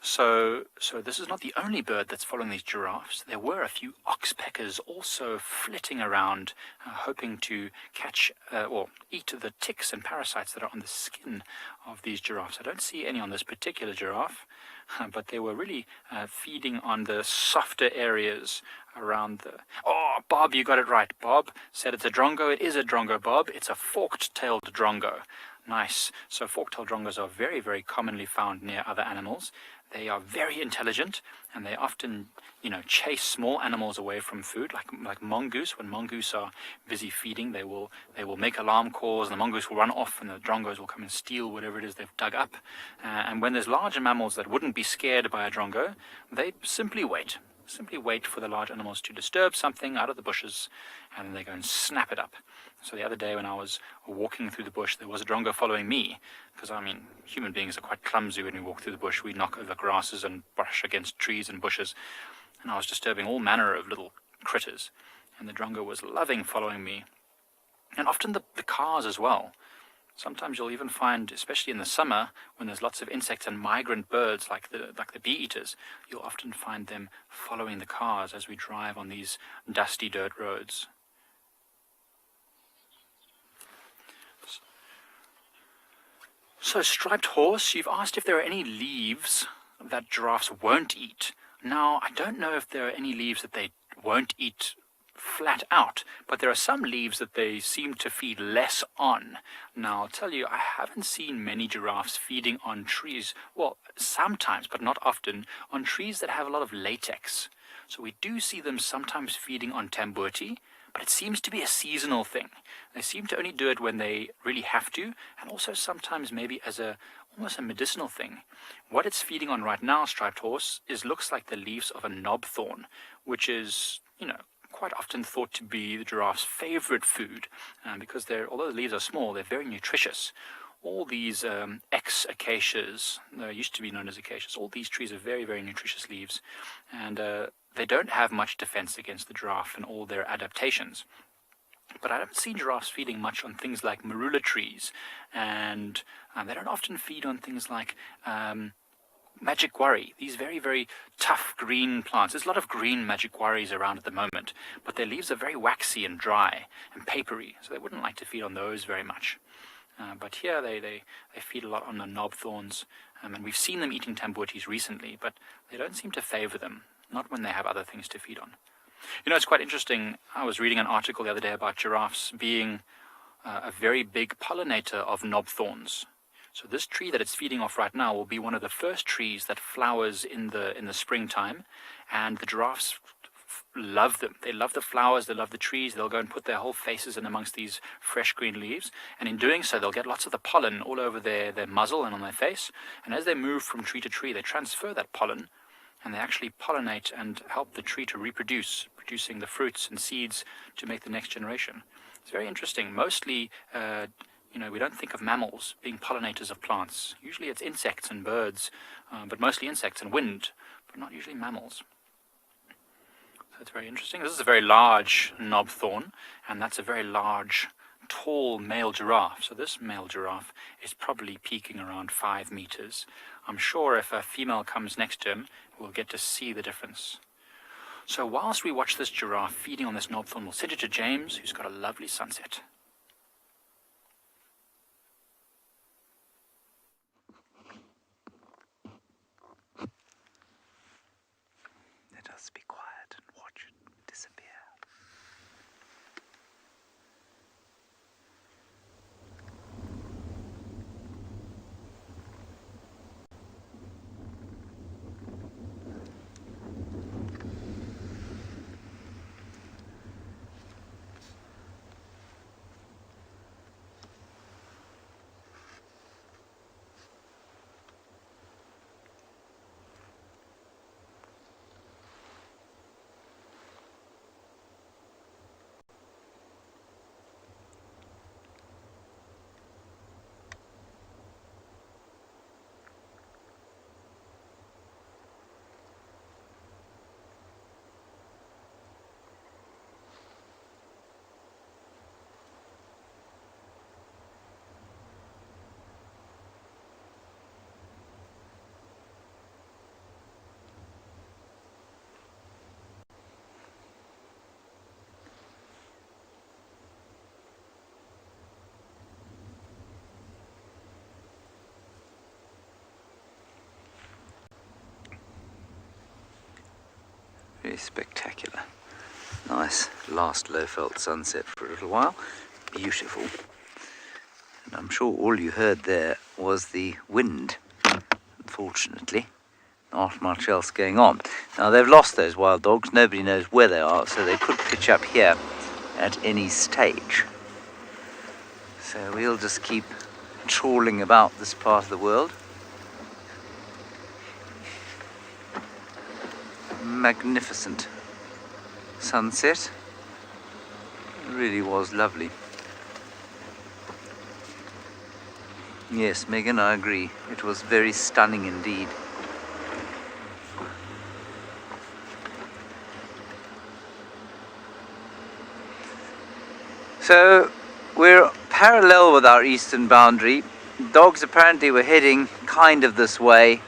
[SPEAKER 4] So this is not the only bird that's following these giraffes. There were a few oxpeckers also flitting around, hoping to catch or eat the ticks and parasites that are on the skin of these giraffes. I don't see any on this particular giraffe, but they were really feeding on the softer areas around the... Oh, Bob, you got it right. Bob said it's a drongo. It is a drongo, Bob. It's a forked-tailed drongo. Nice. So fork-tailed drongos are very, very commonly found near other animals. They are very intelligent, and they often, chase small animals away from food, like mongoose. When mongoose are busy feeding, they will make alarm calls, and the mongoose will run off, and the drongos will come and steal whatever it is they've dug up. And when there's larger mammals that wouldn't be scared by a drongo, they simply wait. Simply wait for the large animals to disturb something out of the bushes, and then they go and snap it up. So the other day when I was walking through the bush, there was a drongo following me, because, human beings are quite clumsy when we walk through the bush. We knock over grasses and brush against trees and bushes, and I was disturbing all manner of little critters, and the drongo was loving following me. And often the cars as well. Sometimes you'll even find, especially in the summer, when there's lots of insects and migrant birds like the bee-eaters, you'll often find them following the cars as we drive on these dusty dirt roads. So, striped horse, you've asked if there are any leaves that giraffes won't eat. Now, I don't know if there are any leaves that they won't eat flat out, but there are some leaves that they seem to feed less on. Now, I'll tell you, I haven't seen many giraffes feeding on trees, well, sometimes, but not often, on trees that have a lot of latex. So we do see them sometimes feeding on tambuti, but it seems to be a seasonal thing. They seem to only do it when they really have to, and also sometimes maybe as almost a medicinal thing. What it's feeding on right now, striped horse, looks like the leaves of a knobthorn, which is, quite often thought to be the giraffe's favorite food, because although the leaves are small, they're very nutritious. All these ex-acacias, they used to be known as acacias, all these trees are very, very nutritious leaves, and they don't have much defense against the giraffe and all their adaptations. But I haven't seen giraffes feeding much on things like marula trees, and they don't often feed on things like magic guarri, these very, very tough green plants. There's a lot of green magic guarris around at the moment, but their leaves are very waxy and dry and papery, so they wouldn't like to feed on those very much. But here they feed a lot on the knobthorns, and we've seen them eating tambutis recently, but they don't seem to favor them, not when they have other things to feed on. It's quite interesting. I was reading an article the other day about giraffes being a very big pollinator of knobthorns. So this tree that it's feeding off right now will be one of the first trees that flowers in the springtime, and the giraffes love them. They love the flowers, they love the trees. They'll go and put their whole faces in amongst these fresh green leaves, and in doing so they'll get lots of the pollen all over their muzzle and on their face, and as they move from tree to tree they transfer that pollen, and they actually pollinate and help the tree to reproduce, producing the fruits and seeds to make the next generation. It's very interesting. Mostly we don't think of mammals being pollinators of plants. Usually it's insects and birds, but mostly insects and wind, but not usually mammals. So it's very interesting. This is a very large knobthorn, and that's a very large, tall male giraffe. So this male giraffe is probably peaking around 5 meters. I'm sure if a female comes next to him, we'll get to see the difference. So whilst we watch this giraffe feeding on this knobthorn, we'll send it to James, who's got a lovely sunset.
[SPEAKER 1] Very spectacular. Nice last low-felt sunset for a little while. Beautiful. And I'm sure all you heard there was the wind. Unfortunately, not much else going on. Now they've lost those wild dogs. Nobody knows where they are, so they could pitch up here at any stage. So we'll just keep trawling about this part of the world. Magnificent sunset. It really was lovely. Yes, Megan, I agree. It was very stunning indeed. So we're parallel with our eastern boundary. Dogs apparently were heading kind of this way,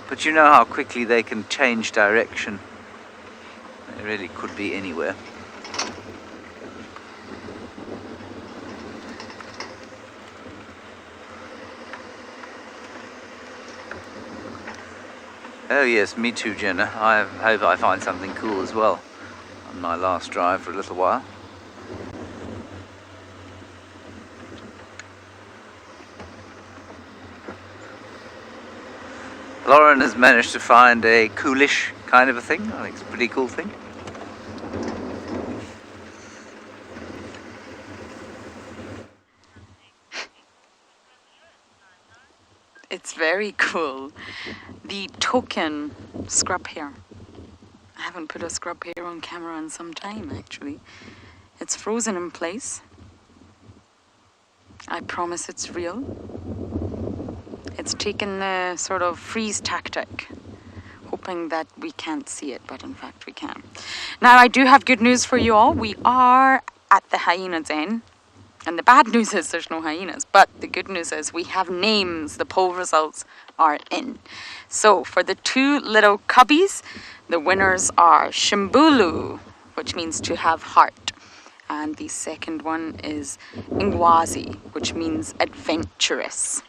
[SPEAKER 1] but you know how quickly they can change direction. They really could be anywhere. Oh yes, me too, Jenna. I hope I find something cool as well on my last drive for a little while. Lauren has managed to find a coolish kind of a thing. I think it's a pretty cool thing.
[SPEAKER 2] It's very cool. The token scrub hair. I haven't put a scrub hair on camera in some time actually. It's frozen in place. I promise it's real. It's taken the sort of freeze tactic, hoping that we can't see it, but in fact we can. Now I do have good news for you all. We are at the hyena den. And the bad news is there's no hyenas, but the good news is we have names. The poll results are in. So for the two little cubbies, the winners are Shimbulu, which means to have heart. And the second one is Ngwazi, which means adventurous.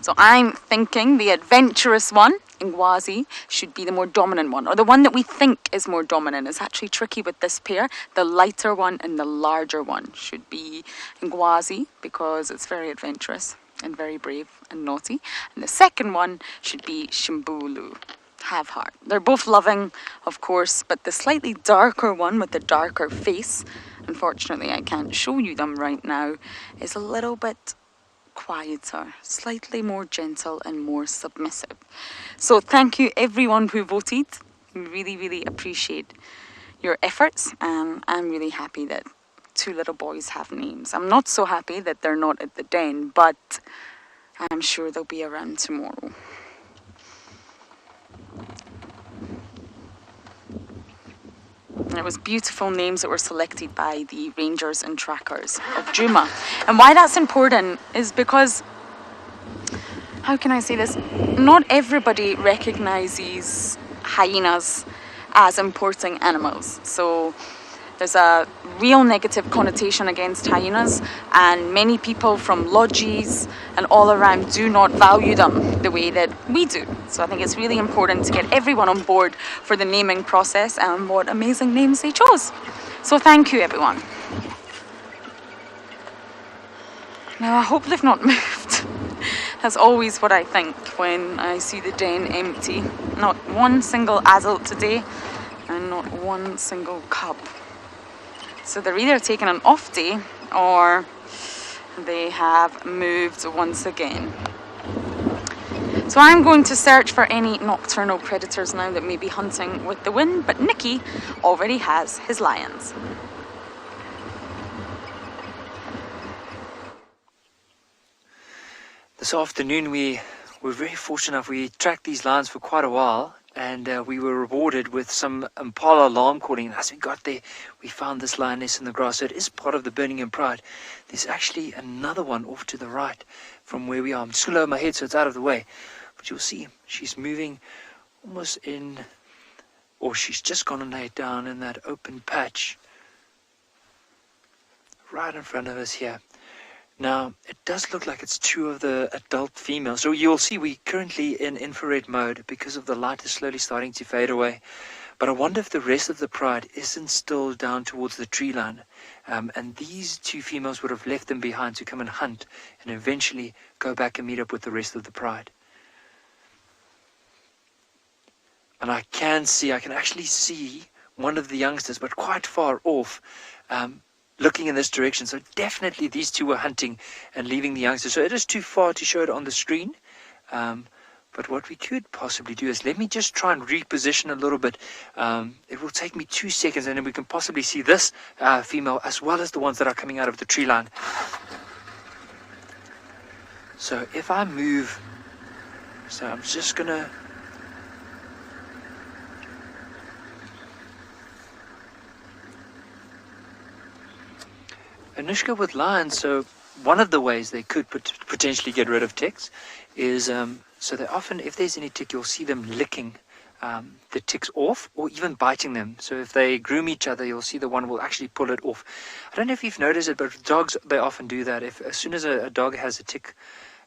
[SPEAKER 2] So I'm thinking the adventurous one, Ngwazi, should be the more dominant one, or the one that we think is more dominant. It's actually tricky with this pair. The lighter one and the larger one should be Ngwazi because it's very adventurous and very brave and naughty. And the second one should be Shimbulu, have heart. They're both loving, of course, but the slightly darker one with the darker face, unfortunately I can't show you them right now, is a little bit quieter, slightly more gentle and more submissive. So thank you everyone who voted. We really appreciate your efforts, and I'm really happy that two little boys have names. I'm not so happy that they're not at the den, but I'm sure they'll be around tomorrow. And it was beautiful names that were selected by the rangers and trackers of Djuma. And why that's important is because, how can I say this? Not everybody recognises hyenas as importing animals. So there's a real negative connotation against hyenas, and many people from lodges and all around do not value them the way that we do. So I think it's really important to get everyone on board for the naming process, and what amazing names they chose. So thank you everyone. Now I hope they've not moved. That's always what I think when I see the den empty. Not one single adult today and not one single cub. So they're either taking an off day or they have moved once again. So I'm going to search for any nocturnal predators now that may be hunting with the wind, but Nicky already has his lions.
[SPEAKER 5] This afternoon we were very fortunate enough. We tracked these lions for quite a while, and we were rewarded with some impala alarm calling. And as we got there, we found this lioness in the grass. So it is part of the Birmingham Pride. There's actually another one off to the right from where we are. I'm just going to lower my head so it's out of the way. But you'll see she's moving almost in, or she's just gone and laid down in that open patch right in front of us here. Now, it does look like it's two of the adult females. So you'll see we're currently in infrared mode because of the light is slowly starting to fade away. But I wonder if the rest of the pride isn't still down towards the tree line. And these two females would have left them behind to come and hunt and eventually go back and meet up with the rest of the pride. And I can actually see one of the youngsters, but quite far off, looking in this direction. So definitely these two were hunting and leaving the youngsters. So it is too far to show it on the screen. But what we could possibly do is, let me just try and reposition a little bit. It will take me 2 seconds, and then we can possibly see this female as well as the ones that are coming out of the tree line. So if I move, so I'm just gonna Anushka, with lions, so one of the ways they could potentially get rid of ticks is, so they often, if there's any tick, you'll see them licking the ticks off, or even biting them. So if they groom each other, you'll see the one will actually pull it off. I don't know if you've noticed it, but with dogs, they often do that. As soon as a dog has a tick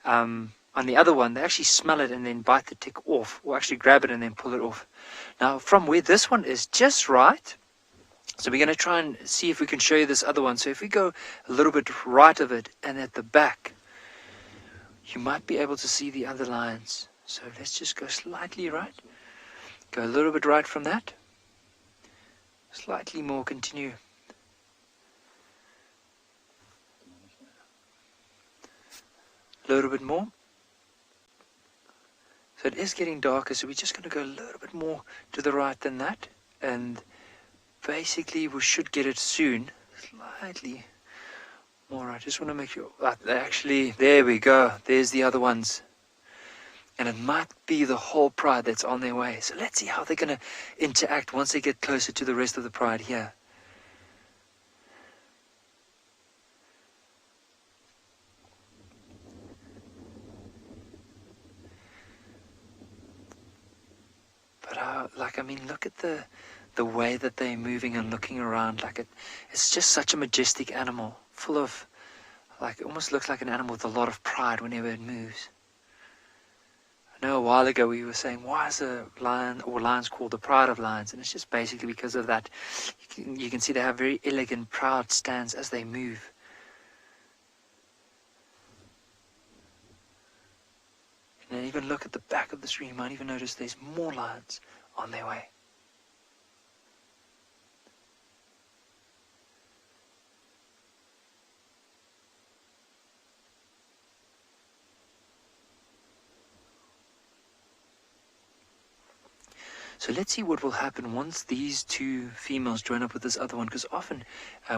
[SPEAKER 5] on the other one, they actually smell it and then bite the tick off, or actually grab it and then pull it off. Now, from where this one is just right, so we're going to try and see if we can show you this other one. So if we go a little bit right of it and at the back, you might be able to see the other lions. So let's just go slightly right. Go a little bit right from that. Slightly more, continue. A little bit more. So it is getting darker, so we're just going to go a little bit more to the right than that. And basically we should get it soon. Slightly more. I just want to make sure. Actually, there we go. There's the other ones. And it might be the whole pride that's on their way. So let's see how they're going to interact once they get closer to the rest of the pride here. But look at the way that they're moving and looking around. It's just such a majestic animal, full of, it almost looks like an animal with a lot of pride whenever it moves. I know a while ago we were saying, why is a lion or lions called the pride of lions? And it's just basically because of that. You can see they have very elegant, proud stance as they move. And then even look at the back of the screen, you might even notice there's more lions on their way. So let's see what will happen once these two females join up with this other one, because often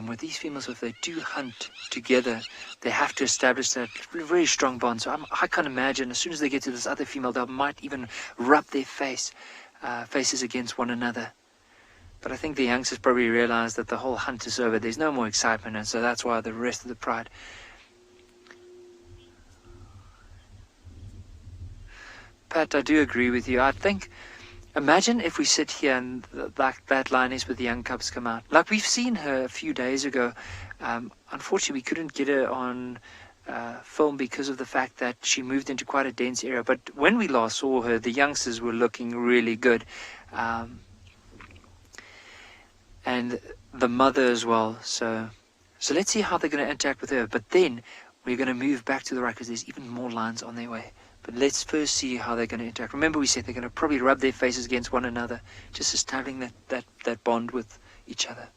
[SPEAKER 5] with these females, if they do hunt together, they have to establish that very strong bond. So I can't imagine as soon as they get to this other female, they might even rub their faces against one another. But I think the youngsters probably realize that the whole hunt is over. There's no more excitement, and so that's why the rest of the pride. Pat, I do agree with you. I think, imagine if we sit here and that lioness with the young cubs come out. Like we've seen her a few days ago. Unfortunately, we couldn't get her on film because of the fact that she moved into quite a dense area. But when we last saw her, the youngsters were looking really good. And the mother as well. So let's see how they're going to interact with her. But then we're going to move back to the right because there's even more lions on their way. But let's first see how they're going to interact. Remember, we said they're going to probably rub their faces against one another, just establishing that bond with each other.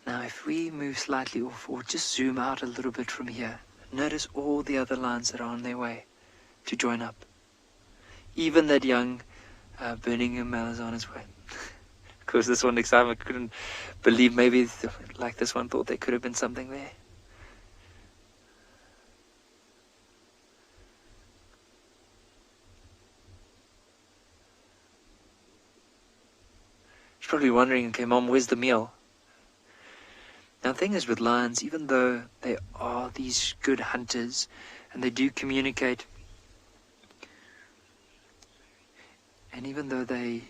[SPEAKER 5] Now if we move slightly off or just zoom out a little bit from here, notice all the other lions that are on their way to join up. Even that young Birmingham male is on his way. Of course, this one excitement couldn't believe maybe like this one thought there could have been something there. She's probably wondering, okay, Mom, where's the meal? Now the thing is with lions, even though they are these good hunters and they do communicate, and even though they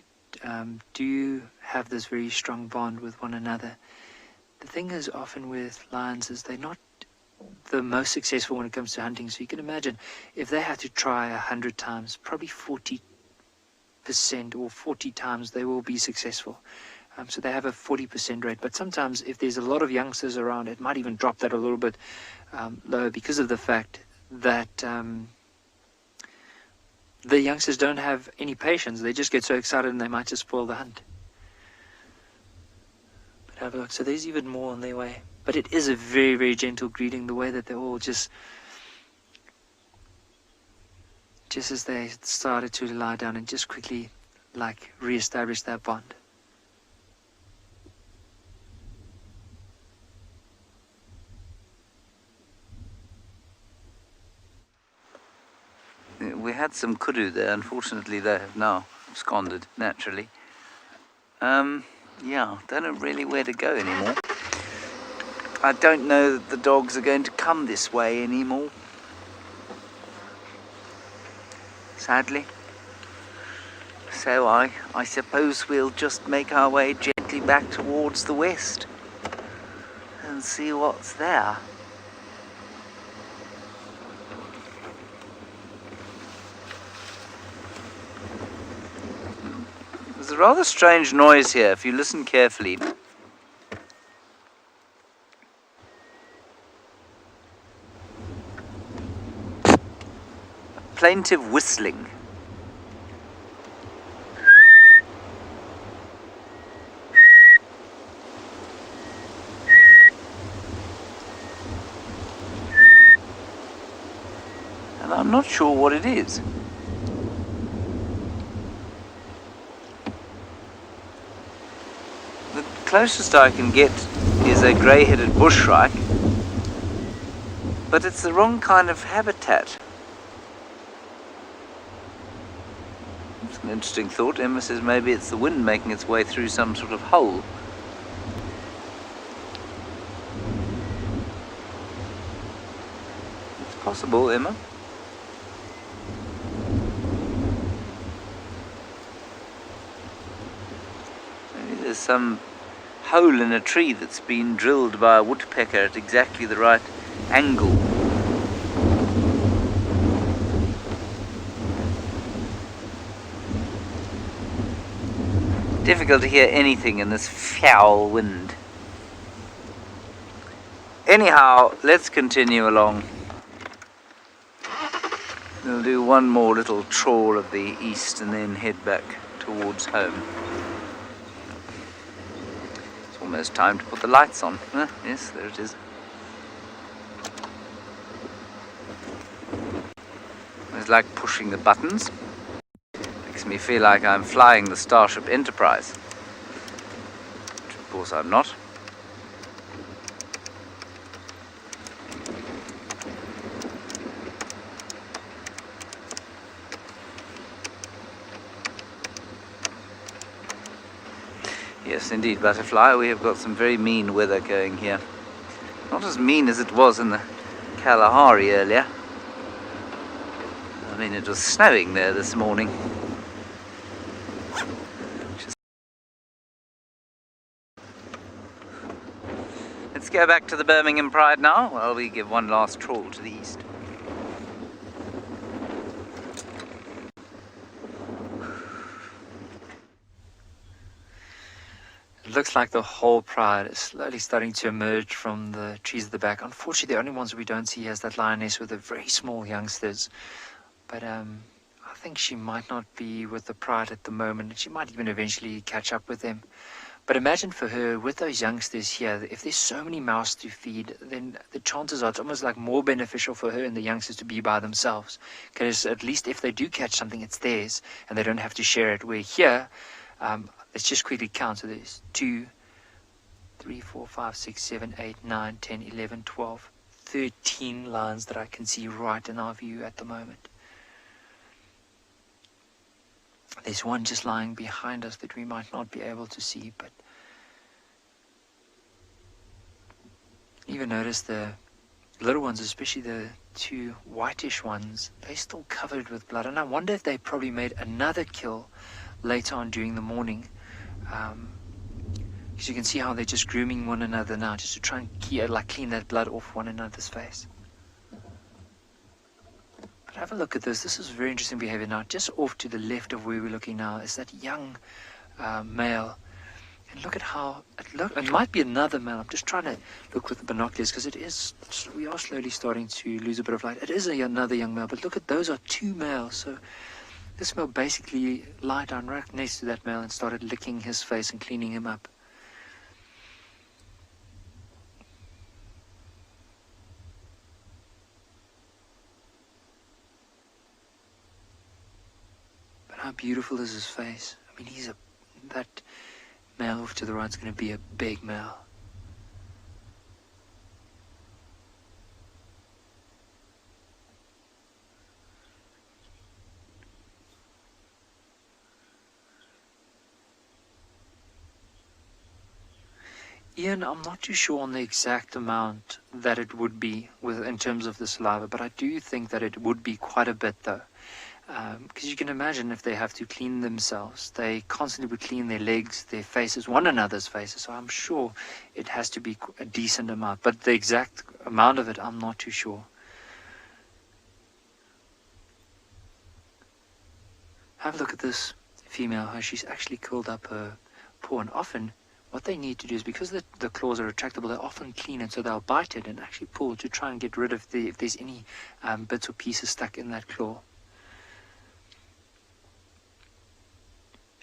[SPEAKER 5] do have this very strong bond with one another, the thing is often with lions is they're not the most successful when it comes to hunting. So you can imagine if they had to try 100 times, probably 40% or 40 times they will be successful. So they have a 40% rate, but sometimes if there's a lot of youngsters around, it might even drop that a little bit lower, because of the fact that the youngsters don't have any patience. They just get so excited and they might just spoil the hunt. But have a look. So there's even more on their way. But it is a very, very gentle greeting, the way that they're all just as they started to lie down and just quickly like re-establish that bond.
[SPEAKER 1] We had some kudu there. Unfortunately, they have now absconded naturally. Yeah, don't know really where to go anymore. I don't know that the dogs are going to come this way anymore, sadly. So I suppose we'll just make our way gently back towards the west and see what's there. There's a rather strange noise here if you listen carefully. A plaintive whistling. And I'm not sure what it is. The closest I can get is a grey-headed bushshrike, but it's the wrong kind of habitat. It's an interesting thought. Emma says maybe it's the wind making its way through some sort of hole. It's possible, Emma. Maybe there's some hole in a tree that's been drilled by a woodpecker at exactly the right angle. Difficult to hear anything in this foul wind. Anyhow, let's continue along. We'll do one more little trawl of the east and then head back towards home. It's almost time to put the lights on. Yes, there it is. It's like pushing the buttons. Makes me feel like I'm flying the Starship Enterprise, which of course I'm not. Yes, indeed, Butterfly, we have got some very mean weather going here. Not as mean as it was in the Kalahari earlier. I mean, it was snowing there this morning. Let's go back to the Birmingham Pride now, while we give one last trawl to the east.
[SPEAKER 5] It looks like the whole pride is slowly starting to emerge from the trees at the back. Unfortunately, the only ones we don't see is that lioness with the very small youngsters. But I think she might not be with the pride at the moment. She might even eventually catch up with them. But imagine for her, with those youngsters here, if there's so many mouths to feed, then the chances are it's almost like more beneficial for her and the youngsters to be by themselves. Because at least if they do catch something, it's theirs, and they don't have to share it. Where here, let's just quickly count. So there's 2, 3, 4, 5, 6, 7, 8, 9, 10, 11, 12, 13 lions that I can see right in our view at the moment. There's one just lying behind us that we might not be able to see, but Even notice the little ones, especially the two whitish ones, they're still covered with blood. And I wonder if they probably made another kill later on during the morning. Because you can see how they're just grooming one another now, just to try and clean that blood off one another's face. But have a look at this. This is very interesting behavior. Now, just off to the left of where we're looking now is that young male. And look at how it might be another male. I'm just trying to look with the binoculars because we are slowly starting to lose a bit of light. It is another young male, but look at those are two males. So this male basically lied down right next to that male and started licking his face and cleaning him up. But how beautiful is his face? I mean, that male off to the right is going to be a big male. Ian, I'm not too sure on the exact amount that it would be in terms of the saliva, but I do think that it would be quite a bit though. Because you can imagine if they have to clean themselves, they constantly would clean their legs, their faces, one another's faces. So I'm sure it has to be a decent amount. But the exact amount of it, I'm not too sure. Have a look at this female, how she's actually curled up her paw. And often what they need to do is, because the claws are retractable, they often clean it, so they'll bite it and actually pull to try and get rid of if there's any bits or pieces stuck in that claw.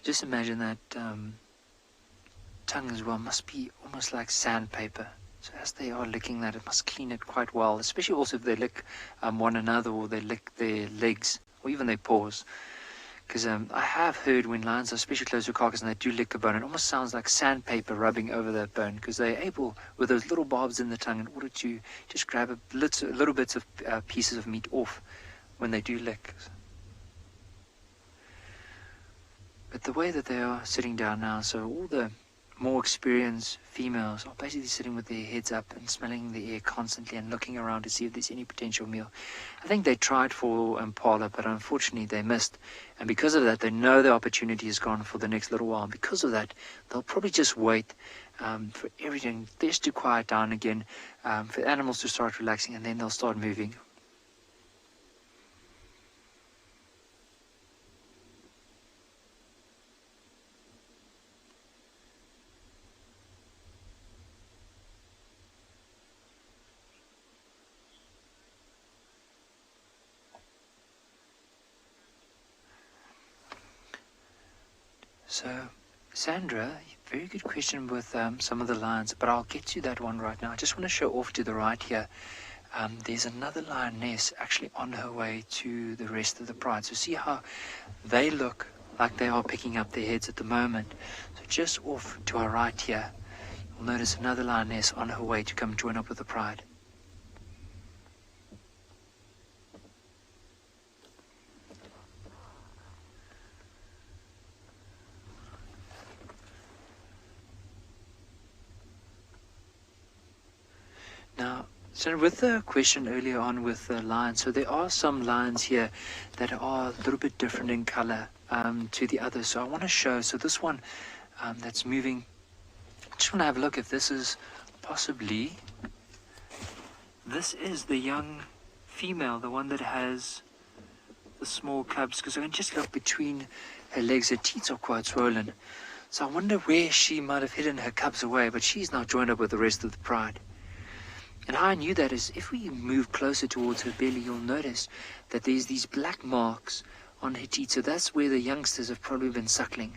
[SPEAKER 5] Just imagine that tongue as well must be almost like sandpaper. So as they are licking that, it must clean it quite well, especially also if they lick one another, or they lick their legs, or even their paws. Because I have heard when lions are especially close to a carcass and they do lick the bone, it almost sounds like sandpaper rubbing over that bone, because they're able, with those little barbs in the tongue, in order to just grab little bits of pieces of meat off when they do lick. But the way that they are sitting down now, so all the more experienced females are basically sitting with their heads up and smelling the air constantly and looking around to see if there's any potential meal. I think they tried for impala, but unfortunately they missed. And because of that, they know the opportunity is gone for the next little while. And because of that, they'll probably just wait for everything just to quiet down again, for the animals to start relaxing, and then they'll start moving. So, Sandra, very good question with some of the lions, but I'll get to that one right now. I just want to show off to the right here. There's another lioness actually on her way to the rest of the pride. So see how they look like they are picking up their heads at the moment. So just off to our right here, you'll notice another lioness on her way to come join up with the pride. Now, so with the question earlier on with the lions, so there are some lions here that are a little bit different in color to the others. So I want to show, so this one that's moving, I just want to have a look if this is possibly, this is the young female, the one that has the small cubs, because I can just look between her legs, her teeth are quite swollen. So I wonder where she might have hidden her cubs away, but she's now joined up with the rest of the pride. And how I knew that is, if we move closer towards her belly, you'll notice that there's these black marks on her teeth. So that's where the youngsters have probably been suckling.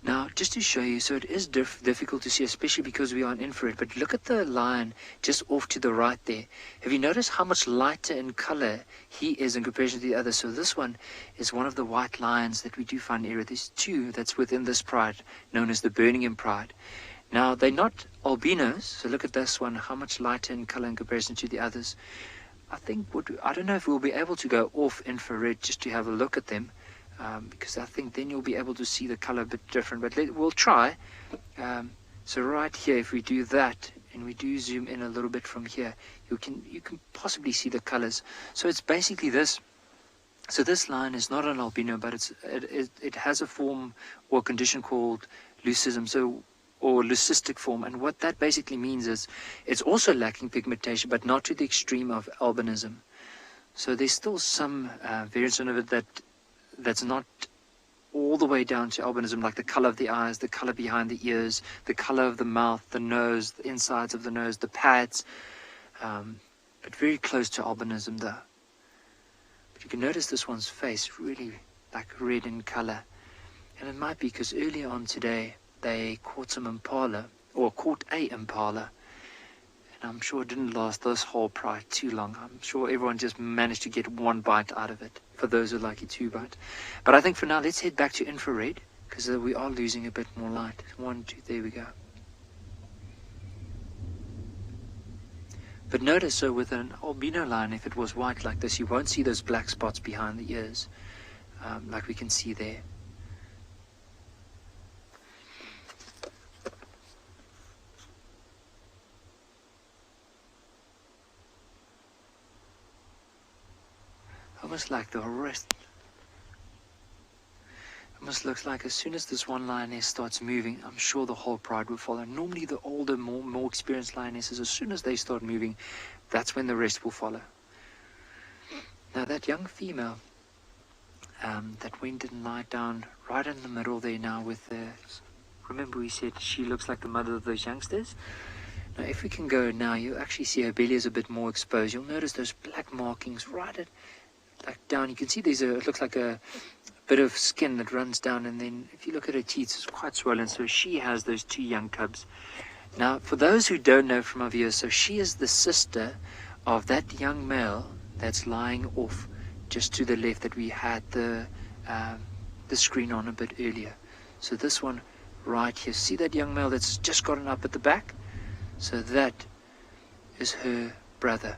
[SPEAKER 5] Now, just to show you, so it is difficult to see, especially because we are in infrared, but look at the lion just off to the right there. Have you noticed how much lighter in color he is in comparison to the others? So this one is one of the white lions that we do find in the area. There's two that's within this pride, known as the Birmingham pride. Now, they're not albinos, so look at this one, how much lighter in color in comparison to the others. I don't know if we'll be able to go off infrared just to have a look at them. because I think then you'll be able to see the color a bit different, but we'll try. So right here, if we do that and we do zoom in a little bit from here, you can possibly see the colors. So it's basically this. So this line is not an albino, but it has a form or condition called leucism, or leucistic form, and what that basically means is it's also lacking pigmentation, but not to the extreme of albinism. So there's still some variation of it that's not all the way down to albinism, like the color of the eyes, the color behind the ears, the color of the mouth, the nose, the insides of the nose, the pads, but very close to albinism though. But you can notice this one's face really like red in color, and it might be because earlier on today they caught some impala, or caught a impala, and I'm sure it didn't last this whole pride too long. I'm sure everyone just managed to get one bite out of it, for those who like it two bite. But I think for now, let's head back to infrared, because we are losing a bit more light. 1, 2, there we go. But notice, so with an albino line, if it was white like this, you won't see those black spots behind the ears, like we can see there. Almost like the rest. Almost looks like as soon as this one lioness starts moving, I'm sure the whole pride will follow. Normally the older, more experienced lionesses, as soon as they start moving, that's when the rest will follow. Now that young female that went and lied down right in the middle there now with the... Remember we said she looks like the mother of those youngsters? Now if we can go now, you'll actually see her belly is a bit more exposed. You'll notice those black markings right at... like down. You can see it looks like a bit of skin that runs down, and then if you look at her teeth, it's quite swollen. So she has those 2 young cubs. Now for those who don't know from our viewers, so she is the sister of that young male that's lying off just to the left that we had the screen on a bit earlier. So this one right here, see that young male that's just gotten up at the back? So that is her brother.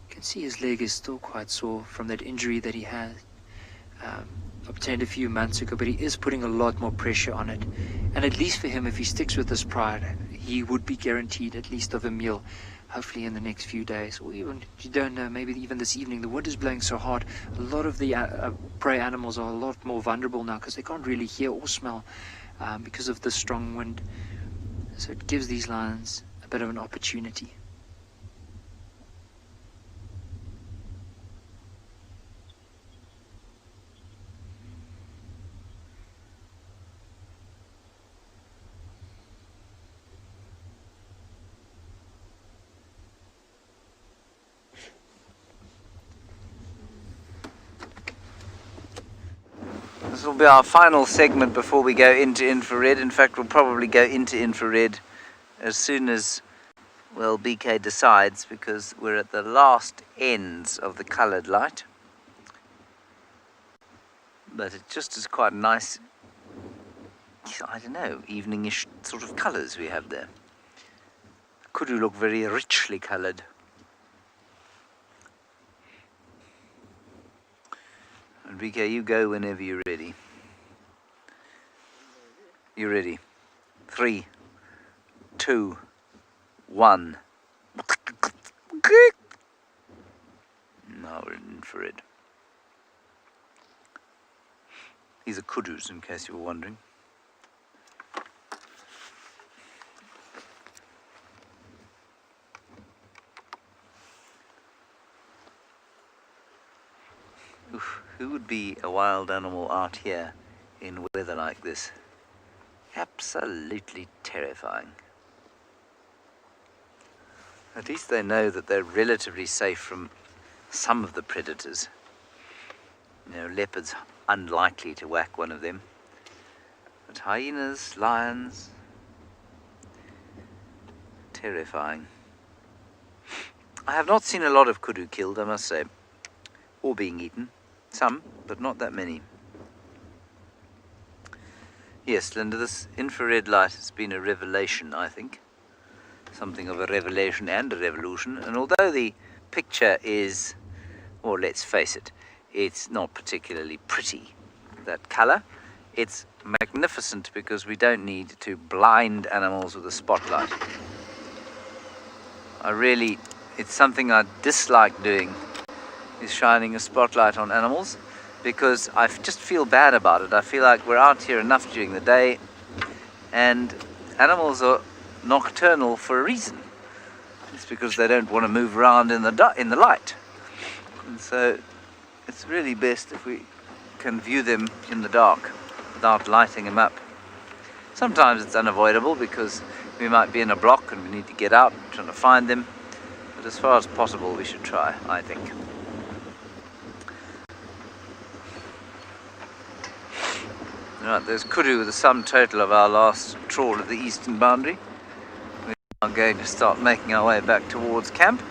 [SPEAKER 5] You can see his leg is still quite sore from that injury that he had obtained a few months ago, but he is putting a lot more pressure on it. And at least for him, if he sticks with this pride, he would be guaranteed at least of a meal, hopefully in the next few days, or even, you don't know, maybe even this evening. The wind is blowing so hard, a lot of the prey animals are a lot more vulnerable now because they can't really hear or smell because of the strong wind. So it gives these lions a bit of an opportunity.
[SPEAKER 1] This will be our final segment before we go into infrared. In fact, we'll probably go into infrared as soon as, well, BK decides, because we're at the last ends of the coloured light. But it just is quite nice, I don't know, eveningish sort of colours we have there. Kudu look very richly coloured. Enrique, you go whenever you're ready. You ready? 3, 2, 1. Now we're in infrared. These are kudus, in case you were wondering. Oof, who would be a wild animal out here in weather like this? Absolutely terrifying. At least they know that they're relatively safe from some of the predators. You know, leopards, unlikely to whack one of them. But hyenas, lions, terrifying. I have not seen a lot of kudu killed, I must say, or being eaten. Some, but not that many. Yes, Linda, this infrared light has been a revelation, I think. Something of a revelation and a revolution. And although the picture is, or let's face it, it's not particularly pretty, that colour. It's magnificent because we don't need to blind animals with a spotlight. It's something I dislike doing, is shining a spotlight on animals, because I just feel bad about it. I feel like we're out here enough during the day, and animals are nocturnal for a reason. It's because they don't want to move around in the light. And so it's really best if we can view them in the dark without lighting them up. Sometimes it's unavoidable because we might be in a block and we need to get out trying to find them. But as far as possible, we should try, I think. Right, there's kudu, the sum total of our last trawl at the eastern boundary. We are going to start making our way back towards camp.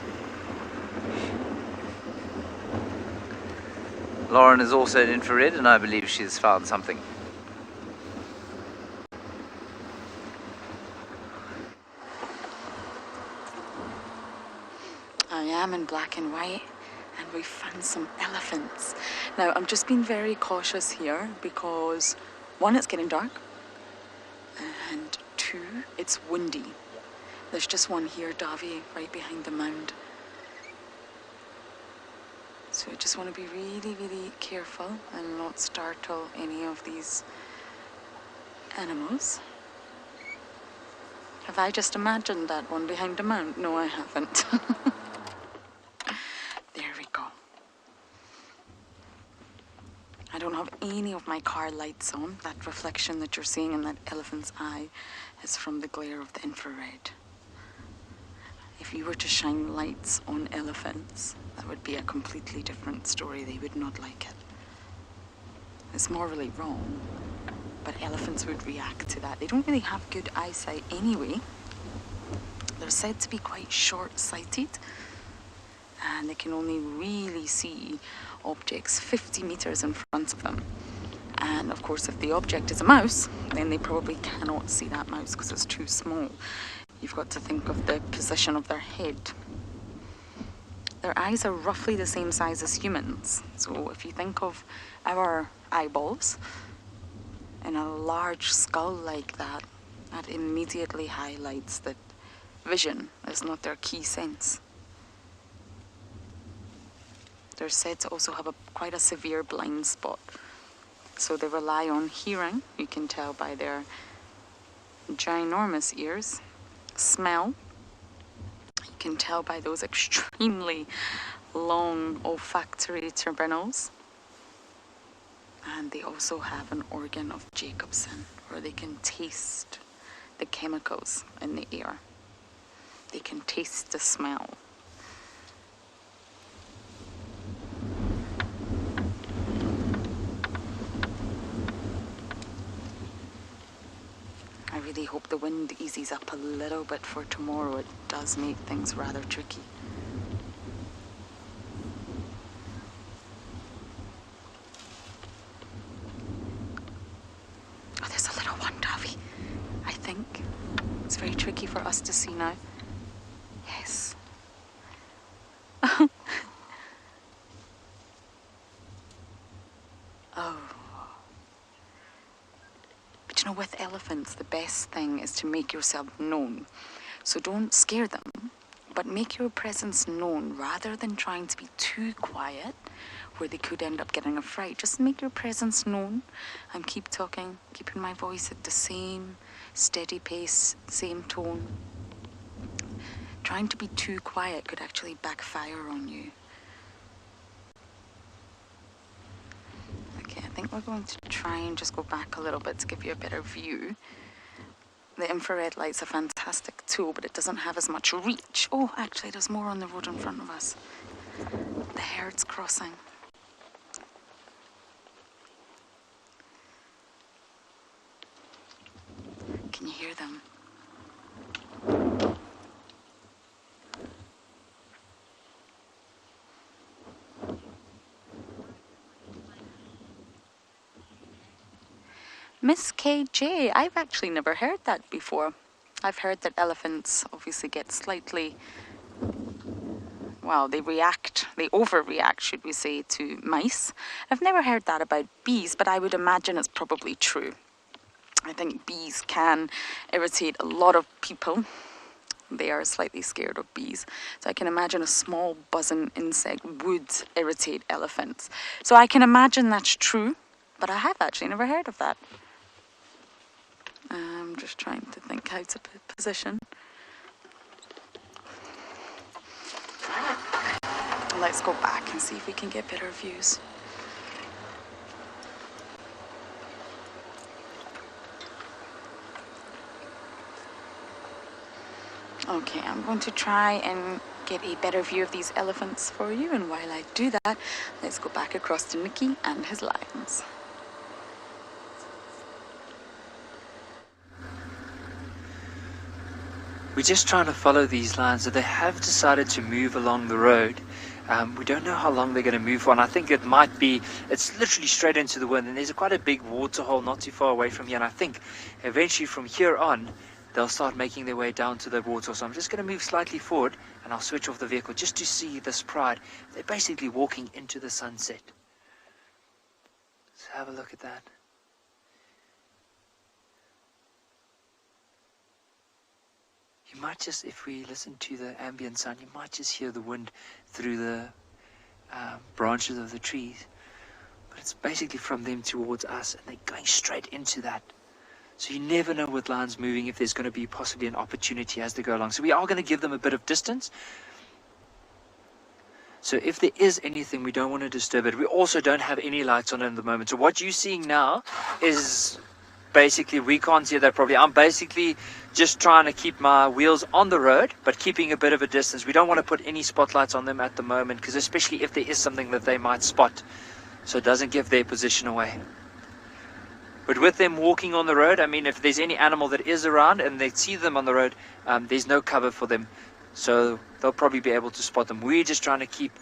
[SPEAKER 1] Lauren is also in infrared, and I believe she's found something.
[SPEAKER 2] I am in black and white, and we found some elephants. Now, I'm just being very cautious here because 1, it's getting dark, and 2, it's windy. There's just one here, Davy, right behind the mound. So I just want to be really, really careful and not startle any of these animals. Have I just imagined that one behind the mound? No, I haven't. There we go. I don't have any of my car lights on. That reflection that you're seeing in that elephant's eye is from the glare of the infrared. If you were to shine lights on elephants, that would be a completely different story. They would not like it. It's morally wrong, but elephants would react to that. They don't really have good eyesight anyway. They're said to be quite short-sighted, and they can only really see objects 50 meters in front of them. And of course, if the object is a mouse, then they probably cannot see that mouse because it's too small. You've got to think of the position of their head. Their eyes are roughly the same size as humans. So if you think of our eyeballs and a large skull like that, that immediately highlights that vision is not their key sense. They're said to also have quite a severe blind spot. So they rely on hearing. You can tell by their ginormous ears. Smell. You can tell by those extremely long olfactory turbinals. And they also have an organ of Jacobson, where they can taste the chemicals in the air. They can taste the smell. I really hope the wind eases up a little bit for tomorrow. It does make things rather tricky. Oh, there's a little one, Davy. I think it's very tricky for us to see now. Yes. Oh. But you know, with elephants, the best thing is to make yourself known. So don't scare them, but make your presence known rather than trying to be too quiet where they could end up getting a fright. Just make your presence known and keep talking, keeping my voice at the same steady pace, same tone. Trying to be too quiet could actually backfire on you. Okay, I think we're going to try and just go back a little bit to give you a better view. The infrared light's a fantastic tool, but it doesn't have as much reach. Oh, actually, there's more on the road in front of us. The herd's crossing. Can you hear them? Miss KJ, I've actually never heard that before. I've heard that elephants obviously get slightly well, they overreact, should we say, to mice. I've never heard that about bees, but I would imagine it's probably true. I think bees can irritate a lot of people. They are slightly scared of bees. So I can imagine a small buzzing insect would irritate elephants. So I can imagine that's true, but I have actually never heard of that. I'm just trying to think how to position. Let's go back and see if we can get better views. Okay, I'm going to try and get a better view of these elephants for you, and while I do that, let's go back across to Nicky and his lions.
[SPEAKER 5] We're just trying to follow these lines, so they have decided to move along the road. We don't know how long they're going to move for, and I think it might be, it's literally straight into the wind, and there's quite a big water hole not too far away from here, and I think eventually from here on, they'll start making their way down to the water. So I'm just going to move slightly forward, and I'll switch off the vehicle just to see this pride. They're basically walking into the sunset. Let's have a look at that. You might just, if we listen to the ambient sound, you might just hear the wind through the branches of the trees. But it's basically from them towards us, and they're going straight into that. So you never know with lions moving if there's going to be possibly an opportunity as they go along. So we are going to give them a bit of distance. So if there is anything, we don't want to disturb it. We also don't have any lights on it at the moment. So what you're seeing now is basically, we can't see that properly. I'm basically just trying to keep my wheels on the road, but keeping a bit of a distance. We don't want to put any spotlights on them at the moment, because especially if there is something that they might spot, so it doesn't give their position away. But with them walking on the road, I mean, if there's any animal that is around and they see them on the road, there's no cover for them. So they'll probably be able to spot them. We're just trying to keep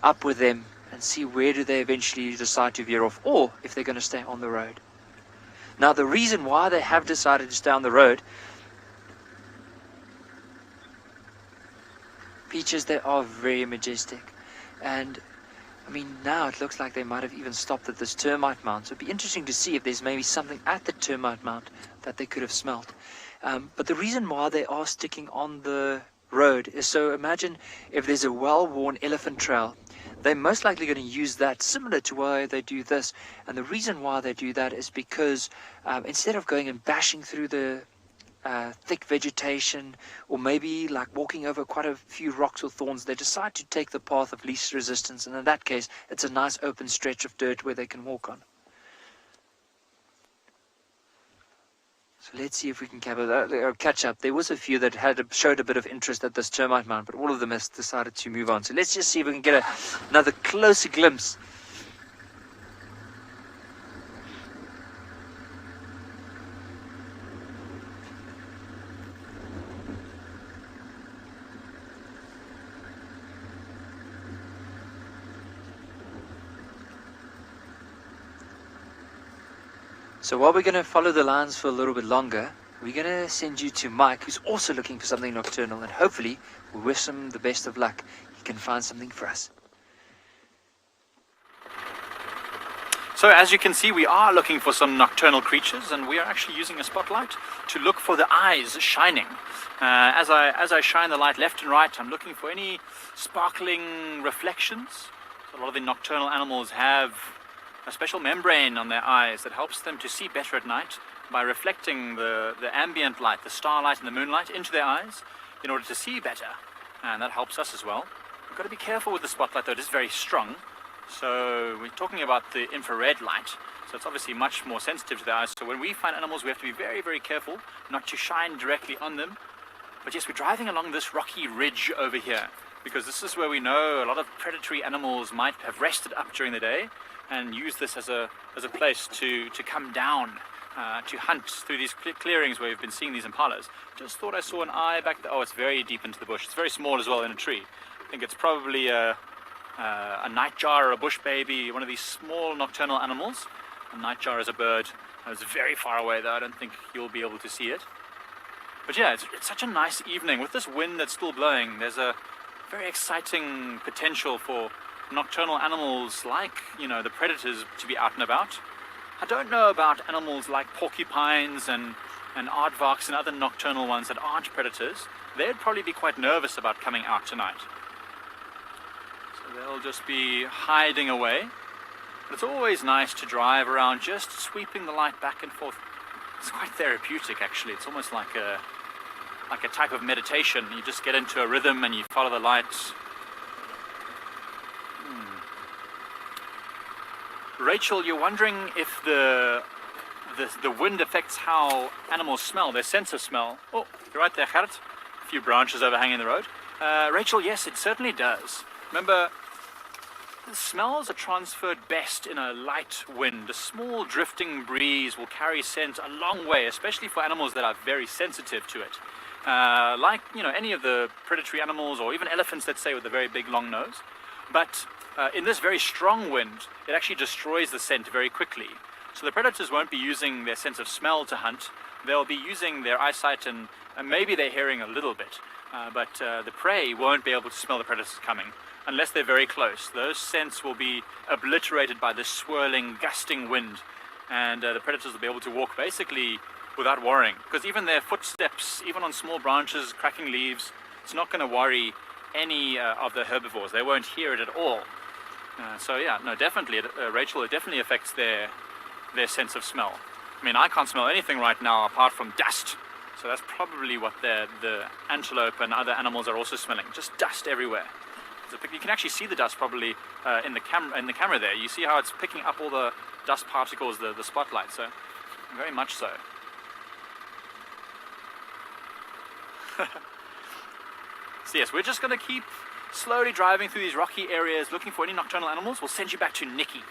[SPEAKER 5] up with them and see where do they eventually decide to veer off, or if they're going to stay on the road. Now, the reason why they have decided to stay on the road, Peaches, they are very majestic. And I mean, now it looks like they might have even stopped at this termite mound. So it'd be interesting to see if there's maybe something at the termite mound that they could have smelt. But the reason why they are sticking on the road is, so imagine if there's a well-worn elephant trail, they're most likely going to use that, similar to why they do this. And the reason why they do that is because instead of going and bashing through the thick vegetation, or maybe like walking over quite a few rocks or thorns, they decide to take the path of least resistance, and in that case it's a nice open stretch of dirt where they can walk on. So let's see if we can catch up. There was a few that showed a bit of interest at this termite mound, but all of them has decided to move on. So let's just see if we can get another closer glimpse. So while we're going to follow the lines for a little bit longer, we're going to send you to Mike, who's also looking for something nocturnal, and hopefully we'll wish him the best of luck. He can find something for us.
[SPEAKER 4] So as you can see, we are looking for some nocturnal creatures, and we are actually using a spotlight to look for the eyes shining. As I shine the light left and right, I'm looking for any sparkling reflections. So a lot of the nocturnal animals have a special membrane on their eyes that helps them to see better at night by reflecting the ambient light, the starlight and the moonlight, into their eyes in order to see better. And that helps us as well. We've got to be careful with the spotlight, though. It is very strong. So we're talking about the infrared light. So it's obviously much more sensitive to the eyes. So when we find animals, we have to be very, very careful not to shine directly on them. But yes, we're driving along this rocky ridge over here, because this is where we know a lot of predatory animals might have rested up during the day and use this as a place to come down, to hunt through these clearings where we've been seeing these impalas. Just thought I saw an eye back there. Oh, it's very deep into the bush. It's very small as well, in a tree. I think it's probably a nightjar or a bush baby, one of these small nocturnal animals. A nightjar is a bird. It's very far away, though. I don't think you'll be able to see it. But yeah, it's such a nice evening with this wind that's still blowing. There's a very exciting potential for nocturnal animals like, the predators to be out and about. I don't know about animals like porcupines and aardvarks and other nocturnal ones that aren't predators. They'd probably be quite nervous about coming out tonight. So they'll just be hiding away. But it's always nice to drive around just sweeping the light back and forth. It's quite therapeutic, actually. It's almost like a type of meditation. You just get into a rhythm and you follow the lights. Rachel, you're wondering if the wind affects how animals smell, their sense of smell. Oh, you're right there, Gerrit. A few branches overhanging the road. Rachel, yes, it certainly does. Remember, the smells are transferred best in a light wind. A small drifting breeze will carry scent a long way, especially for animals that are very sensitive to it. Like, any of the predatory animals, or even elephants, let's say, with a very big long nose. But in this very strong wind, it actually destroys the scent very quickly. So the predators won't be using their sense of smell to hunt. They'll be using their eyesight and maybe their hearing a little bit. But the prey won't be able to smell the predators coming unless they're very close. Those scents will be obliterated by this swirling, gusting wind. And the predators will be able to walk basically without worrying. Because even their footsteps, even on small branches, cracking leaves, it's not going to worry any of the herbivores. They won't hear it at all. So yeah, no, definitely, Rachel, it definitely affects their sense of smell. I mean, I can't smell anything right now apart from dust. So that's probably what the antelope and other animals are also smelling. Just dust everywhere. So you can actually see the dust probably in the camera there. You see how it's picking up all the dust particles, the spotlight. So very much so. So yes, we're just going to keep slowly driving through these rocky areas, looking for any nocturnal animals. We'll send you back to Nikki.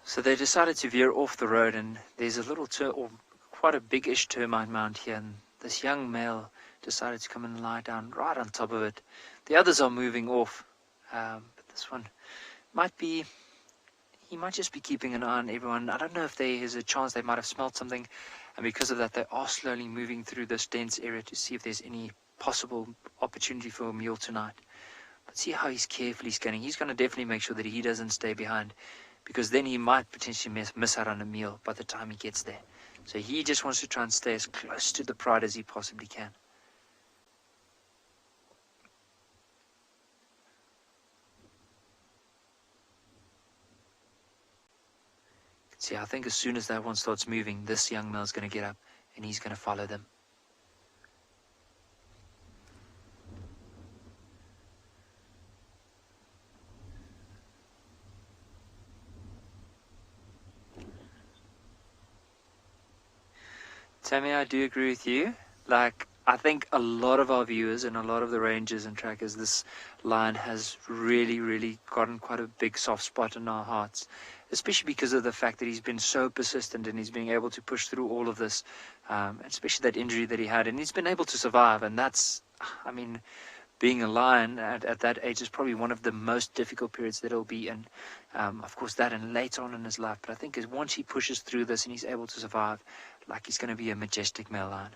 [SPEAKER 5] So they decided to veer off the road, and there's a little or quite a big-ish termite mound here, and this young male decided to come and lie down right on top of it. The others are moving off, but this one he might just be keeping an eye on everyone. I don't know if there is a chance they might have smelled something, and because of that they are slowly moving through this dense area to see if there's any possible opportunity for a meal tonight. But see how he's carefully scanning. He's going to definitely make sure that he doesn't stay behind, because then he might potentially miss out on a meal by the time he gets there. So he just wants to try and stay as close to the pride as he possibly can. See, I think as soon as that one starts moving, this young male's going to get up and he's going to follow them. Tammy, I do agree with you. Like, I think a lot of our viewers and a lot of the rangers and trackers, this lion has really gotten quite a big soft spot in our hearts, especially because of the fact that he's been so persistent and he's been able to push through all of this, especially that injury that he had, and he's been able to survive. And that's, I mean, being a lion at that age is probably one of the most difficult periods that he'll be in. Of course, that and later on in his life. But I think as once he pushes through this and he's able to survive, like, he's going to be a majestic male lion.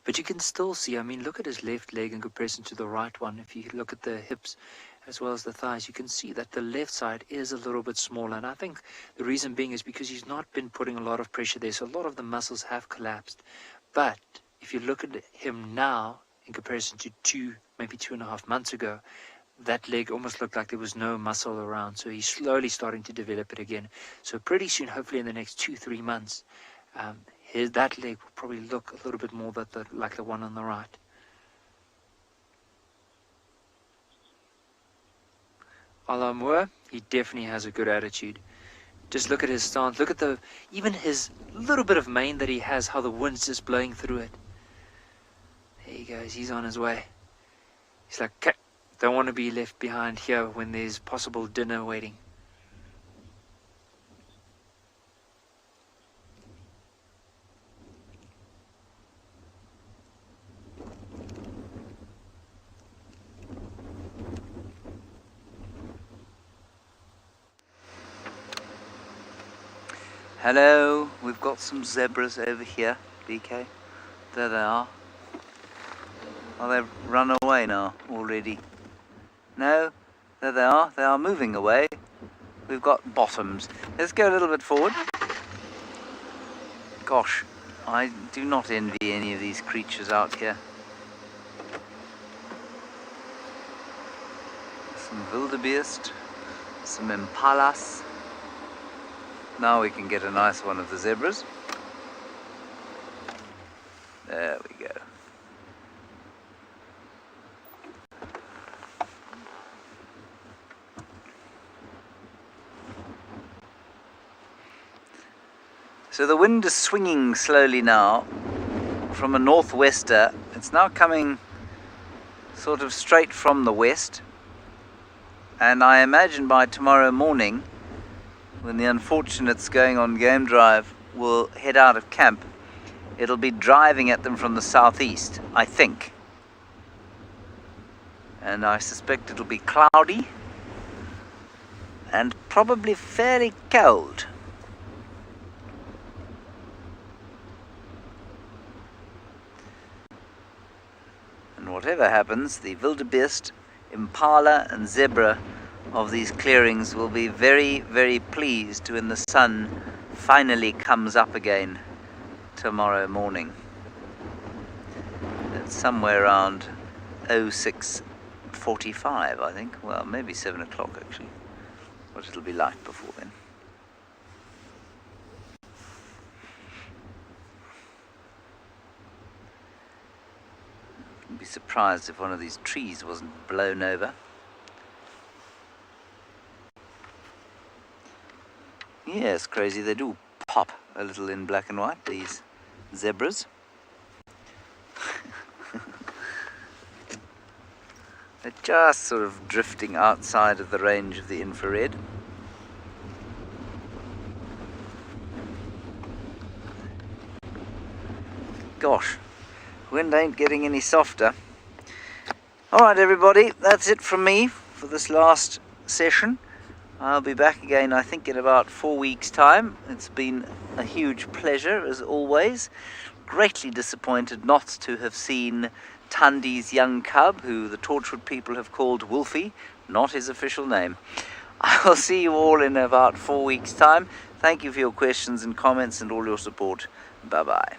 [SPEAKER 5] But you can still see, I mean, look at his left leg in comparison to the right one. If you look at the hips as well as the thighs, you can see that the left side is a little bit smaller. And I think the reason being is because he's not been putting a lot of pressure there. So a lot of the muscles have collapsed. But if you look at him now in comparison to maybe 2.5 months ago, that leg almost looked like there was no muscle around. So he's slowly starting to develop it again. So pretty soon, hopefully in the next 2-3 months, that leg will probably look a little bit more like the one on the right. Alamua, he definitely has a good attitude. Just look at his stance. Look at even his little bit of mane that he has, how the wind's just blowing through it. There he goes. He's on his way. He's like, okay, don't want to be left behind here when there's possible dinner waiting.
[SPEAKER 1] Hello, we've got some zebras over here, BK. There they are. Oh, they've run away now already. No, there they are. They are moving away. We've got bottoms. Let's go a little bit forward. Gosh, I do not envy any of these creatures out here. Some wildebeest, some impalas. Now we can get a nice one of the zebras. There we go. So the wind is swinging slowly now from a northwester. It's now coming sort of straight from the west. And I imagine by tomorrow morning, when the unfortunates going on game drive will head out of camp, it'll be driving at them from the southeast, I think. And I suspect it'll be cloudy and probably fairly cold. And whatever happens, the wildebeest, impala and zebra of these clearings will be very, very pleased when the sun finally comes up again tomorrow morning. It's somewhere around 06:45, I think. Well, maybe 7 o'clock actually. But it'll be light before then. I'd be surprised if one of these trees wasn't blown over. Yeah, it's crazy. They do pop a little in black and white, these zebras. They're just sort of drifting outside of the range of the infrared. Gosh, wind ain't getting any softer. Alright everybody, that's it from me for this last session. I'll be back again, I think, in about 4 weeks' time. It's been a huge pleasure, as always. Greatly disappointed not to have seen Tandi's young cub, who the Torchwood people have called Wolfie, not his official name. I will see you all in about 4 weeks' time. Thank you for your questions and comments and all your support. Bye-bye.